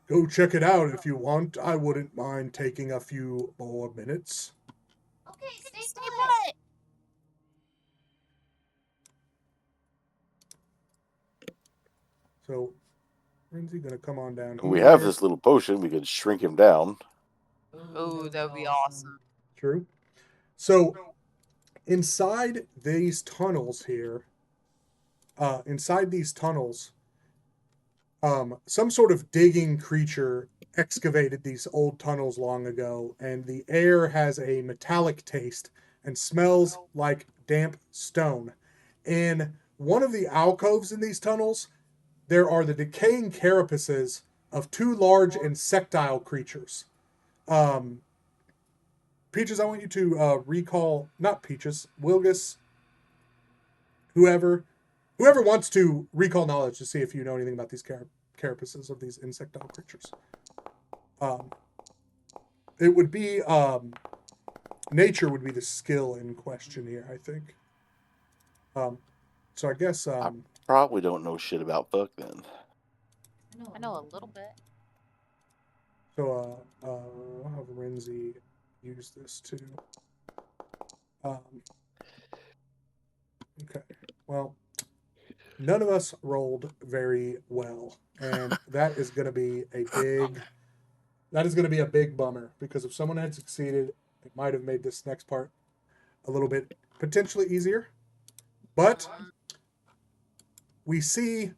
[SPEAKER 2] go check it out if you want. I wouldn't mind taking a few more minutes."
[SPEAKER 4] Okay, stay put.
[SPEAKER 2] So, Renzi gonna come on down here.
[SPEAKER 3] We have this little potion. We could shrink him down.
[SPEAKER 5] Oh, that would be awesome.
[SPEAKER 2] True. So, inside these tunnels here, some sort of digging creature excavated these old tunnels long ago, and the air has a metallic taste and smells like damp stone. In one of the alcoves in these tunnels, there are the decaying carapaces of two large insectile creatures. Peaches, I want you to recall, not Peaches, Wilgus, whoever wants to recall knowledge to see if you know anything about these carapaces of these insectile creatures. It would be nature would be the skill in question here, I think. So I guess
[SPEAKER 3] I probably don't know shit about fuck then.
[SPEAKER 5] I know a little bit.
[SPEAKER 2] so I'll have Renzi use this too. Okay. Well, none of us rolled very well, and that is going to be a big bummer, because if someone had succeeded, it might have made this next part a little bit potentially easier. But we see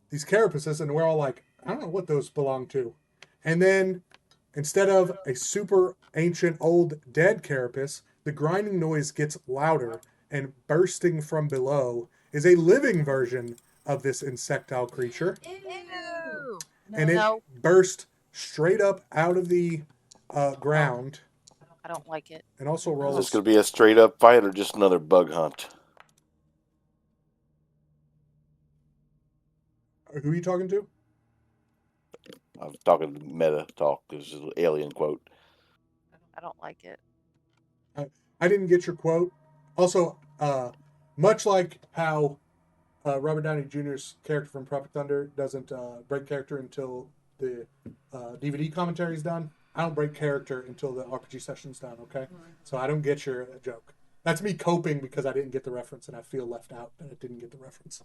[SPEAKER 2] these carapaces, and we're all like, I don't know what those belong to. And then instead of a super ancient old dead carapace, the grinding noise gets louder, and bursting from below is a living version of this insectile creature.
[SPEAKER 5] Ew.
[SPEAKER 2] And it
[SPEAKER 5] No.
[SPEAKER 2] burst straight up out of the ground,
[SPEAKER 5] I don't like it.
[SPEAKER 2] and also
[SPEAKER 3] Is this
[SPEAKER 2] rolls.
[SPEAKER 3] going to be a straight up fight or just another bug hunt?
[SPEAKER 2] Who are you talking to?
[SPEAKER 3] I'm talking meta talk. This is an alien quote.
[SPEAKER 5] I don't like it.
[SPEAKER 2] I didn't get your quote. Also, much like how Robert Downey Jr.'s character from Pathfinder doesn't break character until the DVD commentary is done, I don't break character until the RPG session's done, okay? So I don't get your joke. That's me coping because I didn't get the reference and I feel left out that I didn't get the reference.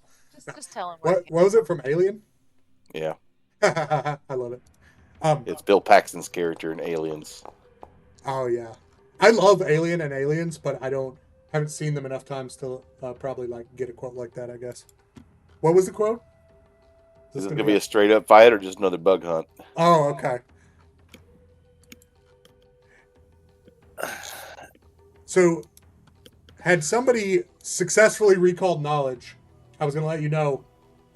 [SPEAKER 5] Just tell him where
[SPEAKER 2] What was it from Alien?
[SPEAKER 3] Yeah.
[SPEAKER 2] I love it.
[SPEAKER 3] It's Bill Paxton's character in Aliens.
[SPEAKER 2] Oh yeah, I love Alien and Aliens, but haven't seen them enough times to probably like get a quote like that. I guess. What was the quote?
[SPEAKER 3] Is this going to be a straight up fight or just another bug hunt?
[SPEAKER 2] Oh, okay. So, had somebody successfully recalled knowledge, I was going to let you know.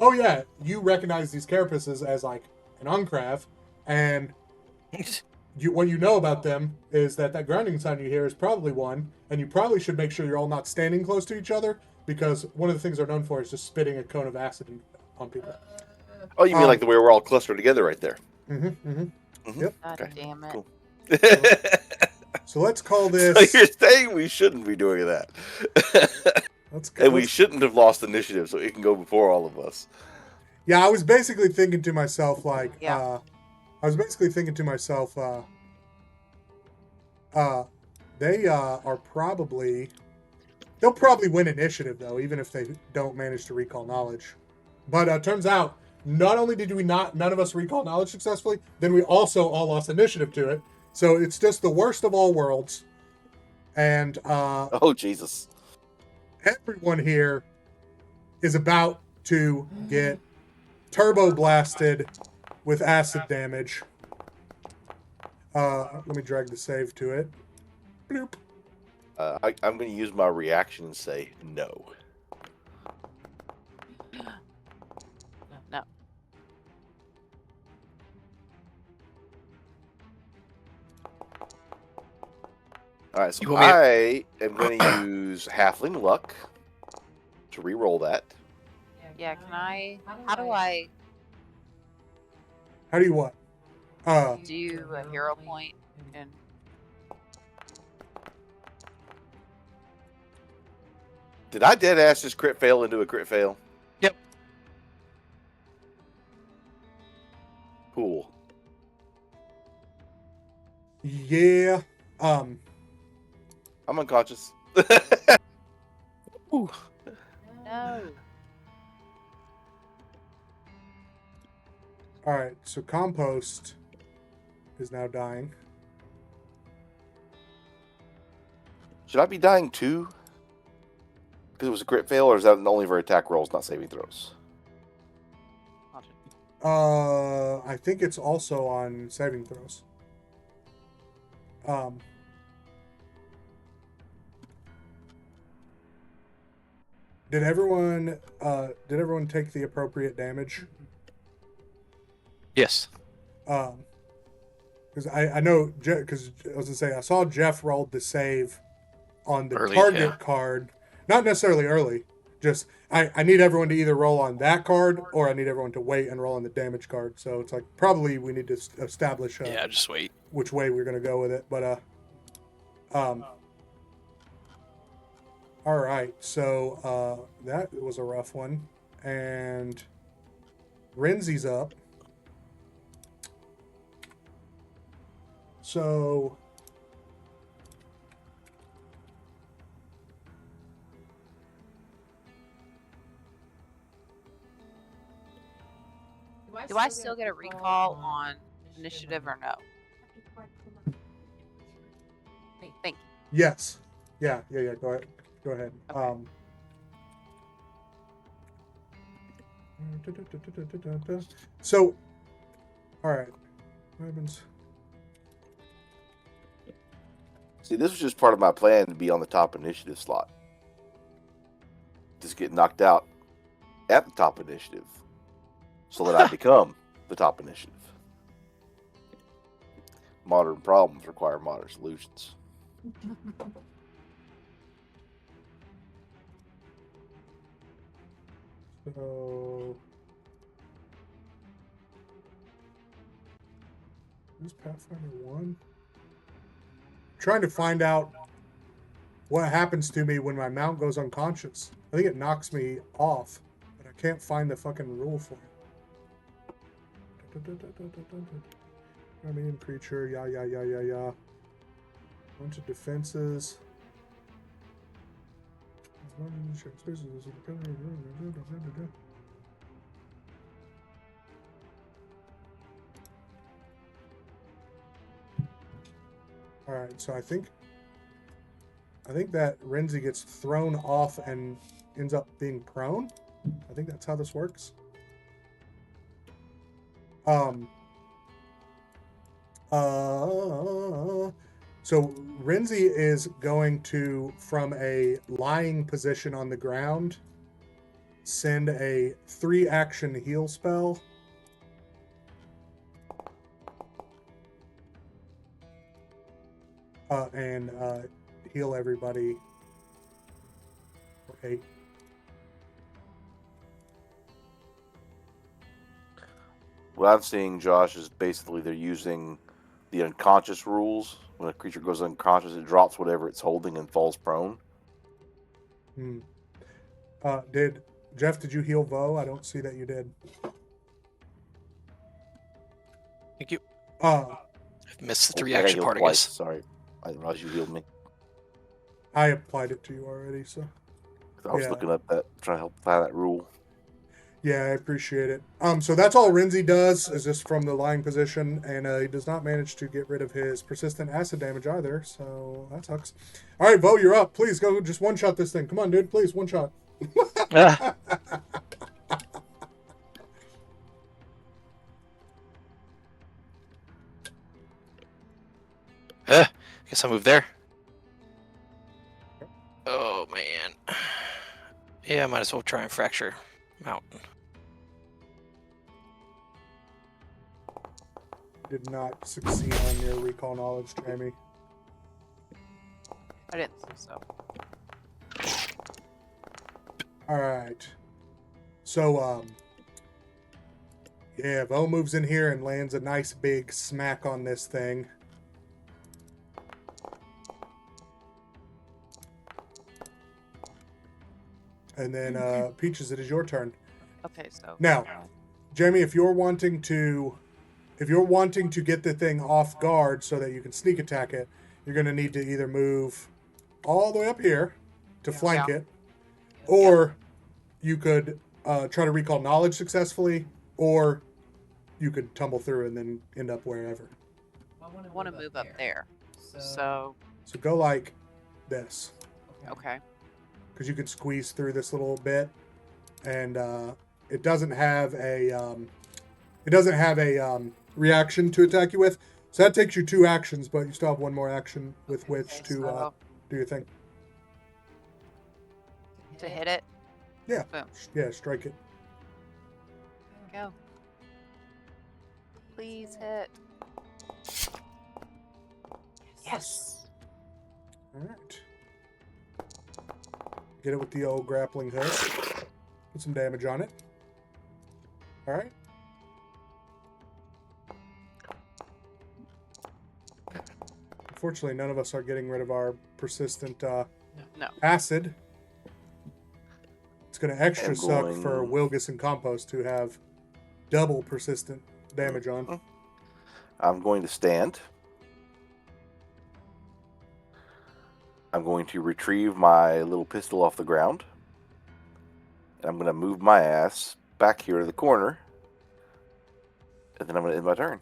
[SPEAKER 2] Oh yeah, you recognize these carapaces as like an uncrav, and what you know about them is that grinding sound you hear is probably one, and you probably should make sure you're all not standing close to each other, because one of the things they're known for is just spitting a cone of acid on people.
[SPEAKER 3] Oh, you mean like the way we're all clustered together right there?
[SPEAKER 2] Yep.
[SPEAKER 5] God
[SPEAKER 3] Okay.
[SPEAKER 5] damn it.
[SPEAKER 3] Cool.
[SPEAKER 2] So let's call
[SPEAKER 3] So
[SPEAKER 2] this.
[SPEAKER 3] you're saying we shouldn't be doing that. And we shouldn't have lost initiative so it can go before all of us.
[SPEAKER 2] Yeah, I was basically thinking to myself, like,
[SPEAKER 5] Yeah.
[SPEAKER 2] they are they'll probably win initiative, though, even if they don't manage to recall knowledge. But turns out, not only did none of us recall knowledge successfully, then we also all lost initiative to it. So it's just the worst of all worlds. And
[SPEAKER 3] Oh, Jesus.
[SPEAKER 2] everyone here is about to get turbo blasted with acid damage. Let me drag the save to it. Bloop.
[SPEAKER 3] I'm going to use my reaction and say no.
[SPEAKER 5] No.
[SPEAKER 3] All right, so
[SPEAKER 1] You want me
[SPEAKER 3] I am going to use Halfling Luck to re-roll that.
[SPEAKER 5] Yeah, can I... How do I
[SPEAKER 2] How do you what?
[SPEAKER 5] do a hero point? And
[SPEAKER 3] Did I dead ass just crit fail into a crit fail?
[SPEAKER 1] Yep.
[SPEAKER 3] Cool.
[SPEAKER 2] Yeah.
[SPEAKER 3] I'm unconscious.
[SPEAKER 1] Ooh.
[SPEAKER 5] no.
[SPEAKER 2] All right. So Compost is now dying.
[SPEAKER 3] Should I be dying too? Because it was a crit fail, or is that only for attack rolls, not saving throws?
[SPEAKER 2] I think it's also on saving throws. Did everyone take the appropriate damage?
[SPEAKER 1] Yes.
[SPEAKER 2] Because I know, because I was gonna say I saw Jeff rolled the save on the
[SPEAKER 1] Early,
[SPEAKER 2] target
[SPEAKER 1] yeah.
[SPEAKER 2] card, not necessarily early. Just I need everyone to either roll on that card or I need everyone to wait and roll on the damage card. So it's like probably we need to establish
[SPEAKER 1] Yeah, just wait.
[SPEAKER 2] which way we're gonna go with it. But all right. So that was a rough one, and Renzi's up. So
[SPEAKER 5] Do I still get a recall on initiative or no? Thank you.
[SPEAKER 2] yes, yeah. Go ahead.
[SPEAKER 5] Okay.
[SPEAKER 2] So, all right. Weapons.
[SPEAKER 3] See, this was just part of my plan to be on the top initiative slot. Just get knocked out at the top initiative so that I become the top initiative. Modern problems require modern solutions.
[SPEAKER 2] So, who's Pathfinder 1? Trying to find out what happens to me when my mount goes unconscious. I think it knocks me off, but I can't find the fucking rule for it. Medium creature, yeah. Bunch of defenses. All right, so I think that Renzi gets thrown off and ends up being prone. I think that's how this works. So Renzi is going to, from a lying position on the ground, send a 3-action heal spell. And heal everybody for 8.
[SPEAKER 3] What I'm seeing, Josh, is basically they're using the unconscious rules. When a creature goes unconscious, it drops whatever it's holding and falls prone.
[SPEAKER 2] Did you heal Vo? I don't see that you did.
[SPEAKER 1] Thank you.
[SPEAKER 2] Uh,
[SPEAKER 1] I've missed the
[SPEAKER 3] I
[SPEAKER 1] 3
[SPEAKER 3] got
[SPEAKER 1] action
[SPEAKER 3] healed
[SPEAKER 1] part, I
[SPEAKER 3] twice.
[SPEAKER 1] guess.
[SPEAKER 3] Sorry, I didn't realize you healed me.
[SPEAKER 2] I applied it to you already, so
[SPEAKER 3] I was
[SPEAKER 2] Yeah.
[SPEAKER 3] looking up that, trying to help find that rule.
[SPEAKER 2] yeah, I appreciate it. So that's all Renzi does, is just from the lying position, and he does not manage to get rid of his persistent acid damage either, so that sucks. All right, Vo, you're up. Please go, just one-shot this thing. Come on, dude, please, one shot.
[SPEAKER 1] Ah. Guess I'll move there. Oh, man. Yeah, I might as well try and fracture mountain.
[SPEAKER 2] Did not succeed on your recall knowledge, Jamie.
[SPEAKER 5] I didn't think so.
[SPEAKER 2] All right. So, yeah, Vo moves in here and lands a nice big smack on this thing. And then, Peaches, it is your turn.
[SPEAKER 5] Okay, so
[SPEAKER 2] Now, Jamie, if you're wanting to get the thing off guard so that you can sneak attack it, you're going to need to either move all the way up here to flank it, or you could try to recall knowledge successfully, or you could tumble through and then end up wherever.
[SPEAKER 5] I want to move up there. So
[SPEAKER 2] So go like this,
[SPEAKER 5] okay.
[SPEAKER 2] because you could squeeze through this little bit, and it doesn't have a reaction to attack you with. So that takes you 2 actions, but you still have 1 more action with which to
[SPEAKER 5] So
[SPEAKER 2] do your thing.
[SPEAKER 5] to hit it.
[SPEAKER 2] Yeah.
[SPEAKER 5] Boom.
[SPEAKER 2] Yeah, strike it.
[SPEAKER 5] Go. Please hit. Yes.
[SPEAKER 2] All right. Get it with the old grappling hook. Put some damage on it. All right. Unfortunately, none of us are getting rid of our persistent
[SPEAKER 5] No.
[SPEAKER 2] acid. It's going to extra
[SPEAKER 3] I'm
[SPEAKER 2] suck
[SPEAKER 3] going-
[SPEAKER 2] for Wilgus and Compost to have double persistent damage on.
[SPEAKER 3] I'm going to stand. I'm going to retrieve my little pistol off the ground. And I'm going to move my ass back here to the corner. And then I'm going to end my turn.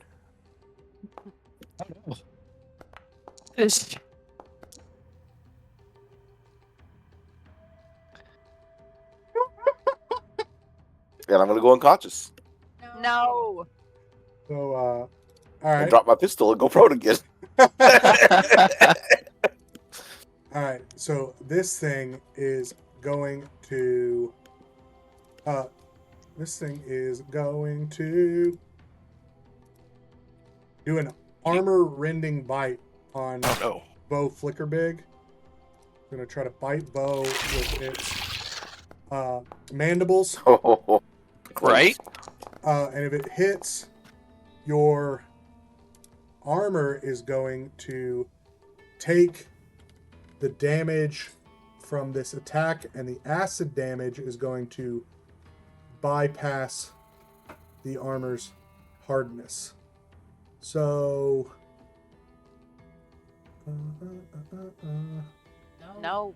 [SPEAKER 3] and I'm gonna go unconscious
[SPEAKER 5] No.
[SPEAKER 2] So, all
[SPEAKER 3] and
[SPEAKER 2] right.
[SPEAKER 3] drop my pistol and go prone again.
[SPEAKER 2] All right, so this thing is going to do an armor rending bite on
[SPEAKER 1] Oh no.
[SPEAKER 2] Bo Flickerbig. Gonna try to bite Bo with its mandibles.
[SPEAKER 1] Right?
[SPEAKER 2] And if it hits, your armor is going to take the damage from this attack, and the acid damage is going to bypass the armor's hardness. So,
[SPEAKER 5] No.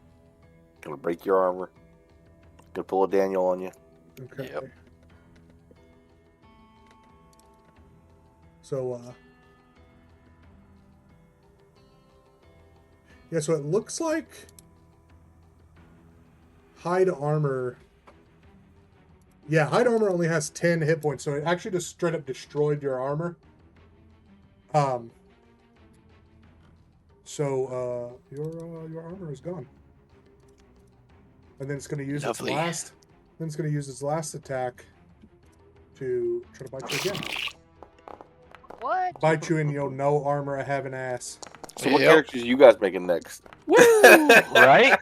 [SPEAKER 3] Gonna break your armor. Gonna pull a Daniel on you.
[SPEAKER 2] okay.
[SPEAKER 1] Yep.
[SPEAKER 2] So, yeah, so it looks like hide armor. Yeah, hide armor only has 10 hit points, so it actually just straight up destroyed your armor. So your armor is gone. And then it's going to use
[SPEAKER 1] Lovely.
[SPEAKER 2] its last attack to try to bite you again.
[SPEAKER 5] What?
[SPEAKER 2] Bite you in your no armor, I have an ass.
[SPEAKER 3] So what
[SPEAKER 1] Yep.
[SPEAKER 3] characters are you guys making next?
[SPEAKER 1] Woo! Right?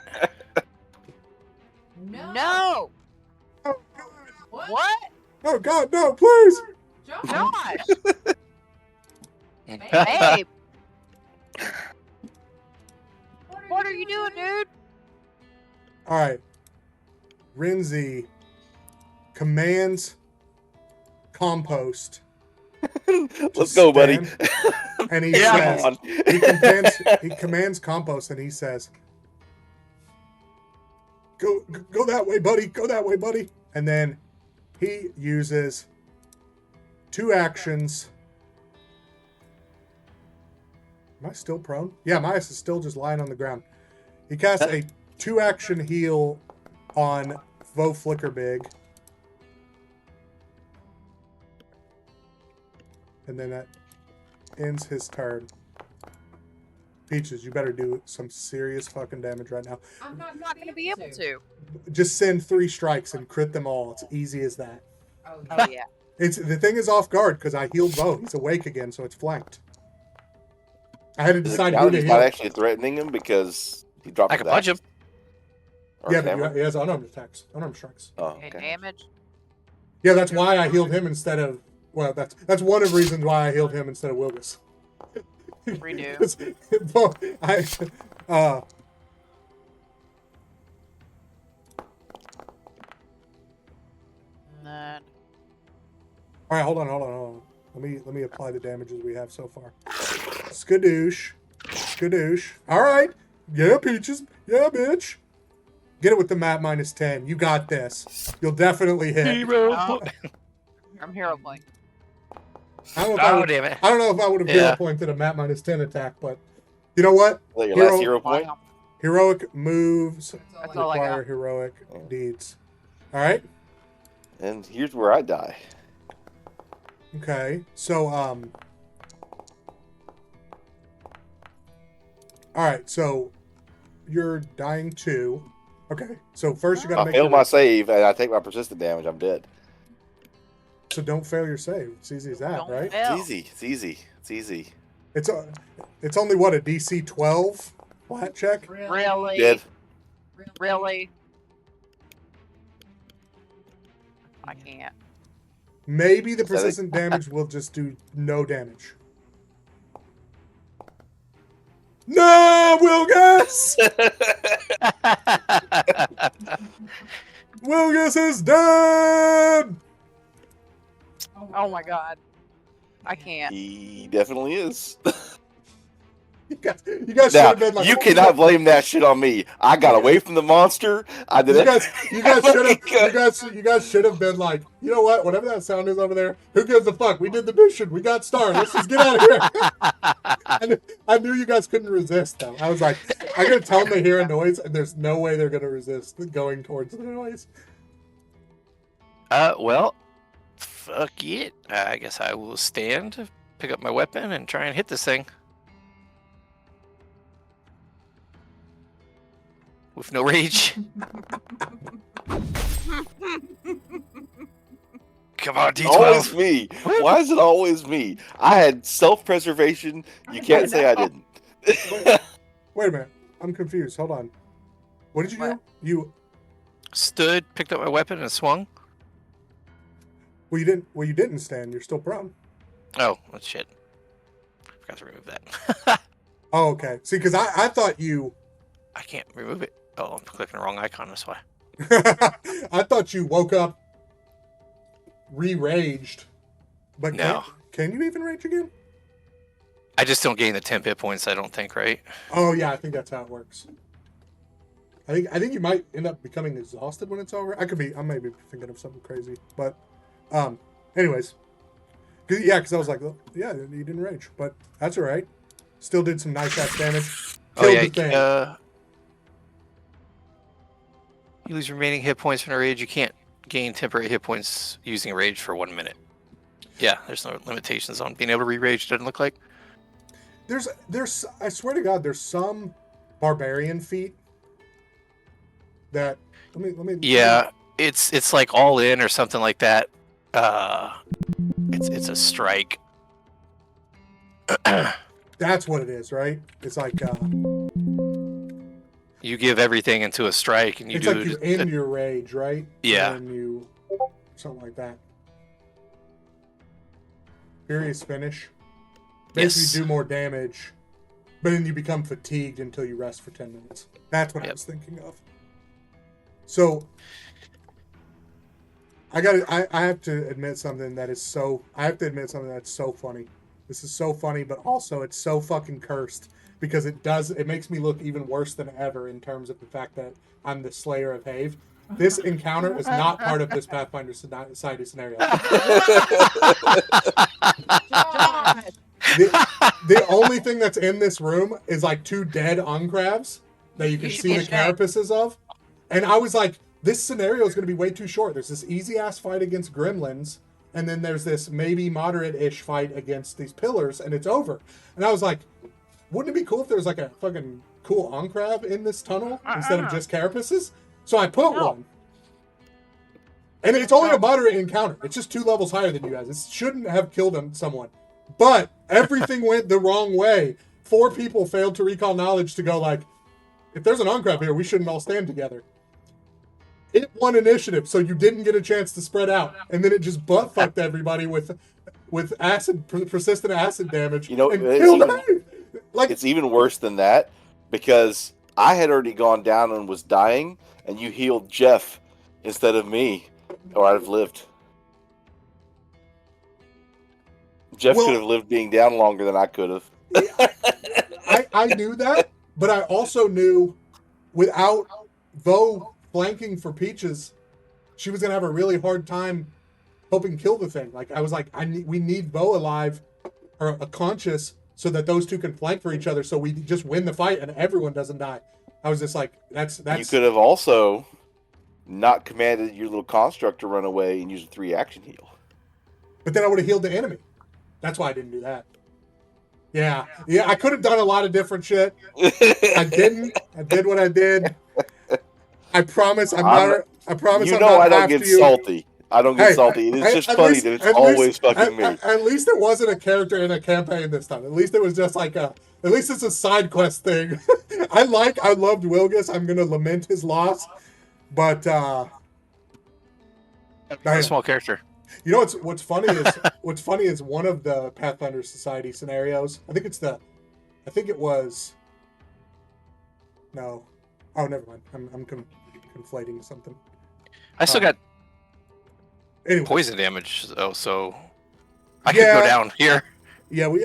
[SPEAKER 5] No.
[SPEAKER 2] Oh,
[SPEAKER 5] What?
[SPEAKER 2] oh God, no, please!
[SPEAKER 5] Gosh. Babe. What are you doing, dude?
[SPEAKER 2] All right. Renzi commands compost.
[SPEAKER 3] Let's go, buddy.
[SPEAKER 2] And he
[SPEAKER 1] Yeah.
[SPEAKER 2] says, he commands compost, and he says, go that way, buddy. Go that way, buddy. And then he uses 2 actions. Am I still prone? Yeah, my ass is still just lying on the ground. He casts a 2-action heal on Vo Flickerbig. And then that ends his turn. Peaches, you better do some serious fucking damage right now.
[SPEAKER 5] I'm not going to be able to.
[SPEAKER 2] Just send 3 strikes and crit them all. It's easy as that.
[SPEAKER 5] Oh, yeah.
[SPEAKER 2] It's the thing is off guard because I healed Vo. He's awake again, so it's flanked. I had to
[SPEAKER 3] Is it
[SPEAKER 2] decide who
[SPEAKER 3] count
[SPEAKER 2] to
[SPEAKER 3] he's
[SPEAKER 2] heal.
[SPEAKER 3] not actually threatening him because he dropped
[SPEAKER 1] I
[SPEAKER 3] his
[SPEAKER 1] can punch him.
[SPEAKER 3] axe? Or
[SPEAKER 2] Yeah,
[SPEAKER 3] his
[SPEAKER 2] but
[SPEAKER 3] hammer?
[SPEAKER 2] he has unarmed attacks, unarmed strikes.
[SPEAKER 3] Oh,
[SPEAKER 5] Okay,
[SPEAKER 3] okay.
[SPEAKER 5] damage.
[SPEAKER 2] Yeah, that's why I healed him instead of. Well, that's one of the reasons why I healed him instead of Wilgus.
[SPEAKER 5] Redo. And then
[SPEAKER 2] All right, hold on. Let me apply the damages we have so far. Skadoosh. All right, yeah, Peaches, yeah, bitch. Get it with the map -10. You got this. You'll definitely hit.
[SPEAKER 5] Oh. I'm hero point.
[SPEAKER 2] I don't know if
[SPEAKER 1] Oh, damn it.
[SPEAKER 2] I don't know if I would have
[SPEAKER 1] Yeah.
[SPEAKER 2] hero pointed a map -10 attack, but you know what?
[SPEAKER 3] Is that your
[SPEAKER 2] Hero-
[SPEAKER 3] last hero point?
[SPEAKER 5] Wow.
[SPEAKER 2] Heroic moves
[SPEAKER 5] That's all I
[SPEAKER 2] require
[SPEAKER 5] got.
[SPEAKER 2] heroic deeds. All right.
[SPEAKER 3] And here's where I die.
[SPEAKER 2] Okay. So all right. So you're dying too. Okay. So first you got to
[SPEAKER 3] I
[SPEAKER 2] make
[SPEAKER 3] fail
[SPEAKER 2] your,
[SPEAKER 3] my save and I take my persistent damage. I'm dead.
[SPEAKER 2] so don't fail your save. It's easy as that,
[SPEAKER 5] Don't
[SPEAKER 2] right?
[SPEAKER 5] fail.
[SPEAKER 3] It's easy. It's easy. It's easy.
[SPEAKER 2] It's only what, a DC 12 flat check?
[SPEAKER 5] Really?
[SPEAKER 3] Dead.
[SPEAKER 5] Really? I can't.
[SPEAKER 2] Maybe the
[SPEAKER 3] Is that it?
[SPEAKER 2] persistent damage will just do no damage. No, Wilgus! Wilgus is dead!
[SPEAKER 5] Oh my god. I can't.
[SPEAKER 3] He definitely is.
[SPEAKER 2] You guys should
[SPEAKER 3] Now,
[SPEAKER 2] have been like,
[SPEAKER 3] you cannot blame that shit on me. I got away from the monster. I did
[SPEAKER 2] You guys
[SPEAKER 3] it.
[SPEAKER 2] you guys should have been like, you know what? Whatever that sound is over there, who gives a fuck? We did the mission. We got stars. Let's just get out of here. I knew you guys couldn't resist though. I was like, I'm gonna tell them they hear a noise, and there's no way they're gonna resist going towards the noise.
[SPEAKER 1] Well, fuck it. I guess I will stand, pick up my weapon, and try and hit this thing. With no rage. Come on,
[SPEAKER 3] Always
[SPEAKER 1] D12.
[SPEAKER 3] me. Why is it always me? I had self-preservation. You can't say I didn't.
[SPEAKER 2] Wait a minute. I'm confused. Hold on. What did you
[SPEAKER 5] What?
[SPEAKER 2] do?
[SPEAKER 1] Stood, picked up my weapon, and swung.
[SPEAKER 2] Well, you didn't stand. You're still prone.
[SPEAKER 1] Oh, well, shit. Forgot to remove that.
[SPEAKER 2] Oh, okay. See, because I thought you,
[SPEAKER 1] I can't remove it. Oh, I'm clicking the wrong icon. That's why.
[SPEAKER 2] I thought you woke up, re-raged, but
[SPEAKER 1] No.
[SPEAKER 2] can you even rage again?
[SPEAKER 1] I just don't gain the 10 hit points, I don't think, right?
[SPEAKER 2] Oh yeah, I think that's how it works. I think you might end up becoming exhausted when it's over. I may be thinking of something crazy, but anyways, because I was like, oh, yeah, you didn't rage, but that's all right. Still did some nice ass damage. Killed the thing.
[SPEAKER 1] You lose remaining hit points from a rage. You can't gain temporary hit points using a rage for 1 minute. Yeah, there's no limitations on being able to re-rage, doesn't look like.
[SPEAKER 2] There's I swear to God, there's some barbarian feat that let me
[SPEAKER 1] Yeah, it's like all in or something like that. It's a strike.
[SPEAKER 2] That's what it is, right? It's like
[SPEAKER 1] You give everything into a strike, and you
[SPEAKER 2] it's
[SPEAKER 1] do.
[SPEAKER 2] like you end your rage, right?
[SPEAKER 1] Yeah.
[SPEAKER 2] And you something like that. Furious finish. Basically,
[SPEAKER 1] Yes.
[SPEAKER 2] do more damage, but then you become fatigued until you rest for 10 minutes. That's what I was thinking of. So, I have to admit something that is so. I have to admit something that's so funny. This is so funny, but also it's so fucking cursed because it makes me look even worse than ever in terms of the fact that I'm the Slayer of Have. This encounter is not part of this Pathfinder Society scenario. The only thing that's in this room is like 2 dead uncrabs that you can
[SPEAKER 5] should
[SPEAKER 2] see
[SPEAKER 5] be
[SPEAKER 2] the
[SPEAKER 5] ashamed.
[SPEAKER 2] carapaces of. And I was like, this scenario is going to be way too short. There's this easy ass fight against gremlins, and then there's this maybe moderate-ish fight against these pillars, and it's over. And I was like, wouldn't it be cool if there was like a fucking cool encrab in this tunnel instead of just carapaces? So I put one. And it's only a moderate encounter. It's just 2 levels higher than you guys. It shouldn't have killed someone. But everything went the wrong way. 4 people failed to recall knowledge to go like, if there's an uncrab here, we shouldn't all stand together. It won initiative, so you didn't get a chance to spread out. And then it just butt-fucked everybody with persistent acid damage.
[SPEAKER 3] You know,
[SPEAKER 2] and
[SPEAKER 3] it's
[SPEAKER 2] killed
[SPEAKER 3] even-
[SPEAKER 2] me. Like,
[SPEAKER 3] It's even worse than that because I had already gone down and was dying, and you healed Jeff instead of me, or I'd have lived. Jeff
[SPEAKER 2] Well-
[SPEAKER 3] could have lived being down longer than I could have.
[SPEAKER 2] I knew that, but I also knew without Vo flanking for Peaches, she was gonna have a really hard time helping kill the thing. Like I was like, we need Vo alive or conscious so that those 2 can flank for each other, so we just win the fight and everyone doesn't die. I was just like, that's.
[SPEAKER 3] You could have also not commanded your little construct to run away and use a 3 action heal.
[SPEAKER 2] But then I would have healed the enemy. That's why I didn't do that. Yeah, I could have done a lot of different shit. I didn't. I did what I did. I promise I'm not. I promise
[SPEAKER 3] You
[SPEAKER 2] I'm
[SPEAKER 3] know
[SPEAKER 2] not
[SPEAKER 3] I don't
[SPEAKER 2] after
[SPEAKER 3] get
[SPEAKER 2] you.
[SPEAKER 3] salty. I don't get
[SPEAKER 2] Hey,
[SPEAKER 3] salty. It's just
[SPEAKER 2] at
[SPEAKER 3] funny
[SPEAKER 2] least-
[SPEAKER 3] that it's
[SPEAKER 2] at
[SPEAKER 3] always
[SPEAKER 2] least-
[SPEAKER 3] fucking me.
[SPEAKER 2] At least it wasn't a character in a campaign this time. At least it was just like a. At least it's a side quest thing. I loved Wilgus. I'm gonna lament his loss, but
[SPEAKER 1] A small character.
[SPEAKER 2] you know what's funny is one of the Pathfinder Society scenarios. I think it was. No, oh never mind. I'm conflating something.
[SPEAKER 1] I still got
[SPEAKER 2] Anyway,
[SPEAKER 1] poison damage, though, so I could go down here.
[SPEAKER 2] yeah, we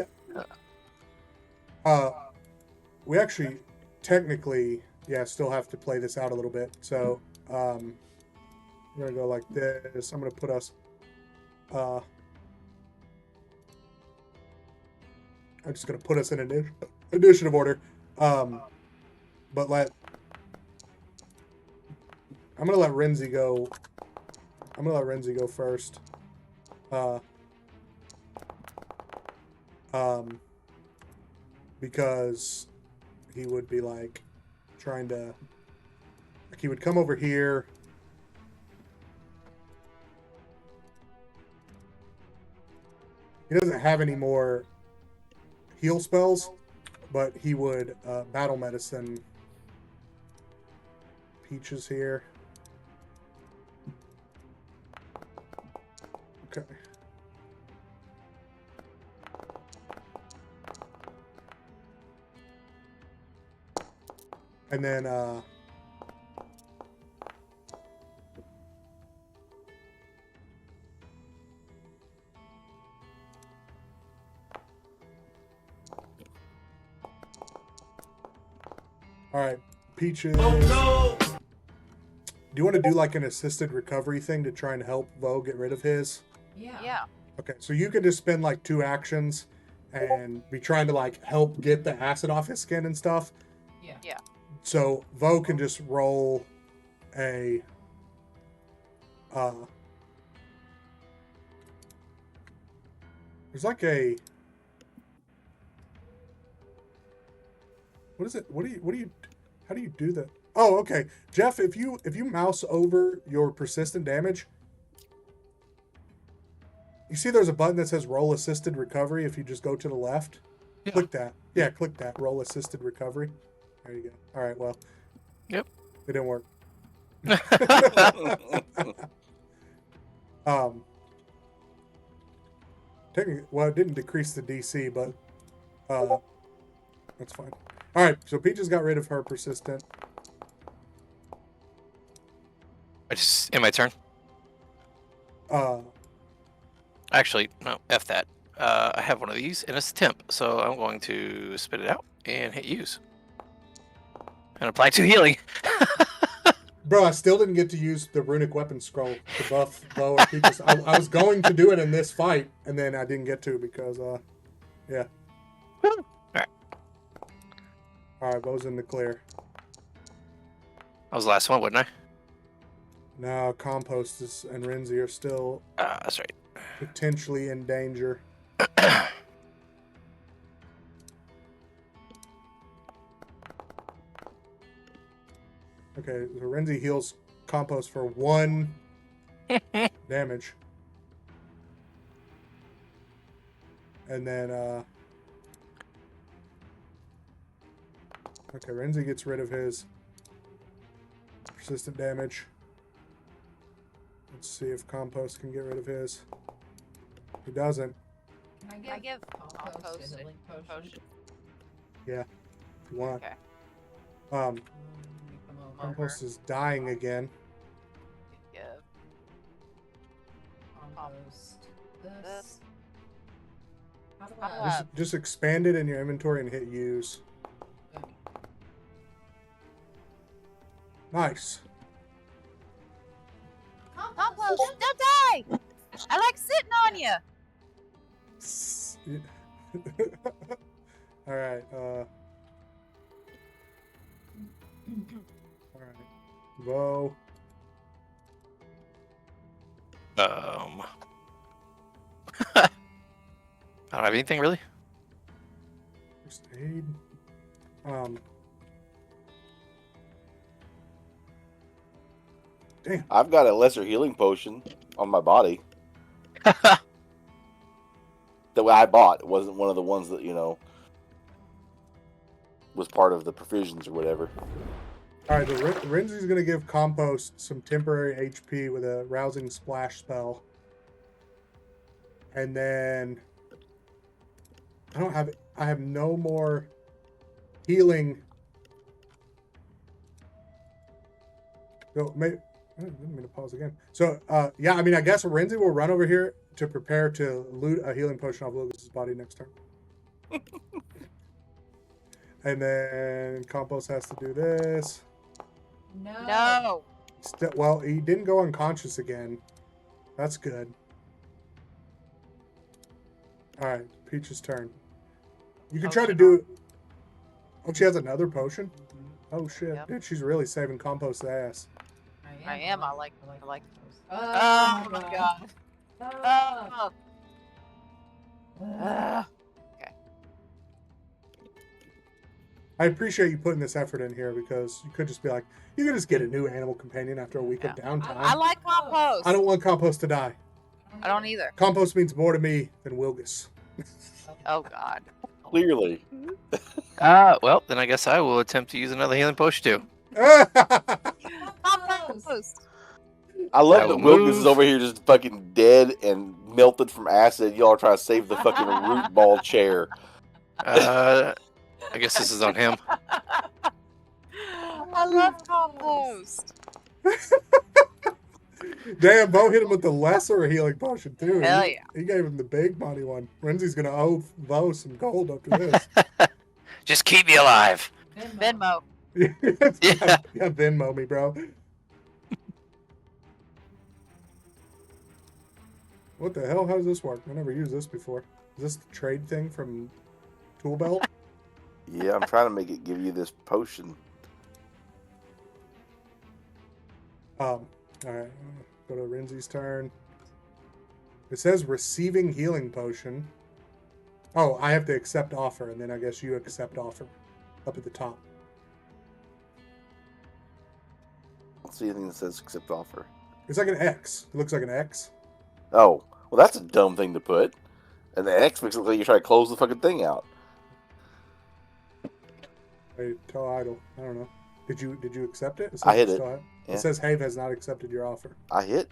[SPEAKER 2] actually technically still have to play this out a little bit. So we're gonna go like this. I'm gonna put us. I'm just gonna put us in initiative order. But I'm gonna let Renzi go I'm gonna let Renzi go first. Because he would be like trying to, like he would come over here. He doesn't have any more heal spells, but he would battle medicine Peaches here. Okay. And then all right, Peaches.
[SPEAKER 6] Oh no!
[SPEAKER 2] Do you want to do like an assisted recovery thing to try and help Vo get rid of his?
[SPEAKER 5] Yeah.
[SPEAKER 2] Okay, so you can just spend like 2 actions and be trying to like help get the acid off his skin and stuff.
[SPEAKER 5] Yeah.
[SPEAKER 2] So Vo can just roll a there's like a what is it? What do you how do you do that? Oh, okay. Jeff, if you mouse over your persistent damage, you see there's a button that says roll assisted recovery if you just go to the left.
[SPEAKER 1] Yeah.
[SPEAKER 2] Click that. Yeah, click that. Roll assisted recovery. There you go. All right, well.
[SPEAKER 1] Yep.
[SPEAKER 2] It didn't work. Technically, well, it didn't decrease the DC, but that's fine. All right, so Peaches got rid of her persistent.
[SPEAKER 1] In my turn.
[SPEAKER 2] Uh,
[SPEAKER 1] Actually, no, F that. I have one of these, and it's temp, so I'm going to spit it out and hit use. And apply 2 healing.
[SPEAKER 2] Bro, I still didn't get to use the runic weapon scroll to buff Bo or Peaches. I was going to do it in this fight, and then I didn't get to because, yeah.
[SPEAKER 1] Alright.
[SPEAKER 2] Alright, Bo's in the clear.
[SPEAKER 1] I was the last one, wasn't
[SPEAKER 2] Now, Compost and Renzi are still
[SPEAKER 1] I? That's right.
[SPEAKER 2] potentially in danger. Okay, so Renzi heals Compost for 1 damage. And then, okay, Renzi gets rid of his persistent damage. Let's see if Compost can get rid of his. He doesn't.
[SPEAKER 7] Can
[SPEAKER 5] I give Compost a potion.
[SPEAKER 2] Yeah, if you want.
[SPEAKER 5] Okay.
[SPEAKER 2] Compost is dying again.
[SPEAKER 5] Give
[SPEAKER 7] Compost.
[SPEAKER 5] this.
[SPEAKER 7] How do
[SPEAKER 5] How do
[SPEAKER 7] I?
[SPEAKER 2] Just expand it in your inventory and hit use. Nice.
[SPEAKER 5] Compost, don't die! I like sitting on you.
[SPEAKER 2] All right. All right. Vo.
[SPEAKER 1] I don't have anything really.
[SPEAKER 2] First aid. Damn.
[SPEAKER 3] I've got a lesser healing potion on my body that I bought. It wasn't one of the ones that, was part of the provisions or whatever.
[SPEAKER 2] All right. Renzi's gonna give Compost some temporary HP with a rousing splash spell, and then I have no more healing. So maybe. I didn't mean to pause again. So, yeah, I mean, I guess Renzi will run over here to prepare to loot a healing potion off Lucas's body next turn. And then Compost has to do this.
[SPEAKER 5] No.
[SPEAKER 2] Well, he didn't go unconscious again. That's good. All right, Peach's turn. You can try to do... Oh, she has another potion? Oh, shit.
[SPEAKER 5] Yep.
[SPEAKER 2] Dude, she's really saving Compost's ass.
[SPEAKER 5] I am. I like those. Oh my god. Oh. Okay.
[SPEAKER 2] I appreciate you putting this effort in here because you could just be like, you could just get a new animal companion after a week of
[SPEAKER 5] Yeah.
[SPEAKER 2] downtime.
[SPEAKER 5] I like compost.
[SPEAKER 2] I don't want compost to die.
[SPEAKER 5] I don't either.
[SPEAKER 2] Compost means more to me than Wilgus.
[SPEAKER 5] Oh god.
[SPEAKER 3] Clearly.
[SPEAKER 1] Well, then I guess I will attempt to use another healing potion too.
[SPEAKER 5] Compost.
[SPEAKER 3] I love
[SPEAKER 1] I
[SPEAKER 3] that
[SPEAKER 1] will
[SPEAKER 3] Wilkins is
[SPEAKER 1] move.
[SPEAKER 3] over here just fucking dead and melted from acid. Y'all are trying to save the fucking root ball chair.
[SPEAKER 1] I guess this is on him.
[SPEAKER 5] I love compost.
[SPEAKER 2] Damn, Bo hit him with the lesser healing potion too.
[SPEAKER 5] Hell
[SPEAKER 2] he,
[SPEAKER 5] yeah.
[SPEAKER 2] he gave him the big money one. Renzi's gonna owe Bo some gold after this.
[SPEAKER 1] Just keep me alive.
[SPEAKER 5] Venmo.
[SPEAKER 2] yeah, Venmo me, bro. What the hell? How does this work? I never used this before. Is this the trade thing from Tool Belt?
[SPEAKER 3] Yeah, I'm trying to make it give you this potion.
[SPEAKER 2] All right. Go to Renzi's turn. It says receiving healing potion. Oh, I have to accept offer, and then I guess you accept offer up at the top.
[SPEAKER 3] I don't see anything that says accept offer.
[SPEAKER 2] It's like an X. It looks like an X.
[SPEAKER 3] Oh, well, that's a dumb thing to put. And the X makes it look like you're trying to close the fucking thing out.
[SPEAKER 2] Hey, tell idle. I don't know. Did you accept it?
[SPEAKER 3] I hit it.
[SPEAKER 2] It says Have has not accepted your offer.
[SPEAKER 3] I hit.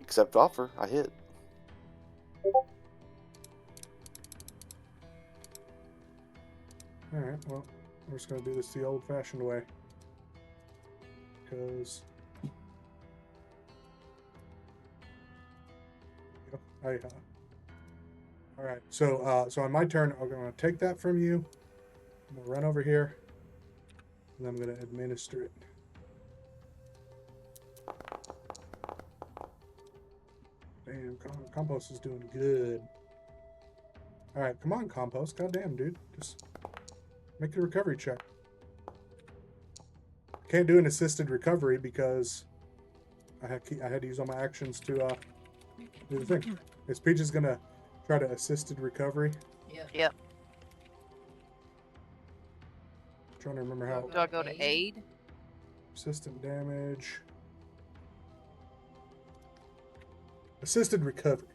[SPEAKER 3] Accept offer. I hit.
[SPEAKER 2] All right. Well, we're just gonna do this the old-fashioned way. Because all right. So on my turn, I'm gonna take that from you. I'm gonna run over here, and I'm gonna administer it. Damn, compost is doing good. All right, come on, compost. Goddamn, dude, just make a recovery check. Can't do an assisted recovery because I had to use all my actions to do the thing. Is Peach is gonna try to assisted recovery?
[SPEAKER 5] Yep.
[SPEAKER 2] Trying to remember how.
[SPEAKER 5] Do I go to aid?
[SPEAKER 2] Assistant damage. Assisted recovery.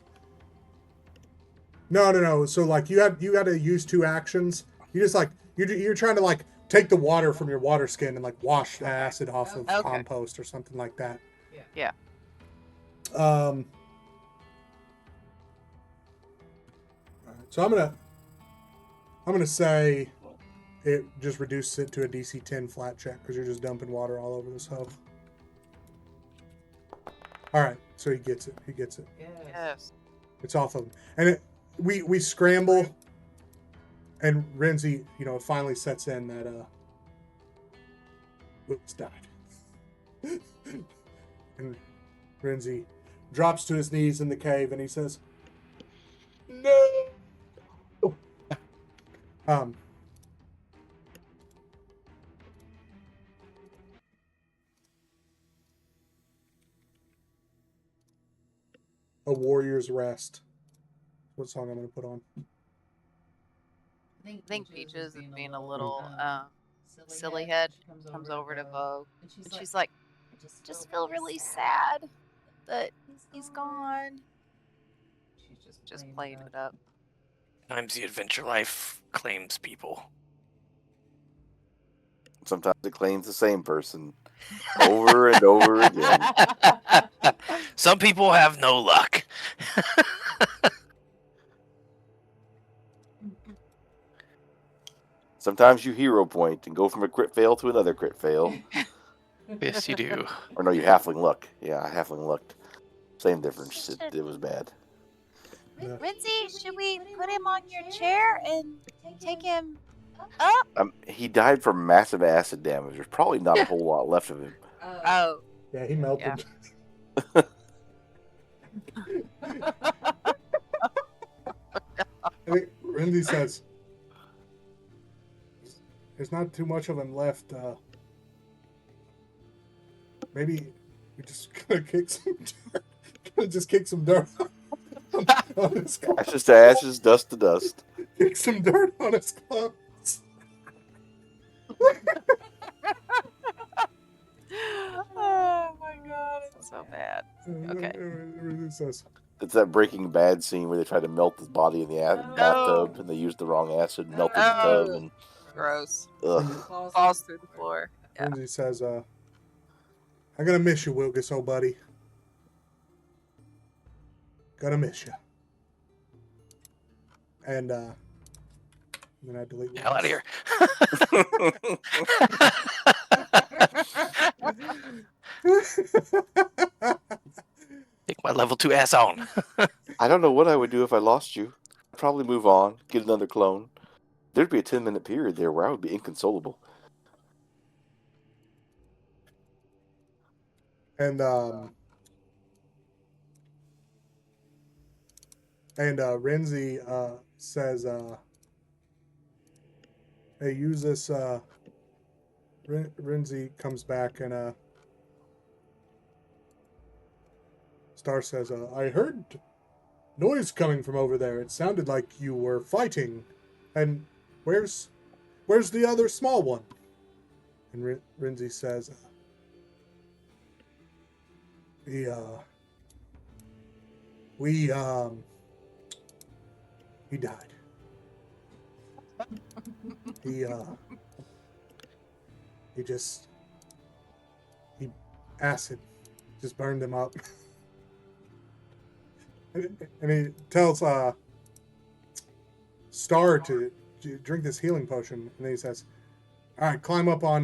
[SPEAKER 2] No. So like you got to use two actions. You just like you're trying to like take the water from your water skin and like wash the acid off of
[SPEAKER 5] Okay.
[SPEAKER 2] compost or something like that.
[SPEAKER 5] Yeah.
[SPEAKER 2] Alright, so I'm gonna say it just reduces it to a DC 10 flat check because you're just dumping water all over this hoe. All right, so he gets it.
[SPEAKER 5] Yes.
[SPEAKER 2] It's off of him, and we scramble, and Renzi, finally sets in that Whoops died, and Renzi drops to his knees in the cave, and he says, "No." A Warrior's Rest. What song I'm going to put on?
[SPEAKER 5] I think Peaches is being a little silly head. Comes over to Vogue, and she's like, "Just feel really sad that he's gone." Just playing it up.
[SPEAKER 1] Times the adventure life claims people.
[SPEAKER 3] Sometimes it claims the same person over and over again.
[SPEAKER 1] Some people have no luck.
[SPEAKER 3] Sometimes you hero point and go from a crit fail to another crit fail.
[SPEAKER 1] Yes, you do.
[SPEAKER 3] Or no, you halfling luck. Yeah, halfling lucked. Same difference. It was bad.
[SPEAKER 5] Rinzy, should we put him on your chair and take him up?
[SPEAKER 3] He died from massive acid damage. There's probably not a whole lot left of him.
[SPEAKER 5] Oh.
[SPEAKER 2] Yeah, he melted.
[SPEAKER 5] Yeah.
[SPEAKER 2] I think Renzi says, "There's not too much of him left. maybe we just gonna kick some dirt. Gonna just kick some dirt on his clothes.
[SPEAKER 3] Ashes to ashes, dust to dust.
[SPEAKER 2] Kick some dirt on his clothes.
[SPEAKER 5] Oh my god, it's so bad. Okay.
[SPEAKER 2] It says,
[SPEAKER 3] It's that Breaking Bad scene where they try to melt his body in the bathtub and they used the wrong acid, melted the tub,
[SPEAKER 5] Oh.
[SPEAKER 3] and
[SPEAKER 5] Gross.
[SPEAKER 3] ugh.
[SPEAKER 5] Falls through the floor. Yeah.
[SPEAKER 2] Lindsay says, I'm gonna miss you, Wilgus, old buddy. Gonna miss you. And then I delete
[SPEAKER 1] Hell out of here. Take my level 2 ass on.
[SPEAKER 3] I don't know what I would do if I lost you. I'd probably move on, get another clone. There'd be a 10-minute period there where I would be inconsolable.
[SPEAKER 2] And Renzi says, hey, use this. Renzi comes back and Star says, I heard noise coming from over there. It sounded like you were fighting. And where's the other small one? And Renzi says, he died. He acid just burned him up. And he tells Star to drink this healing potion, and then he says, all right, climb up on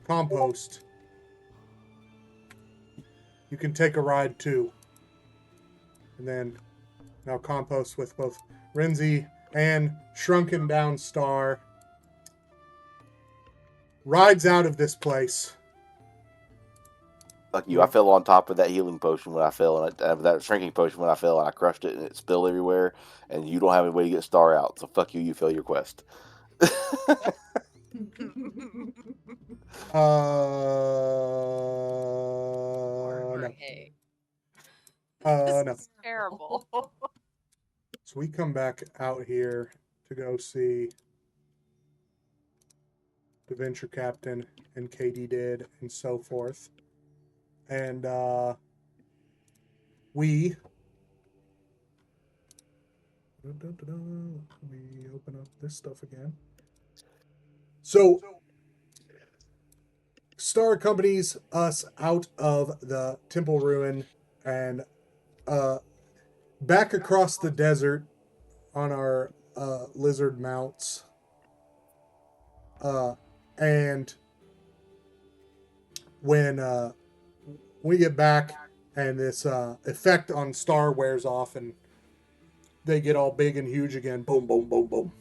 [SPEAKER 2] compost. You can take a ride too. And then now compost with both Renzi and shrunken down Star rides out of this place.
[SPEAKER 3] Like you, I fell on top of that healing potion when I fell, and that shrinking potion when I fell, and I crushed it, and it spilled everywhere. And you don't have any way to get Star out, so fuck you. You fail your quest.
[SPEAKER 2] No.
[SPEAKER 5] Hey.
[SPEAKER 2] No.
[SPEAKER 5] This is terrible.
[SPEAKER 2] So we come back out here to go see the venture captain and Katie did and so forth. And we open up this stuff again. So Star accompanies us out of the temple ruin and back across the desert on our lizard mounts. And when we get back and this effect on Star wears off and they get all big and huge again, boom, boom, boom, boom.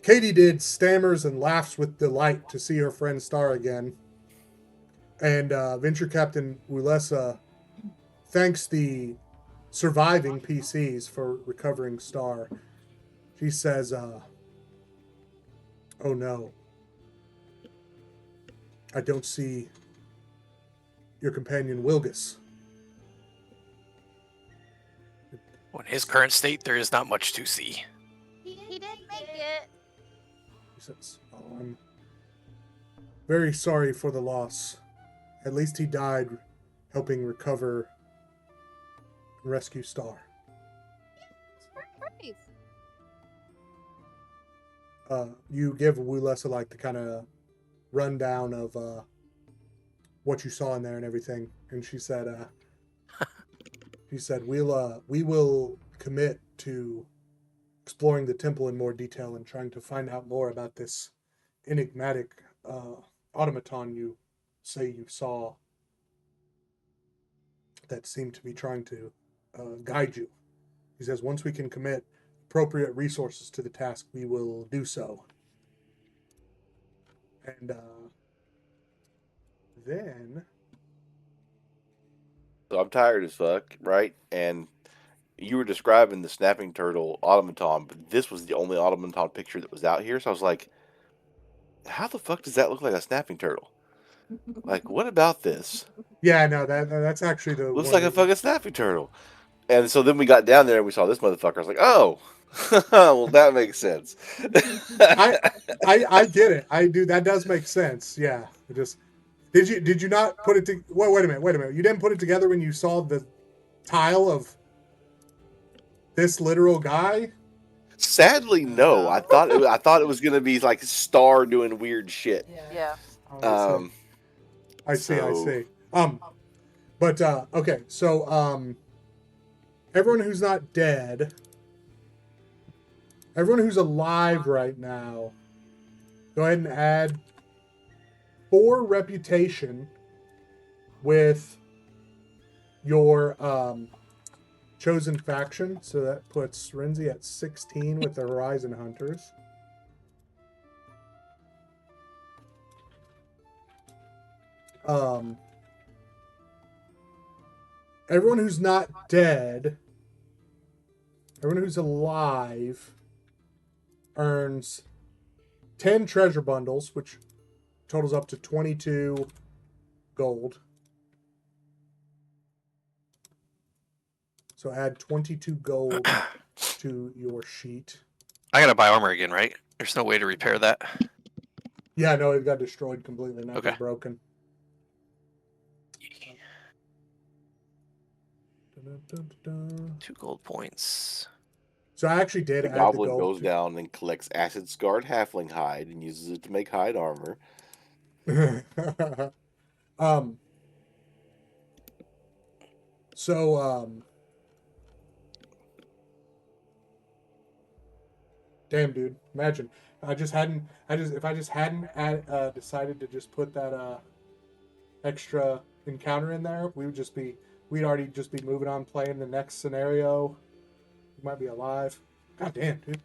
[SPEAKER 2] Katie did stammers and laughs with delight to see her friend Star again. And Venture Captain Ulessa thanks the surviving PCs for recovering Star. She says, oh no, I don't see your companion Wilgus.
[SPEAKER 1] In his current state, there is not much to see.
[SPEAKER 5] He did make it.
[SPEAKER 2] He says, oh, I'm very sorry for the loss. At least he died helping recover and rescue Star.
[SPEAKER 5] Brave.
[SPEAKER 2] You give Wulessa like the kind of rundown of what you saw in there and everything, and she said, we will commit to exploring the temple in more detail and trying to find out more about this enigmatic automaton you say you saw that seemed to be trying to guide you. He says, once we can commit appropriate resources to the task, we will do so. And then...
[SPEAKER 3] So I'm tired as fuck, right? And you were describing the snapping turtle automaton, but this was the only automaton picture that was out here. So I was like, how the fuck does that look like a snapping turtle? Like, what about this?
[SPEAKER 2] Yeah, no, that's actually the
[SPEAKER 3] Looks
[SPEAKER 2] one
[SPEAKER 3] like a
[SPEAKER 2] that-
[SPEAKER 3] fucking snapping turtle. And so then we got down there and we saw this motherfucker. I was like, oh, well, that makes sense.
[SPEAKER 2] I get it. I do. That does make sense. Yeah. It just did you not put it to? Wait a minute. You didn't put it together when you saw the tile of this literal guy?
[SPEAKER 3] Sadly, no. I thought it was gonna be like Star doing weird shit.
[SPEAKER 5] Yeah.
[SPEAKER 2] Oh, I see.
[SPEAKER 3] So-
[SPEAKER 2] But okay. So everyone who's not dead, everyone who's alive right now, go ahead and add 4 reputation with your chosen faction. So that puts Renzi at 16 with the Horizon Hunters. Everyone who's not dead, everyone who's alive earns 10 treasure bundles, which totals up to 22 gold. So add 22 gold to your sheet.
[SPEAKER 1] I gotta buy armor again, right? There's no way to repair that.
[SPEAKER 2] Yeah, no, it got destroyed completely. Now
[SPEAKER 1] Okay.
[SPEAKER 2] it's broken.
[SPEAKER 1] 2 gold points.
[SPEAKER 2] So I actually did
[SPEAKER 3] The
[SPEAKER 2] add the
[SPEAKER 3] goblin
[SPEAKER 2] gold.
[SPEAKER 3] goes down and collects acid scarred halfling hide and uses it to make hide armor.
[SPEAKER 2] So damn, dude, imagine if I just hadn't decided to just put that extra encounter in there, we'd already just be moving on playing the next scenario. You might be alive. God damn, dude,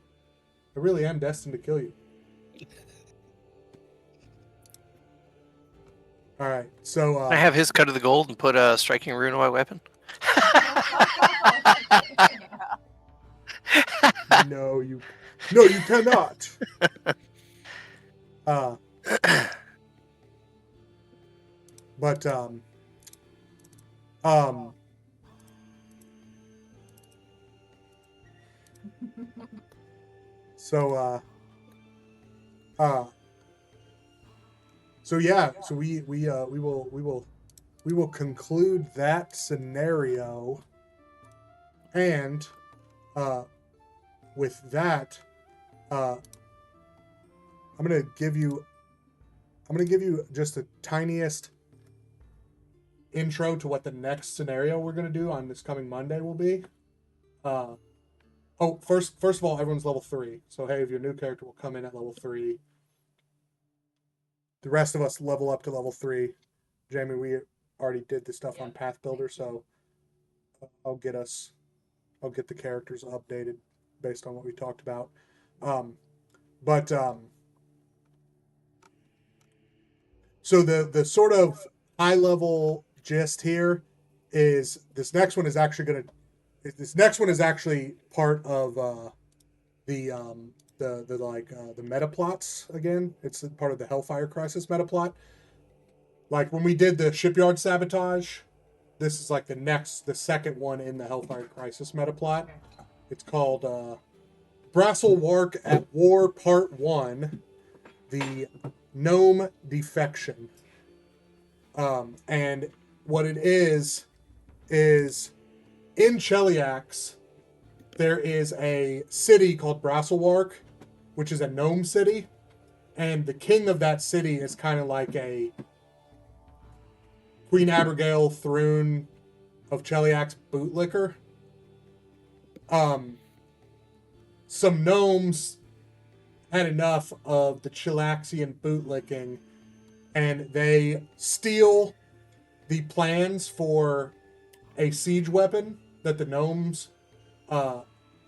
[SPEAKER 2] I really am destined to kill you. All right, so
[SPEAKER 1] I have his cut of the gold and put a striking rune on my weapon.
[SPEAKER 2] no, you cannot. But so so yeah, so we will conclude that scenario, and with that, I'm gonna give you just the tiniest intro to what the next scenario we're gonna do on this coming Monday will be. First of all, everyone's level 3. So hey, if your new character will come in at level 3. The rest of us level up to level 3. Jamie, we already did the stuff on Path Builder, so I'll get the characters updated based on what we talked about. So the sort of high level gist here is this next one is actually part of the meta plots again. It's part of the Hellfire Crisis meta plot. Like when we did the shipyard sabotage, this is like the second one in the Hellfire Crisis meta plot. It's called Brasselwark at War Part 1, the Gnome Defection. And what it is in Cheliax, there is a city called Brasselwark, which is a gnome city, and the king of that city is kind of like a Queen Abigail Throne of Cheliax bootlicker. Some gnomes had enough of the Chilaxian bootlicking, and they steal the plans for a siege weapon that the gnomes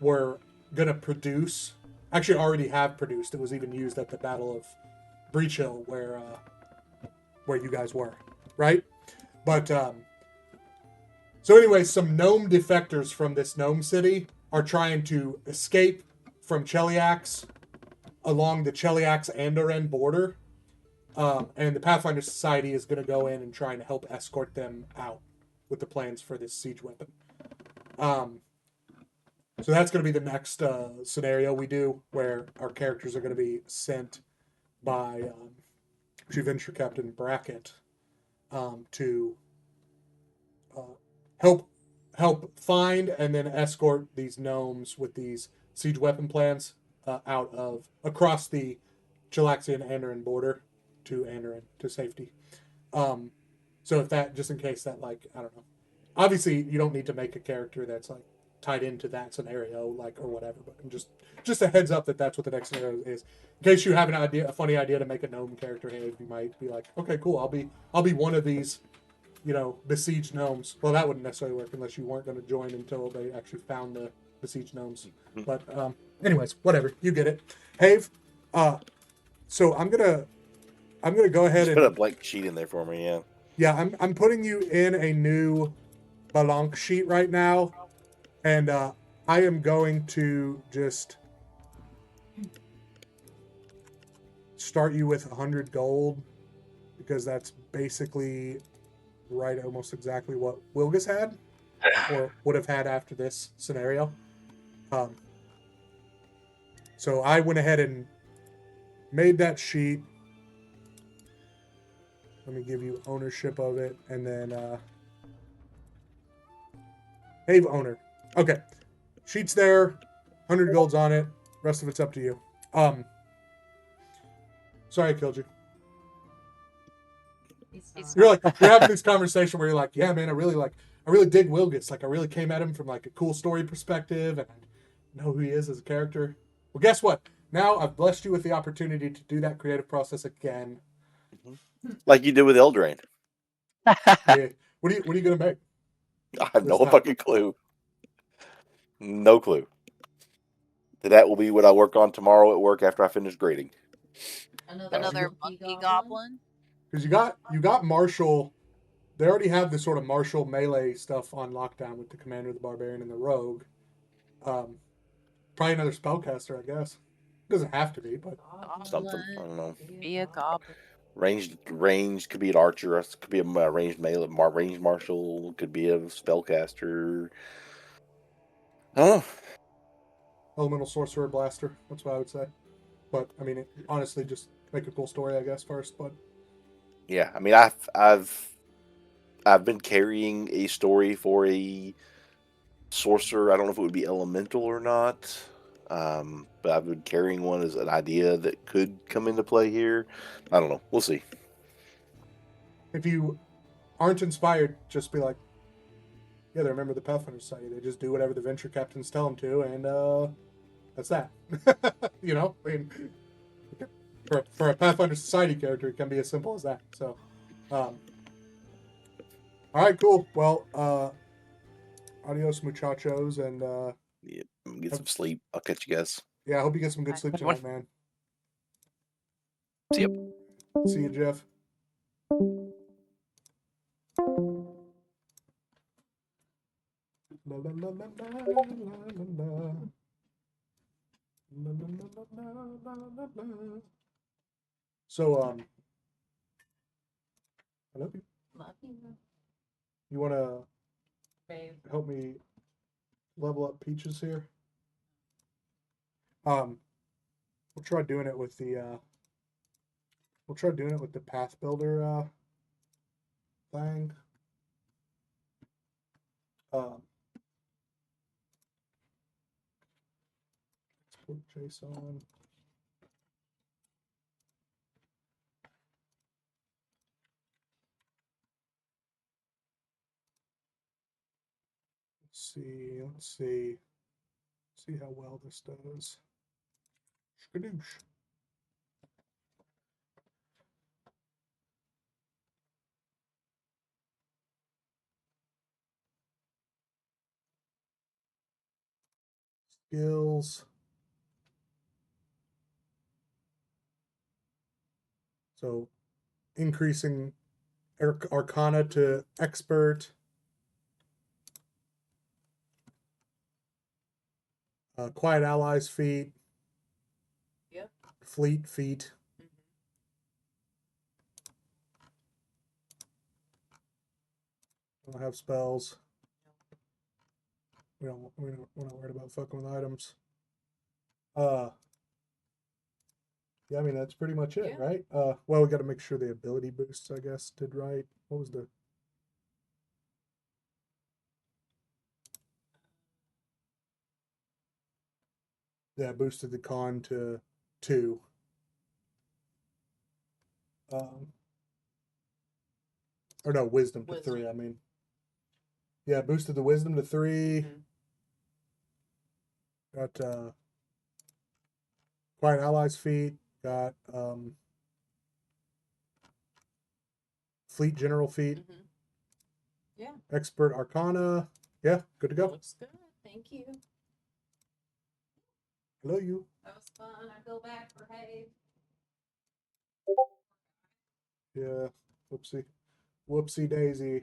[SPEAKER 2] were gonna produce. Actually, already have produced. It was even used at the Battle of Breach Hill, where you guys were, right? But so anyway, some gnome defectors from this gnome city are trying to escape from Cheliax along the Cheliax Andoran border. And the Pathfinder Society is going to go in and try and help escort them out with the plans for this siege weapon. So that's going to be the next scenario we do, where our characters are going to be sent by Chief Venture Captain Brackett to help find and then escort these gnomes with these siege weapon plans out of across the Chilaxian Andoran border to Andoran to safety. So if that, just in case that, like, I don't know, obviously you don't need to make a character that's like tied into that scenario, like, or whatever, but just a heads up that that's what the next scenario is. In case you have a funny idea to make a gnome character, hey, you might be like, okay, cool, I'll be one of these, besieged gnomes. Well, that wouldn't necessarily work unless you weren't going to join until they actually found the besieged gnomes. But anyways, whatever, you get it. Have, so I'm gonna go ahead
[SPEAKER 3] Just
[SPEAKER 2] and
[SPEAKER 3] put a blank sheet in there for me. Yeah.
[SPEAKER 2] yeah, I'm putting you in a new Balonk sheet right now, and I am going to just start you with 100 gold because that's basically right, almost exactly what Wilgus had or would have had after this scenario. So I went ahead and made that sheet. Let me give you ownership of it, and then Have owner. Okay, sheet's there, 100 gold's on it. Rest of it's up to you. Sorry I killed you. You're having this conversation where you're like, yeah, man, I really dig Wilgus. Like, I really came at him from like a cool story perspective, and I know who he is as a character. Well, guess what? Now I've blessed you with the opportunity to do that creative process again.
[SPEAKER 3] Like you did with Eldraine.
[SPEAKER 2] Yeah. What are you gonna make?
[SPEAKER 3] I have no
[SPEAKER 2] This time.
[SPEAKER 3] fucking clue. No clue. That will be what I work on tomorrow at work after I finish grading.
[SPEAKER 5] Another monkey goblin.
[SPEAKER 2] Because you got Marshall. They already have the sort of martial melee stuff on lockdown with the commander, the barbarian, and the rogue. Probably another spellcaster, I guess. It doesn't have to be, but
[SPEAKER 3] Something. I don't know.
[SPEAKER 5] Be a goblin.
[SPEAKER 3] Ranged could be an archer. Could be a ranged melee, ranged martial. Could be a spellcaster. I don't know.
[SPEAKER 2] elemental sorcerer blaster. That's what I would say. But I mean, honestly, just make a cool story, I guess, first. But
[SPEAKER 3] Yeah, I mean, I've been carrying a story for a sorcerer. I don't know if it would be elemental or not, but I've been carrying one as an idea that could come into play here. I don't know. We'll see.
[SPEAKER 2] if you aren't inspired, just be like, yeah, they remember the Pathfinder Society. They just do whatever the venture captains tell them to, and that's that. I mean, for a Pathfinder Society character, it can be as simple as that. So, all right, cool. Well, adios, muchachos, and
[SPEAKER 3] Yeah, get some sleep. I'll catch you guys.
[SPEAKER 2] yeah, I hope you get some good sleep tonight, man.
[SPEAKER 1] See you.
[SPEAKER 2] See you, Jeff. La, la, la, la, la, la, la, la. La, la, la, la, la, la, la. So, I love you.
[SPEAKER 7] Love you.
[SPEAKER 2] You want to
[SPEAKER 7] Babe.
[SPEAKER 2] help me level up Peaches here? We'll try doing it with the Path Builder thing. Let's put JSON. Let's see how well this does. Skadoosh. Skills. So increasing Arcana to expert. Quiet allies feat.
[SPEAKER 7] Yep.
[SPEAKER 2] fleet feet. Don't have spells. We're not worried about fucking with items. Yeah, I mean that's pretty much it,
[SPEAKER 7] Yeah.
[SPEAKER 2] right? Well, we got to make sure the ability boosts, I guess, did right. What was the? Yeah, boosted the con to 2. Or no, wisdom to 3. I mean, yeah, boosted the wisdom to 3. Got quiet allies feat. Got fleet general feat.
[SPEAKER 7] Yeah.
[SPEAKER 2] Expert arcana. Yeah, good to go.
[SPEAKER 7] Looks good. Thank you.
[SPEAKER 2] Hello, you.
[SPEAKER 7] That was fun. I feel bad for Hay.
[SPEAKER 2] Yeah, whoopsie daisy.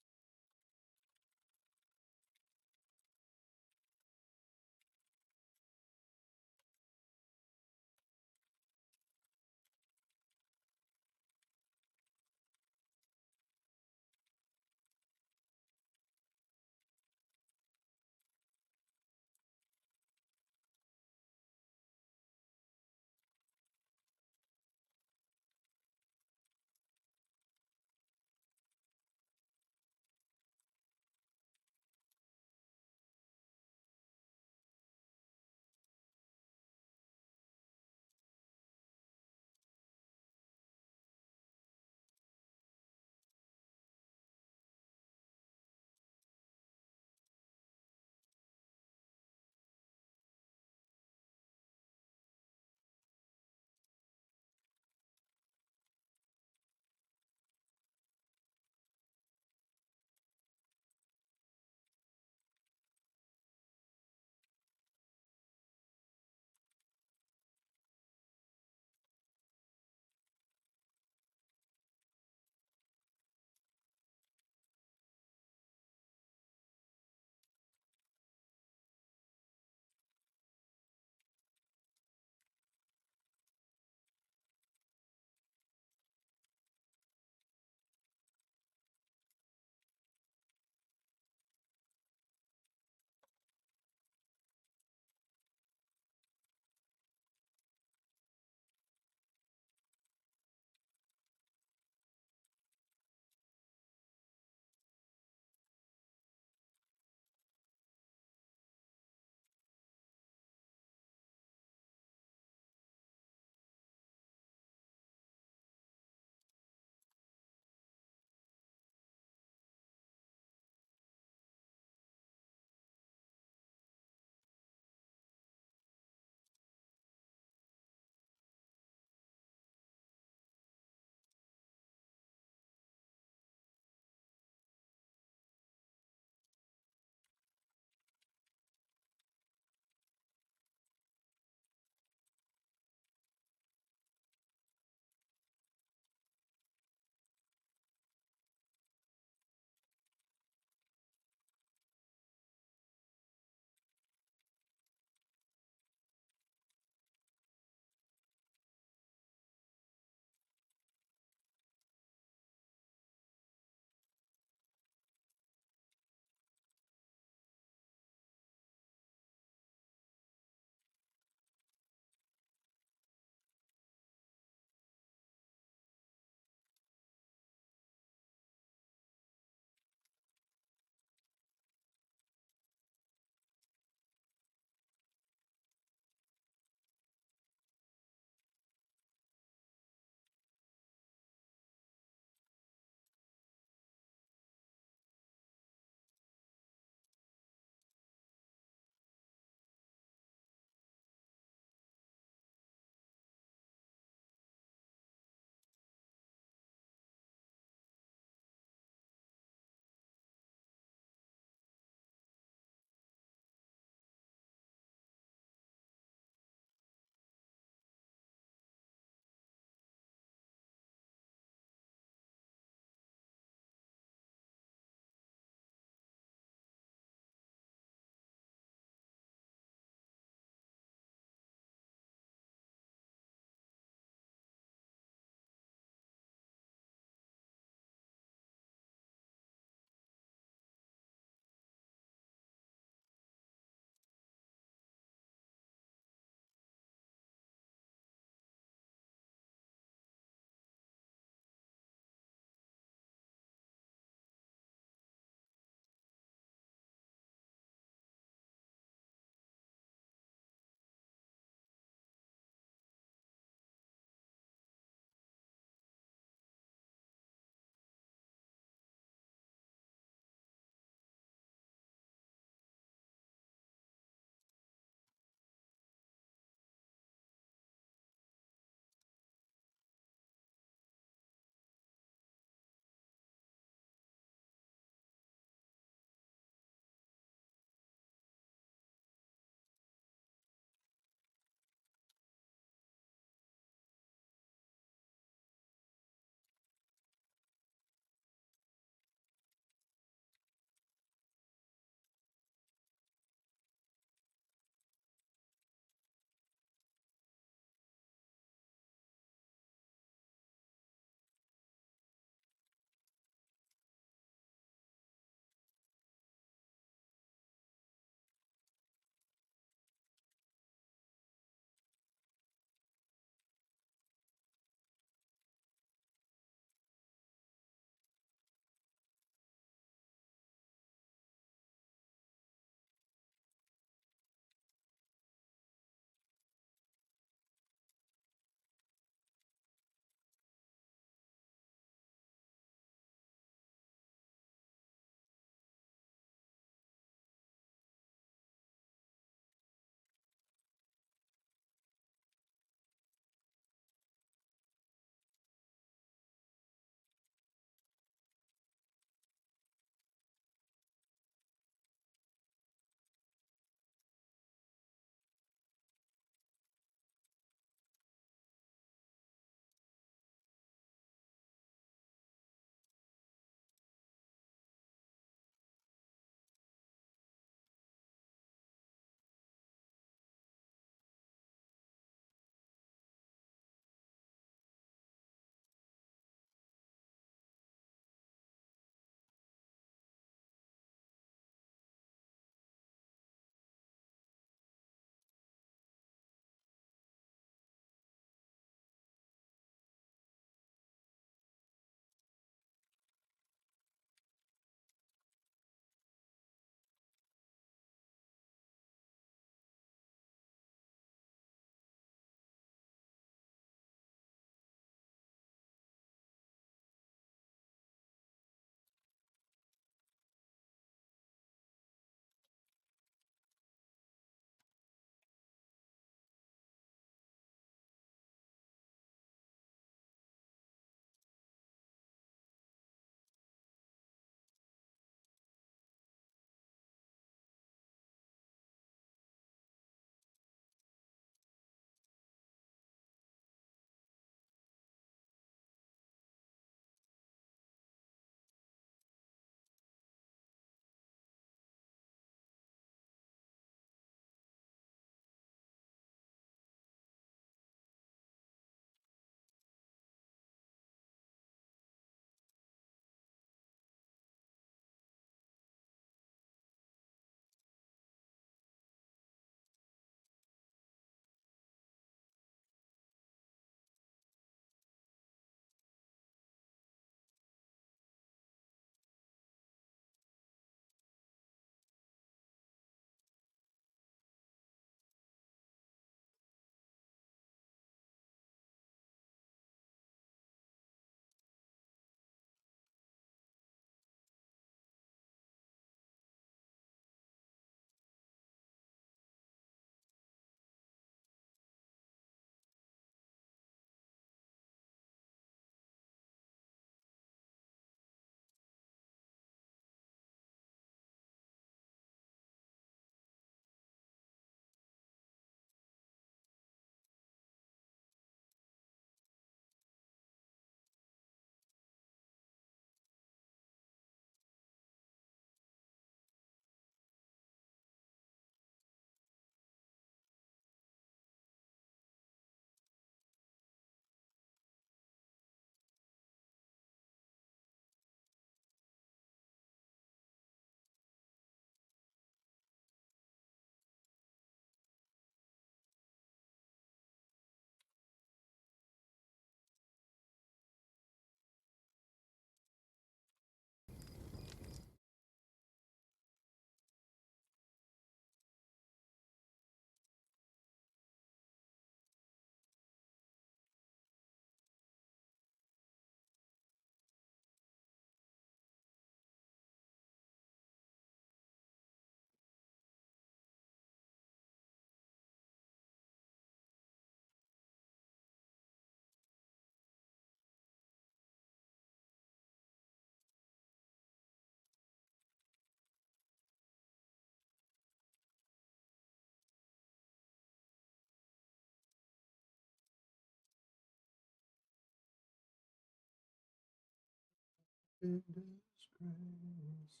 [SPEAKER 2] disgrace.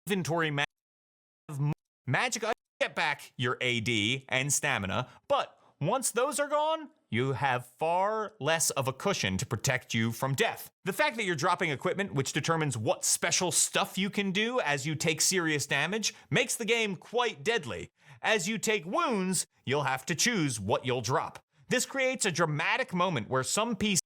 [SPEAKER 8] inventory magic items get back your AD and stamina, but once those are gone, you have far less of a cushion to protect you from death. The fact that you're dropping equipment which determines what special stuff you can do as you take serious damage makes the game quite deadly. As you take wounds, you'll have to choose what you'll drop. This creates a dramatic moment where some pieces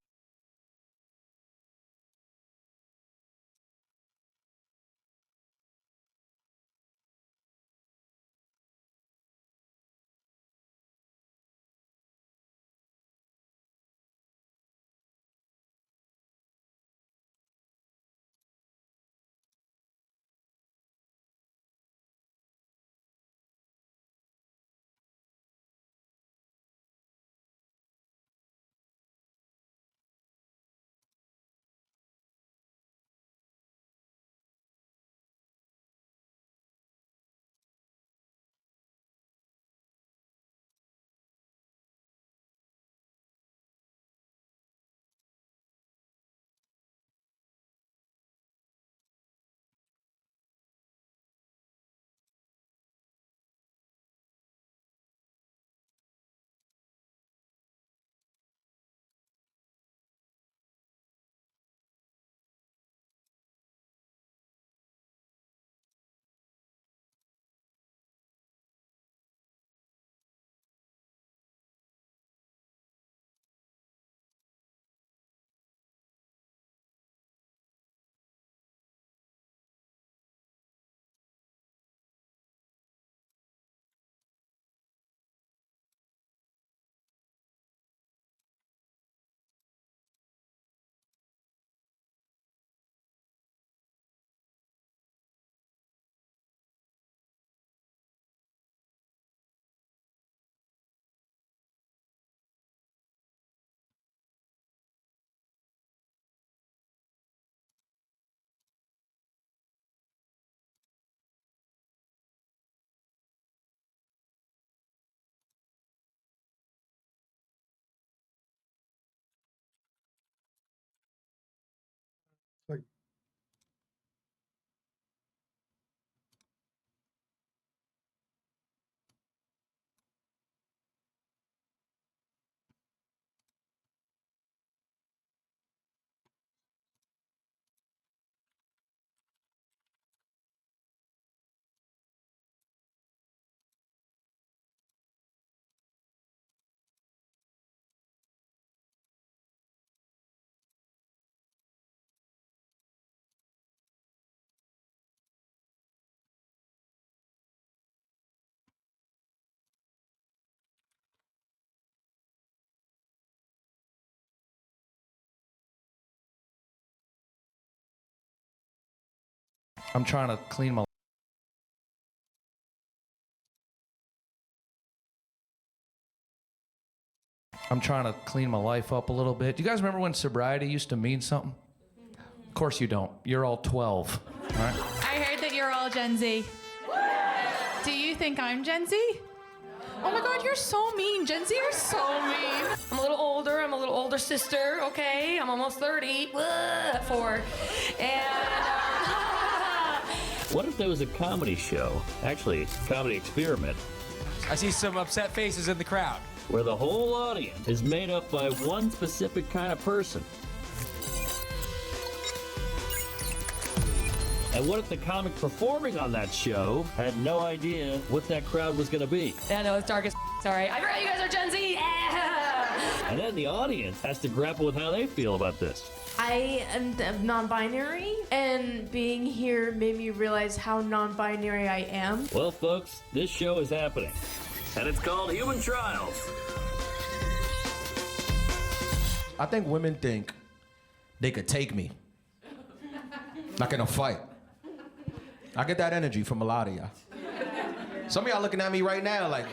[SPEAKER 2] Like,
[SPEAKER 9] I'm trying to clean my life up a little bit. Do you guys remember when sobriety used to mean something? Of course you don't. You're all 12. All right?
[SPEAKER 10] I heard that you're all Gen Z. Do you think I'm Gen Z? Oh my God, you're so mean. Gen Z are so mean.
[SPEAKER 11] I'm a little older. I'm a little older sister, okay? I'm almost 30. 4. And,
[SPEAKER 12] What if there was a comedy show, actually, a comedy experiment,
[SPEAKER 13] I see some upset faces in the crowd.
[SPEAKER 12] where the whole audience is made up by one specific kind of person? And what if the comic performing on that show had no idea what that crowd was going to be?
[SPEAKER 11] I know it's dark as sorry. I forgot you guys are Gen Z.
[SPEAKER 12] And then the audience has to grapple with how they feel about this.
[SPEAKER 14] I am non-binary, and being here made me realize how non-binary I am.
[SPEAKER 12] Well, folks, this show is happening, and it's called Human Trials.
[SPEAKER 9] I think women think they could take me. Like in a fight. I get that energy from a lot of y'all. Some of y'all looking at me right now like,